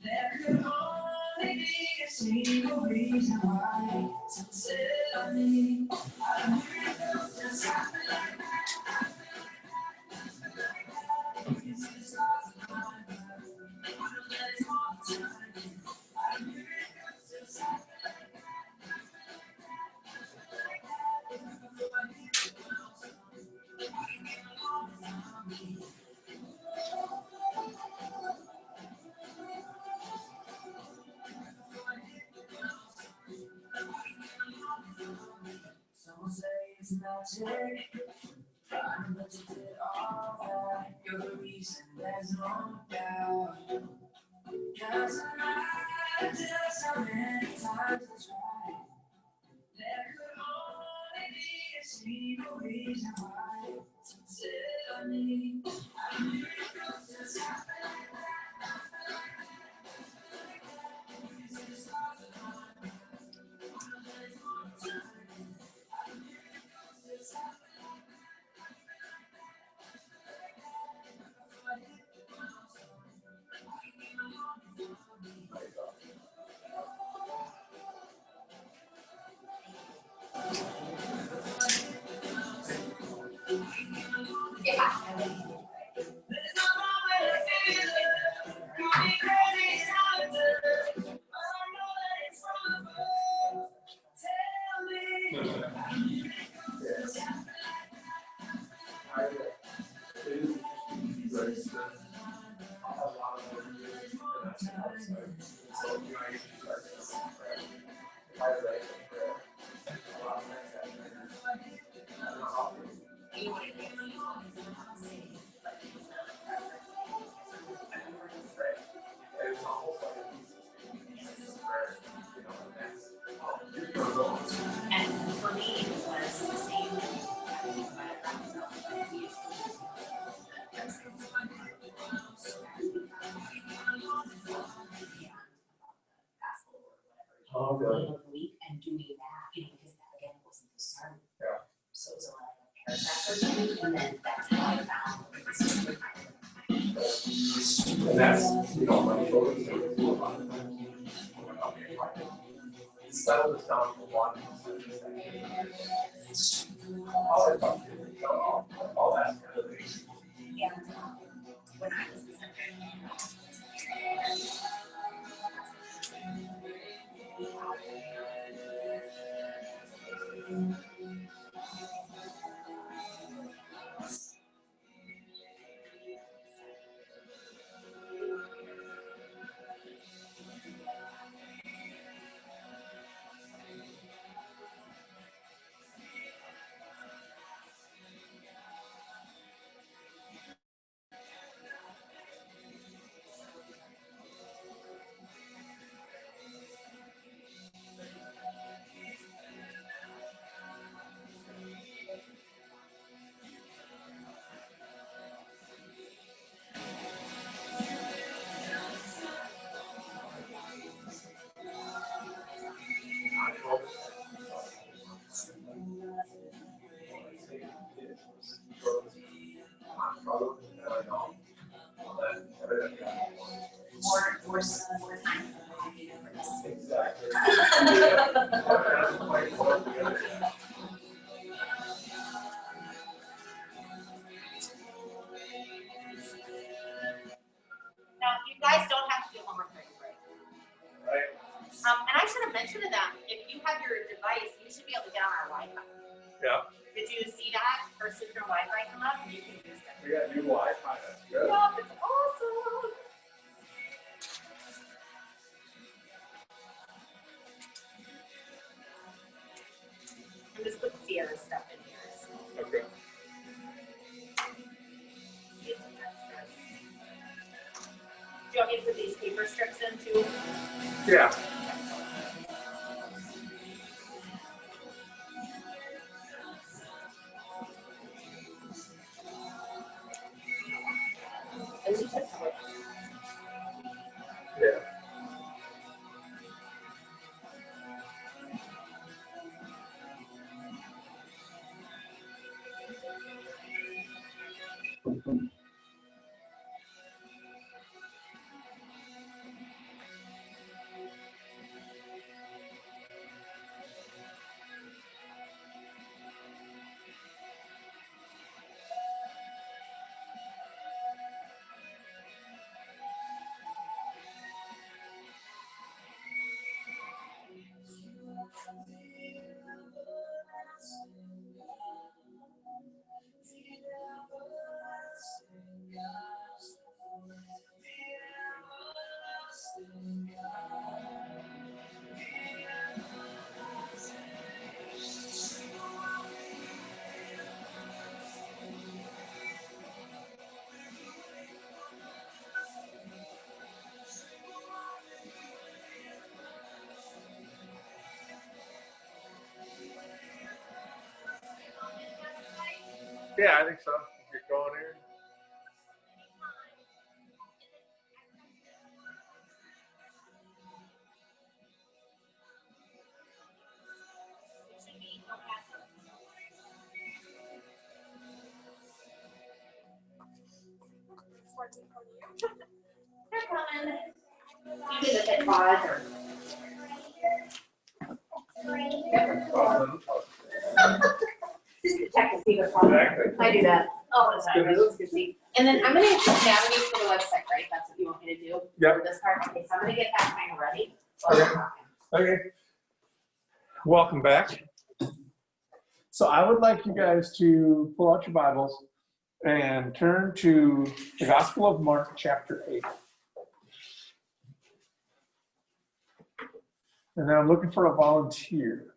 There could only be a single reason why some said I me. I don't hear those just happen like that. You can see the stars in my eyes. I know that it's all the time. tragic. I know that you did all that. You're the reason, there's no doubt. Doesn't matter just how many times I tried. There could only be a single reason why. So tell me, how many miracles just happen like that? Happen like that. It's the stars align. One of those one time. How many miracles just happen like that? Happen like that. Happen like that. Before I hit the milestone, I can get my arms around me. And for me, it was the same. Oh, good. Middle of the week and doing that, because that again wasn't the start. Yeah. So it was a lot of paragraph or something, and then that's how I found. And that's, my children say to do a lot of times. Settle this down for one. All that stuff, all that kind of thing. Yeah. When I was in secondary. More time. Exactly. Now, you guys don't have to do homework during break. Right? And I should have mentioned to them, if you have your device, you should be able to get on our Wi-Fi. Yeah. Did you see that? Or Super Wi-Fi come up and you can use that? We got new Wi-Fi, that's good. Yeah, it's awesome. I'm just putting Sierra's stuff in here. So Okay. it's extras. Do you want me to put these paper strips in too? Yeah. At least it's covered. Yeah. Yeah, I think so. Get going here. They're coming. You can just hit pause or. Just to check to see what's wrong. Exactly. I do that all the time. Good to It's good to see. And then I'm gonna navigate to the website, right? That's what you want me to do? Yep. For this part? Okay, so I'm gonna get that kind of ready. Okay. Welcome back. So I would like you guys to pull out your Bibles and turn to the Gospel of Mark, chapter 8. And then I'm looking for a volunteer.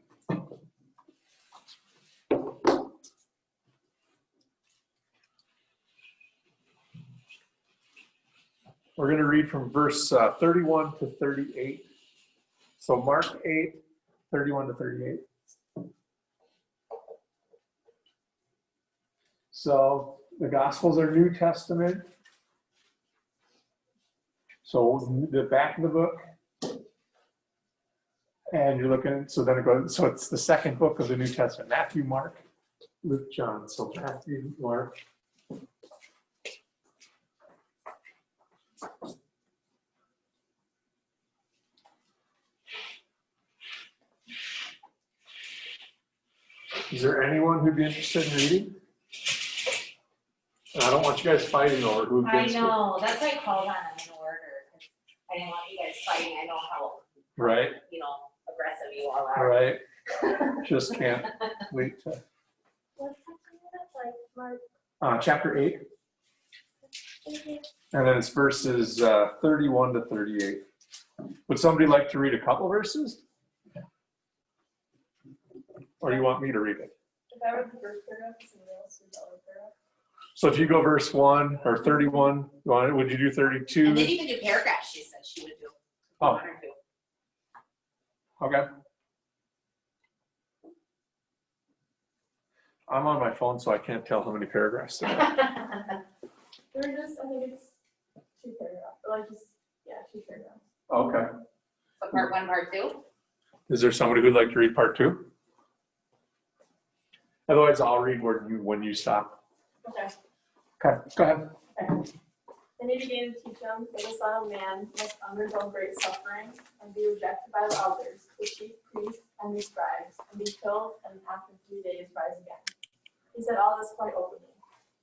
We're going to read from verse 31 to 38. So Mark 8, 31 to 38. So the Gospels are New Testament. So the back of the book. And you're looking, so then it goes, so it's the second book of the New Testament. Matthew, Mark, Luke, John. So Matthew, Mark. Is there anyone who'd be interested in reading? And I don't want you guys fighting over who I gets it. know, that's why I called on them in order. 'Cause I didn't want you guys fighting. I know how, Right, you know, aggressive you all are. right. Just can't wait to. What section is that? Like Mark, Chapter 8, thank you. and then it's verses 31 to 38. Would somebody like to read a couple verses? Or do you want me to read it? If I read the first paragraph, somebody else read the other paragraph. So if you go verse 1 or 31, would you do 32? And then you can do paragraphs, she said she would do. Oh. One or two. Okay. I'm on my phone, so I can't tell how many paragraphs there are. There are just, I think it's 2 paragraphs, or like just, yeah, 2 paragraphs. Okay. So part 1, part 2? Is there somebody who'd like to read part 2? Otherwise, I'll read when you stop. Okay. Okay, go ahead. And he began to teach them that the Son of Man must undergo great suffering and be rejected by the elders, the chief priests and the scribes, and be killed, and after 3 days rise again. He said all this quite openly.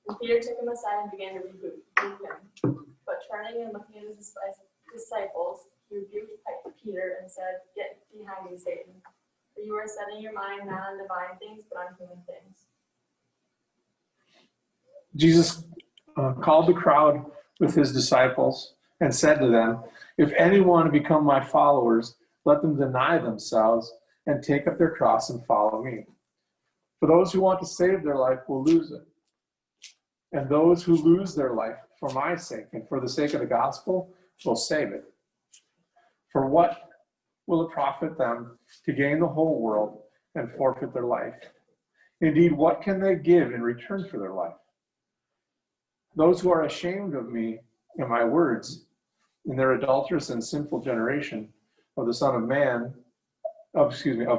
And Peter took him aside and began to rebuke him. But turning and looking at his disciples, he rebuked Peter and said, "Get behind me, Satan, for you are setting your mind not on divine things, but on human things." Jesus called the crowd with his disciples and said to them, "If any want to become my followers, let them deny themselves and take up their cross and follow me. For those who want to save their life will lose it. And those who lose their life for my sake and for the sake of the gospel will save it. For what will it profit them to gain the whole world and forfeit their life? Indeed, what can they give in return for their life? Those who are ashamed of me and my words in their adulterous and sinful generation of the Son of Man, of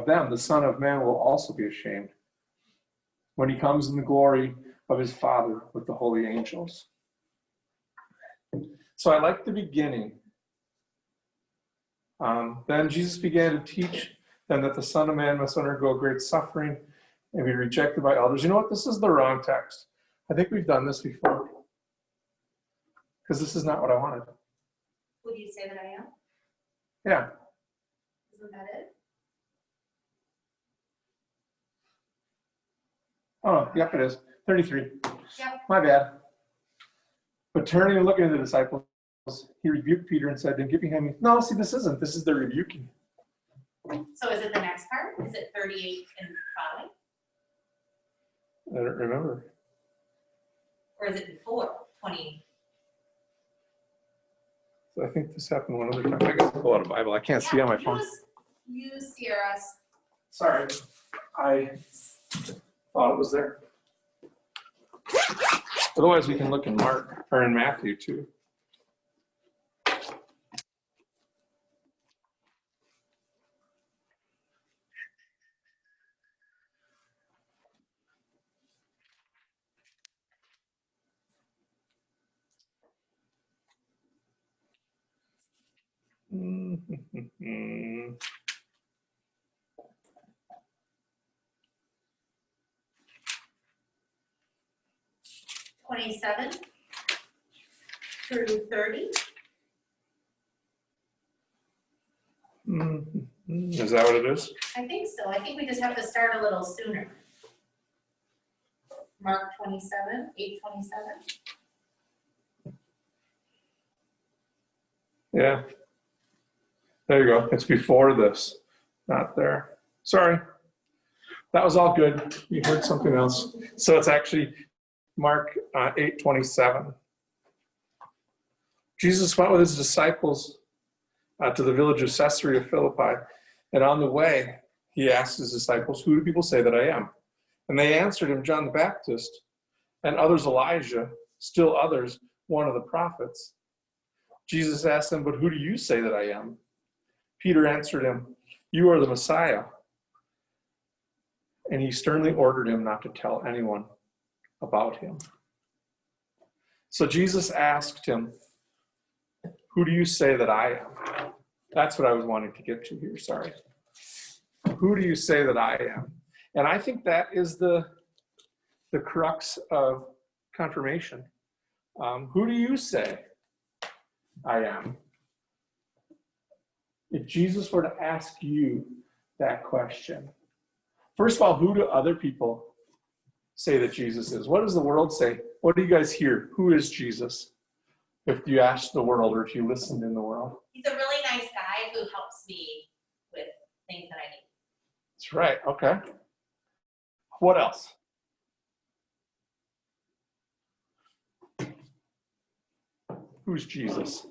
them, the Son of Man will also be ashamed when he comes in the glory of his Father with the holy angels." So I like the beginning. Then Jesus began to teach them that the Son of Man must undergo great suffering and be rejected by elders. You know what? This is the wrong text. I think we've done this before. Because this is not what I wanted. Who do you say that I am? Yeah. Isn't that it? Oh, yep, it is. 33. Yep. My bad. But turning and looking at the disciples, he rebuked Peter and said, "Then get behind me." No, see, this isn't. This is the rebuking. So is it the next part? Is it 38 and following? I don't remember. Or is it before 20? So I think this happened one other time. I got to pull out a Bible. I can't see on my phone. Use Sierra's. Sorry. I thought it was there. Otherwise, we can look in Mark or in Matthew too. (27) through 30. Is that what it is? I think so. I think we just have to start a little sooner. Mark 27, 8:27. Yeah. There you go. It's before this, not there. Sorry. That was all good. You heard something else. So it's actually Mark 8:27. Jesus went with his disciples to the village of Caesarea Philippi. And on the way, he asked his disciples, "Who do people say that I am?" And they answered him, "John the Baptist, and others Elijah, still others, one of the prophets." Jesus asked them, "But who do you say that I am?" Peter answered him, "You are the Messiah." And he sternly ordered him not to tell anyone about him. So Jesus asked him, "Who do you say that I am?" That's what I was wanting to get to here, sorry. Who do you say that I am? And I think that is the crux of confirmation. Who do you say I am? If Jesus were to ask you that question, first of all, who do other people say that Jesus is? What does the world say? What do you guys hear? Who is Jesus? If you ask the world or if you listened in the world. He's a really nice guy who helps me with things that I need. That's right. Okay. What else? Who's Jesus?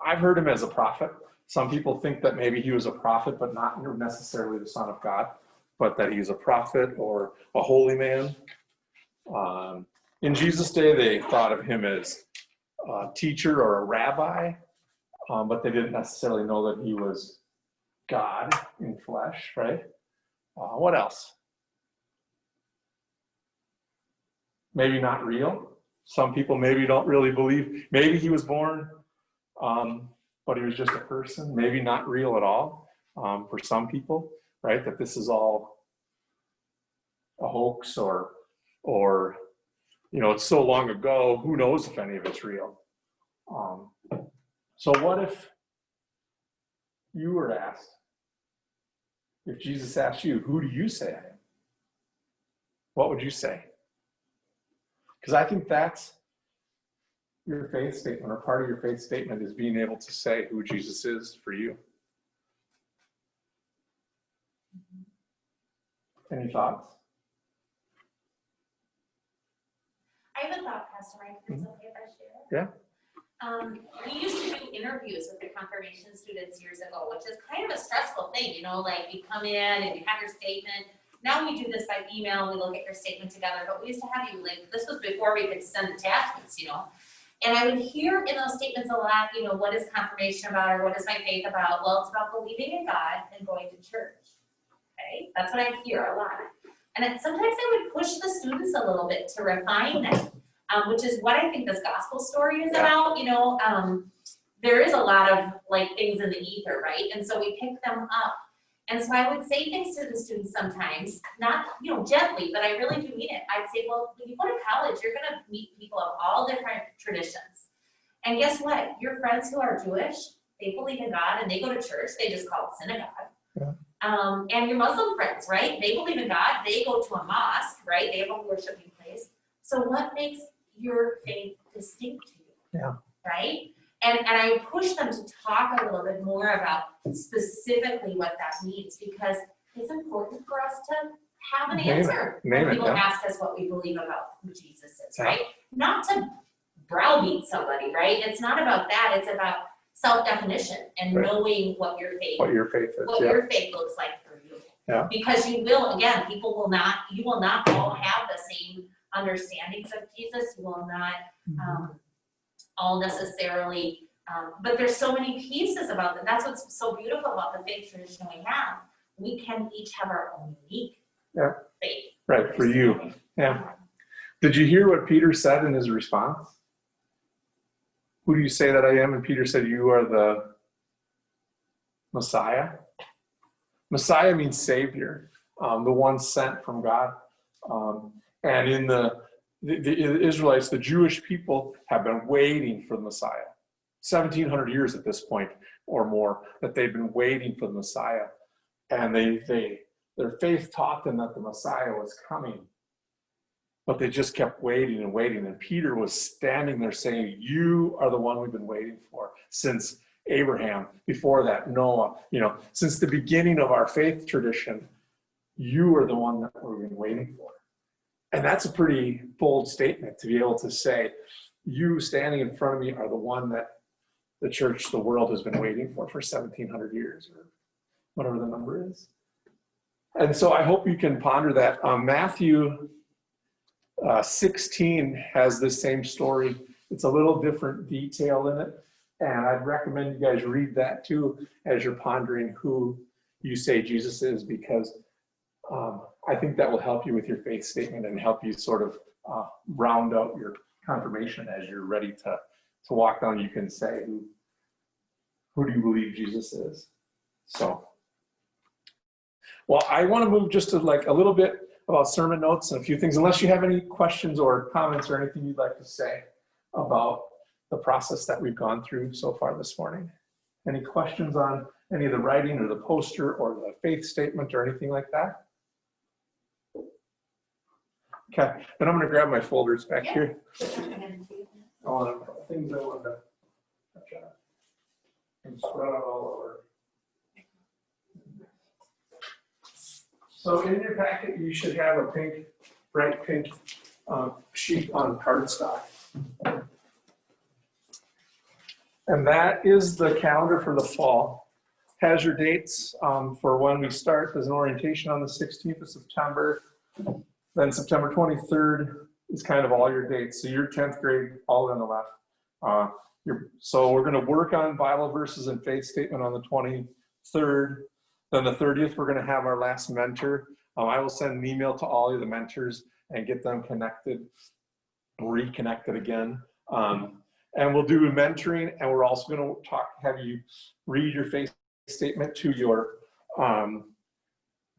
I've heard him as a prophet. Some people think that maybe he was a prophet, but not necessarily the Son of God, but that he's a prophet or a holy man. In Jesus' day, they thought of him as a teacher or a rabbi, but they didn't necessarily know that he was God in flesh, right? What else? Maybe not real. Some people maybe don't really believe. Maybe he was born, but he was just a person. Maybe not real at all for some people, right? That this is all a hoax or it's so long ago, who knows if any of it's real. So what if you were asked, if Jesus asked you, who do you say I am? What would you say? Because I think that's your faith statement, or part of your faith statement is being able to say who Jesus is for you. Any thoughts? I have a thought, Pastor Mike, if it's okay if I share? Yeah. We used to do interviews with the confirmation students years ago, which is kind of a stressful thing, like you come in and you have your statement. Now we do this by email, we look at your statement together, but we used to have you, this was before we could send attachments, And I would hear in those statements a lot, what is confirmation about, or what is my faith about? Well, it's about believing in God and going to church, okay? That's what I hear a lot. And then sometimes I would push the students a little bit to refine that. Which is what I think this gospel story is about. There is a lot of things in the ether, right? And so we pick them up. And so I would say things to the students sometimes, not gently, but I really do mean it. I'd say, well, when you go to college, you're going to meet people of all different traditions. And guess what? Your friends who are Jewish, they believe in God and they go to church. They just call it synagogue. Yeah. And your Muslim friends, right? They believe in God. They go to a mosque, right? They have a worshiping place. So what makes your faith distinct to you? Yeah. Right? And I push them to talk a little bit more about specifically what that means, because it's important for us to have an answer when people ask us what we believe about who Jesus is, right? Not to browbeat somebody, right? It's not about that. It's about self-definition and knowing what your faith looks like for you. Yeah. Because you will, again, you will not all have the same understandings of Jesus. You will not all necessarily, but there's so many pieces about them. That's what's so beautiful about the faith tradition we have. We can each have our own unique faith. Right, for you. Yeah. Did you hear what Peter said in his response? Who do you say that I am? And Peter said, you are the Messiah. Messiah means Savior, the one sent from God. And in the Israelites, the Jewish people have been waiting for the Messiah. 1,700 years at this point or more that they've been waiting for the Messiah. And their faith taught them that the Messiah was coming. But they just kept waiting and waiting. And Peter was standing there saying, you are the one we've been waiting for since Abraham, before that, Noah, since the beginning of our faith tradition, you are the one that we've been waiting for. And that's a pretty bold statement to be able to say, you standing in front of me are the one that the church, the world has been waiting for 1,700 years, or whatever the number is. And so I hope you can ponder that. Matthew 16 has this same story. It's a little different detail in it. And I'd recommend you guys read that too as you're pondering who you say Jesus is, because I think that will help you with your faith statement and help you sort of round out your confirmation as you're ready to walk down. You can say, who do you believe Jesus is? So, well, I want to move just to like a little bit about sermon notes and a few things, unless you have any questions or comments or anything you'd like to say about the process that we've gone through so far this morning. Any questions on any of the writing or the poster or the faith statement or anything like that? Okay, then I'm going to grab my folders back here. I want a couple things I wanted to touch on and spread out all over. So in your packet, you should have a pink, bright pink sheet on cardstock. And that is the calendar for the fall. Has your dates for when we start. There's an orientation on the 16th of September. Then September 23rd is kind of all your dates. So your 10th grade, all on the left. So we're going to work on Bible verses and faith statement on the 23rd. Then the 30th, we're going to have our last mentor. I will send an email to all of the mentors and get them connected, reconnected again. And we'll do mentoring, and we're also going to have you read your faith statement to your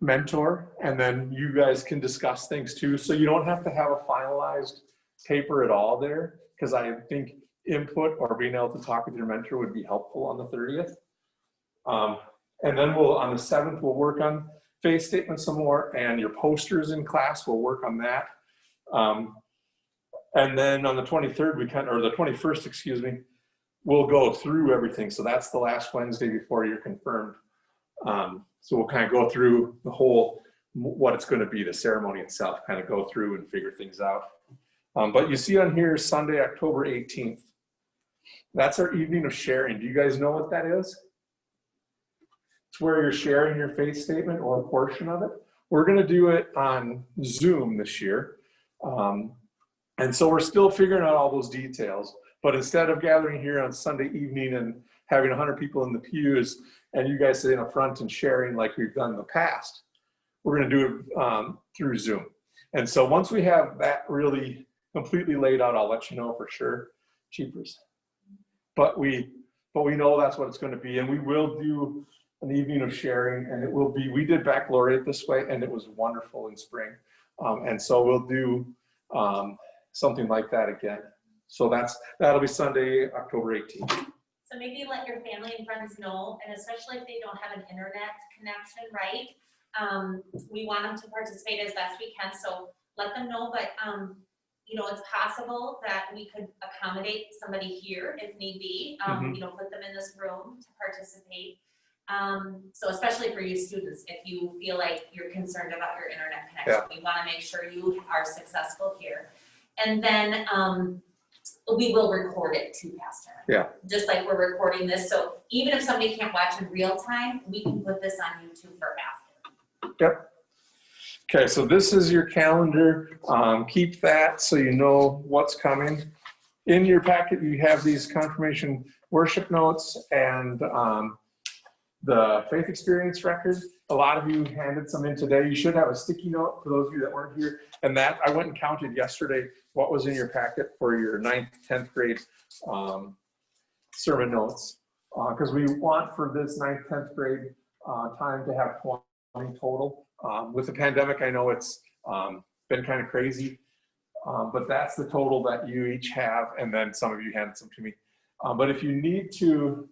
mentor, and then you guys can discuss things too. So you don't have to have a finalized paper at all there, because I think input or being able to talk with your mentor would be helpful on the 30th. And then on the 7th, we'll work on faith statement some more, and your posters in class, we'll work on that. And then on the 23rd, or the 21st, excuse me, we'll go through everything. So that's the last Wednesday before you're confirmed. So we'll kind of go through the whole, what it's going to be, the ceremony itself, kind of go through and figure things out. But you see on here, Sunday, October 18th. That's our evening of sharing. Do you guys know what that is? It's where you're sharing your faith statement or a portion of it. We're going to do it on Zoom this year. And so we're still figuring out all those details. But instead of gathering here on Sunday evening and having 100 people in the pews and you guys sitting up front and sharing like we've done in the past, we're going to do it through Zoom. And so once we have that really completely laid out, I'll let you know for sure. Cheapers. But we know that's what it's going to be. And we will do an evening of sharing, and it will be, we did baccalaureate this way, and it was wonderful in spring. And so we'll do something like that again. So that'll be Sunday, October 18th. So maybe let your family and friends know, and especially if they don't have an internet connection, right? We want them to participate as best we can, so let them know, but it's possible that we could accommodate somebody here if need be, put them in this room to participate. So especially for you students, if you feel like you're concerned about your internet connection, we want to make sure you are successful here. And then we will record it too, Pastor. Yeah. Just like we're recording this. So even if somebody can't watch in real time, we can put this on YouTube for after. Yep. Okay, so this is your calendar. Keep that so you know what's coming. In your packet, you have these confirmation worship notes and the faith experience record. A lot of you handed some in today. You should have a sticky note for those of you that weren't here. And that, I went and counted yesterday what was in your packet for your 9th, 10th grade sermon notes. Because we want for this 9th, 10th grade time to have 20 total. With the pandemic, I know it's been kind of crazy, but that's the total that you each have, and then some of you handed some to me. But if you need to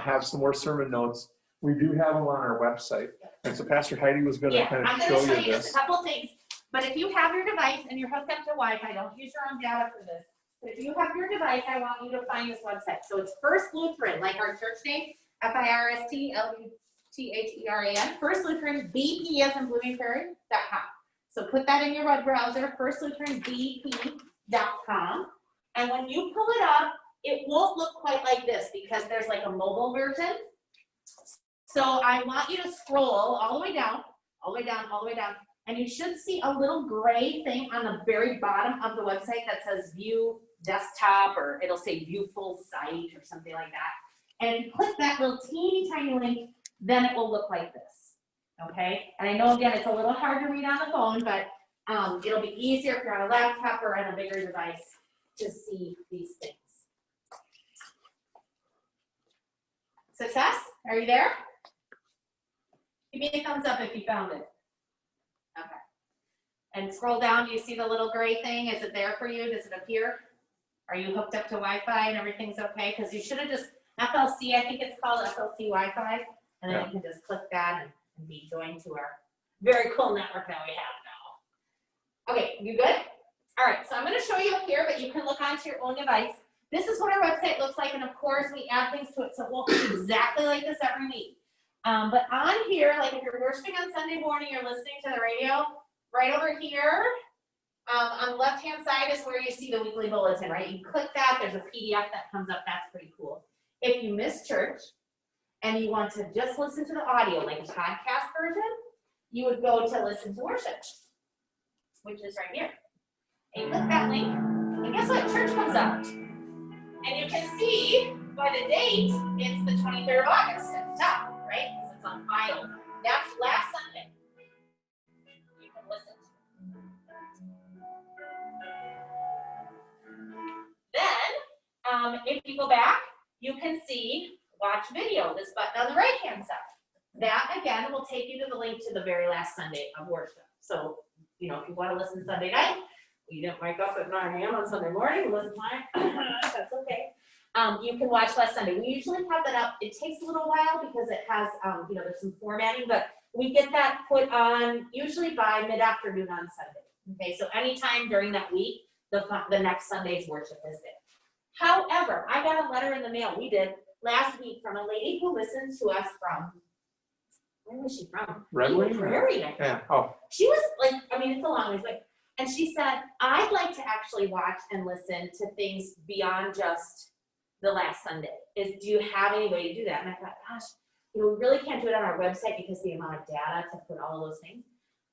have some more sermon notes, we do have them on our website. And so Pastor Heidi was going to Yeah, kind of I'm show gonna show you you just this. a couple things, but if you have your device and you're hooked up to Wi-Fi, don't use your own data for this. But if you have your device, I want you to find this website. So it's First Lutheran, like our church name, FIRSTLUTHERAN, First Lutheran, BP as in Blooming Prairie.com. So put that in your web browser, firstlutheranbp.com. And when you pull it up, it won't look quite like this because there's like a mobile version. So I want you to scroll all the way down, all the way down, all the way down. And you should see a little gray thing on the very bottom of the website that says view desktop, or it'll say view full site or something like that. And if you click that little teeny tiny link, then it will look like this, okay? And I know, again, it's a little hard to read on the phone, but it'll be easier if you're on a laptop or on a bigger device to see these things. Success? Are you there? Give me a thumbs up if you found it. Okay. And scroll down, do you see the little gray thing? Is it there for you? Does it appear? Are you hooked up to Wi-Fi and everything's okay? Because you should have just, FLC, I think it's called FLC Wi-Fi, and then you can just click that and be joined to our very cool network that we have now. Okay, you good? All right, so I'm gonna show you up here, but you can look onto your own device. This is what our website looks like, and of course we add things to it, so it won't be exactly like this every week. But on here, like if you're worshiping on Sunday morning, you're listening to the radio, right over here, on the left-hand side is where you see the weekly bulletin, right? You click that, there's a PDF that comes up, that's pretty cool. If you miss church and you want to just listen to the audio, like a podcast version, you would go to listen to worship, which is right here. And you click that link, and guess what? Church comes up. And you can see by the date, it's the 23rd of August at the top, right? Because it's on file. That's last Sunday. You can listen to. Then, if you go back, you can see watch video, this button on the right-hand side. That, again, will take you to the link to the very last Sunday of worship. So, you know, if you want to listen Sunday night, you didn't wake up at 9 a.m. on Sunday morning, listen live, that's okay. You can watch last Sunday. We usually have that up. It takes a little while because it has, you know, there's some formatting, but we get that put on usually by mid-afternoon on Sunday. Okay, so anytime during that week, the next Sunday's worship is there. However, I got a letter in the mail, we did, last week from a lady who listens to us from, where was she from? Red Wing? Prairie, I think. Yeah. Oh. She was like, I mean, it's a long ways away. And she said, I'd like to actually watch and listen to things beyond just the last Sunday. Do you have any way to do that? And I thought, gosh, you know, we really can't do it on our website because the amount of data to put all of those things.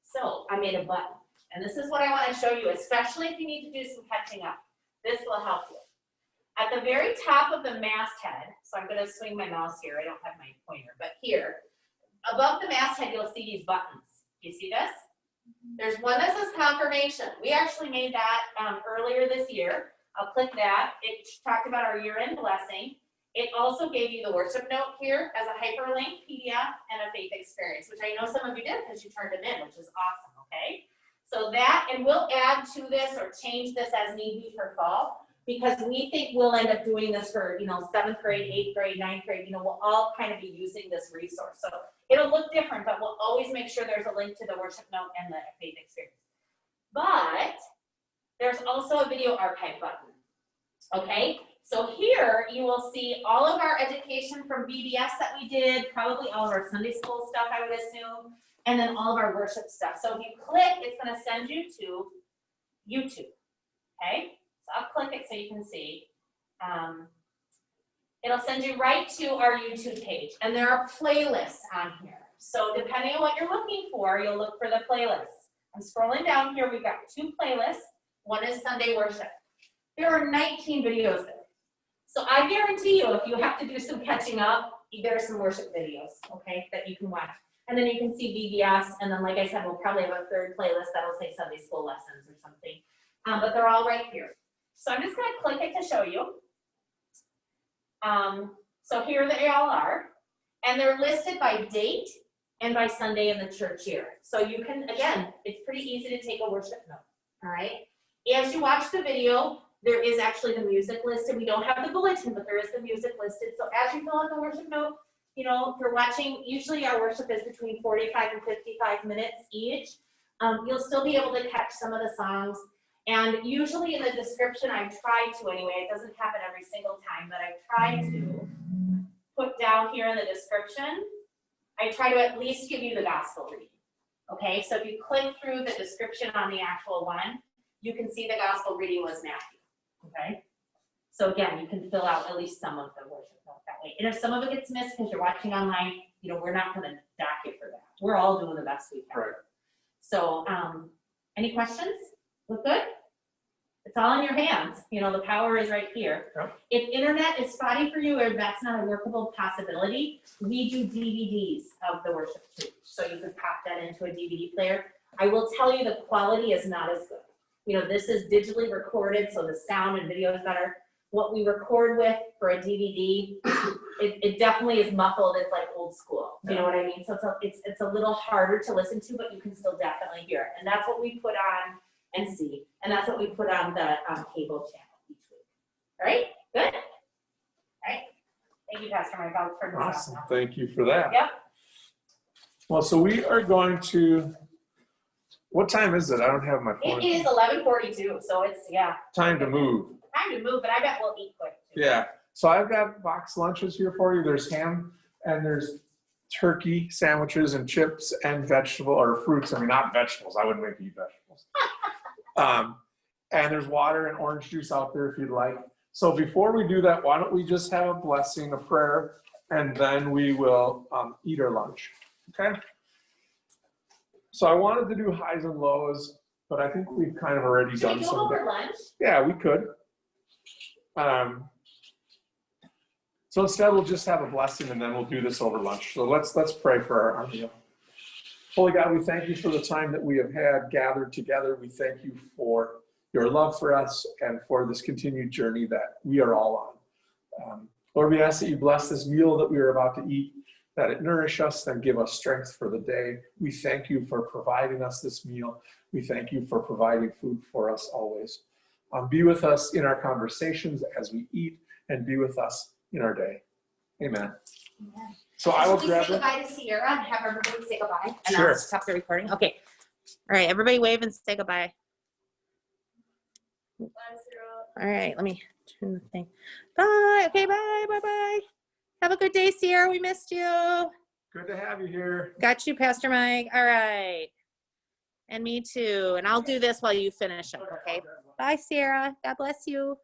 So I made a button. And this is what I want to show you, especially if you need to do some catching up. This will help you. At the very top of the masthead, so I'm going to swing my mouse here. I don't have my pointer, but here, above the masthead, you'll see these buttons. Do you see this? There's one that says confirmation. We actually made that earlier this year. I'll click that. It talked about our year-end blessing. It also gave you the worship note here as a hyperlink PDF and a faith experience, which I know some of you did because you turned them in, which is awesome, okay? So that, and we'll add to this or change this as need be for fall, because we think we'll end up doing this for, you know, 7th grade, 8th grade, 9th grade, you know, we'll all kind of be using this resource. So it'll look different, but we'll always make sure there's a link to the worship note and the faith experience. But there's also a video archive button, okay? So here you will see all of our education from VBS that we did, probably all of our Sunday school stuff, I would assume, and then all of our worship stuff. So if you click, it's gonna send you to YouTube, okay? So I'll click it so you can see. It'll send you right to our YouTube page, and there are playlists on here. So depending on what you're looking for, you'll look for the playlist. I'm scrolling down here, we've got 2 playlists. One is Sunday worship. There are 19 videos there. So I guarantee you, if you have to do some catching up, there are some worship videos, okay, that you can watch. And then you can see VBS, and then like I said, we'll probably have a 3rd playlist that'll say Sunday school lessons or something. But they're all right here. So I'm just gonna click it to show you. So here they all are, and they're listed by date and by Sunday in the church year. So you can, again, it's pretty easy to take a worship note, all right? As you watch the video, there is actually the music listed. We don't have the bulletin, but there is the music listed. So as you fill out the worship note, you know, if you're watching, usually our worship is between 45 and 55 minutes each. You'll still be able to catch some of the songs. And usually in the description, I've tried to anyway, it doesn't happen every single time, but I've tried to put down here in the description, I try to at least give you the gospel reading. Okay, so if you click through the description on the actual one, you can see the gospel reading was Matthew. Okay, so again, you can fill out at least some of the worship note that way. And if some of it gets missed because you're watching online, you know, we're not going to dock you for that. We're all doing the best we can. Right. So, any questions? Look good? It's all in your hands. You know, the power is right here. Yep. If internet is spotty for you or that's not a workable possibility, we do DVDs of the worship too. So you could pop that into a DVD player. I will tell you the quality is not as good. You know, this is digitally recorded, so the sound and video is better. What we record with for a DVD, it definitely is muffled. It's like old school. You know what I mean? So it's a little harder to listen to, but you can still definitely hear it. And that's what we put on and see. And that's what we put on the cable channel each week. All right? Good? All right. Thank you, Pastor Mike. I'll turn this off Awesome. now. Thank you for that. Yep. Well, so we are going to, what time is it? I don't have my phone. It is 11:42, so it's, yeah, Time to move. time to move, but I bet we'll eat quick too. Yeah. So I've got box lunches here for you. There's ham and there's turkey sandwiches and chips and vegetable or fruits. I mean, not vegetables. I wouldn't make you eat vegetables. And there's water and orange juice out there if you'd like. So before we do that, why don't we just have a blessing, a prayer, and then we will eat our lunch. Okay? So I wanted to do highs and lows, but I think we've kind of already Should done we do some it of that. over lunch? Yeah, we could. So instead, we'll just have a blessing, and then we'll do this over lunch. So let's pray for our meal. Holy God, we thank you for the time that we have had gathered together. We thank you for your love for us and for this continued journey that we are all on. Lord, we ask that you bless this meal that we are about to eat, that it nourish us and give us strength for the day. We thank you for providing us this meal. We thank you for providing food for us always. Be with us in our conversations as we eat, and be with us in our day. Amen. Amen. So I will Should we grab say it. goodbye to Sierra and have everybody say goodbye? And Sure. I'll stop the recording. Okay. All right, everybody wave and say goodbye. Bye, Sarah. All right, let me turn the thing. Bye. Okay, bye, bye, bye. Have a good day, Sierra. We missed you. Good to have you here. Got you, Pastor Mike. All right. And me too. And I'll do this while you finish up, okay? Bye, Sierra. God bless you.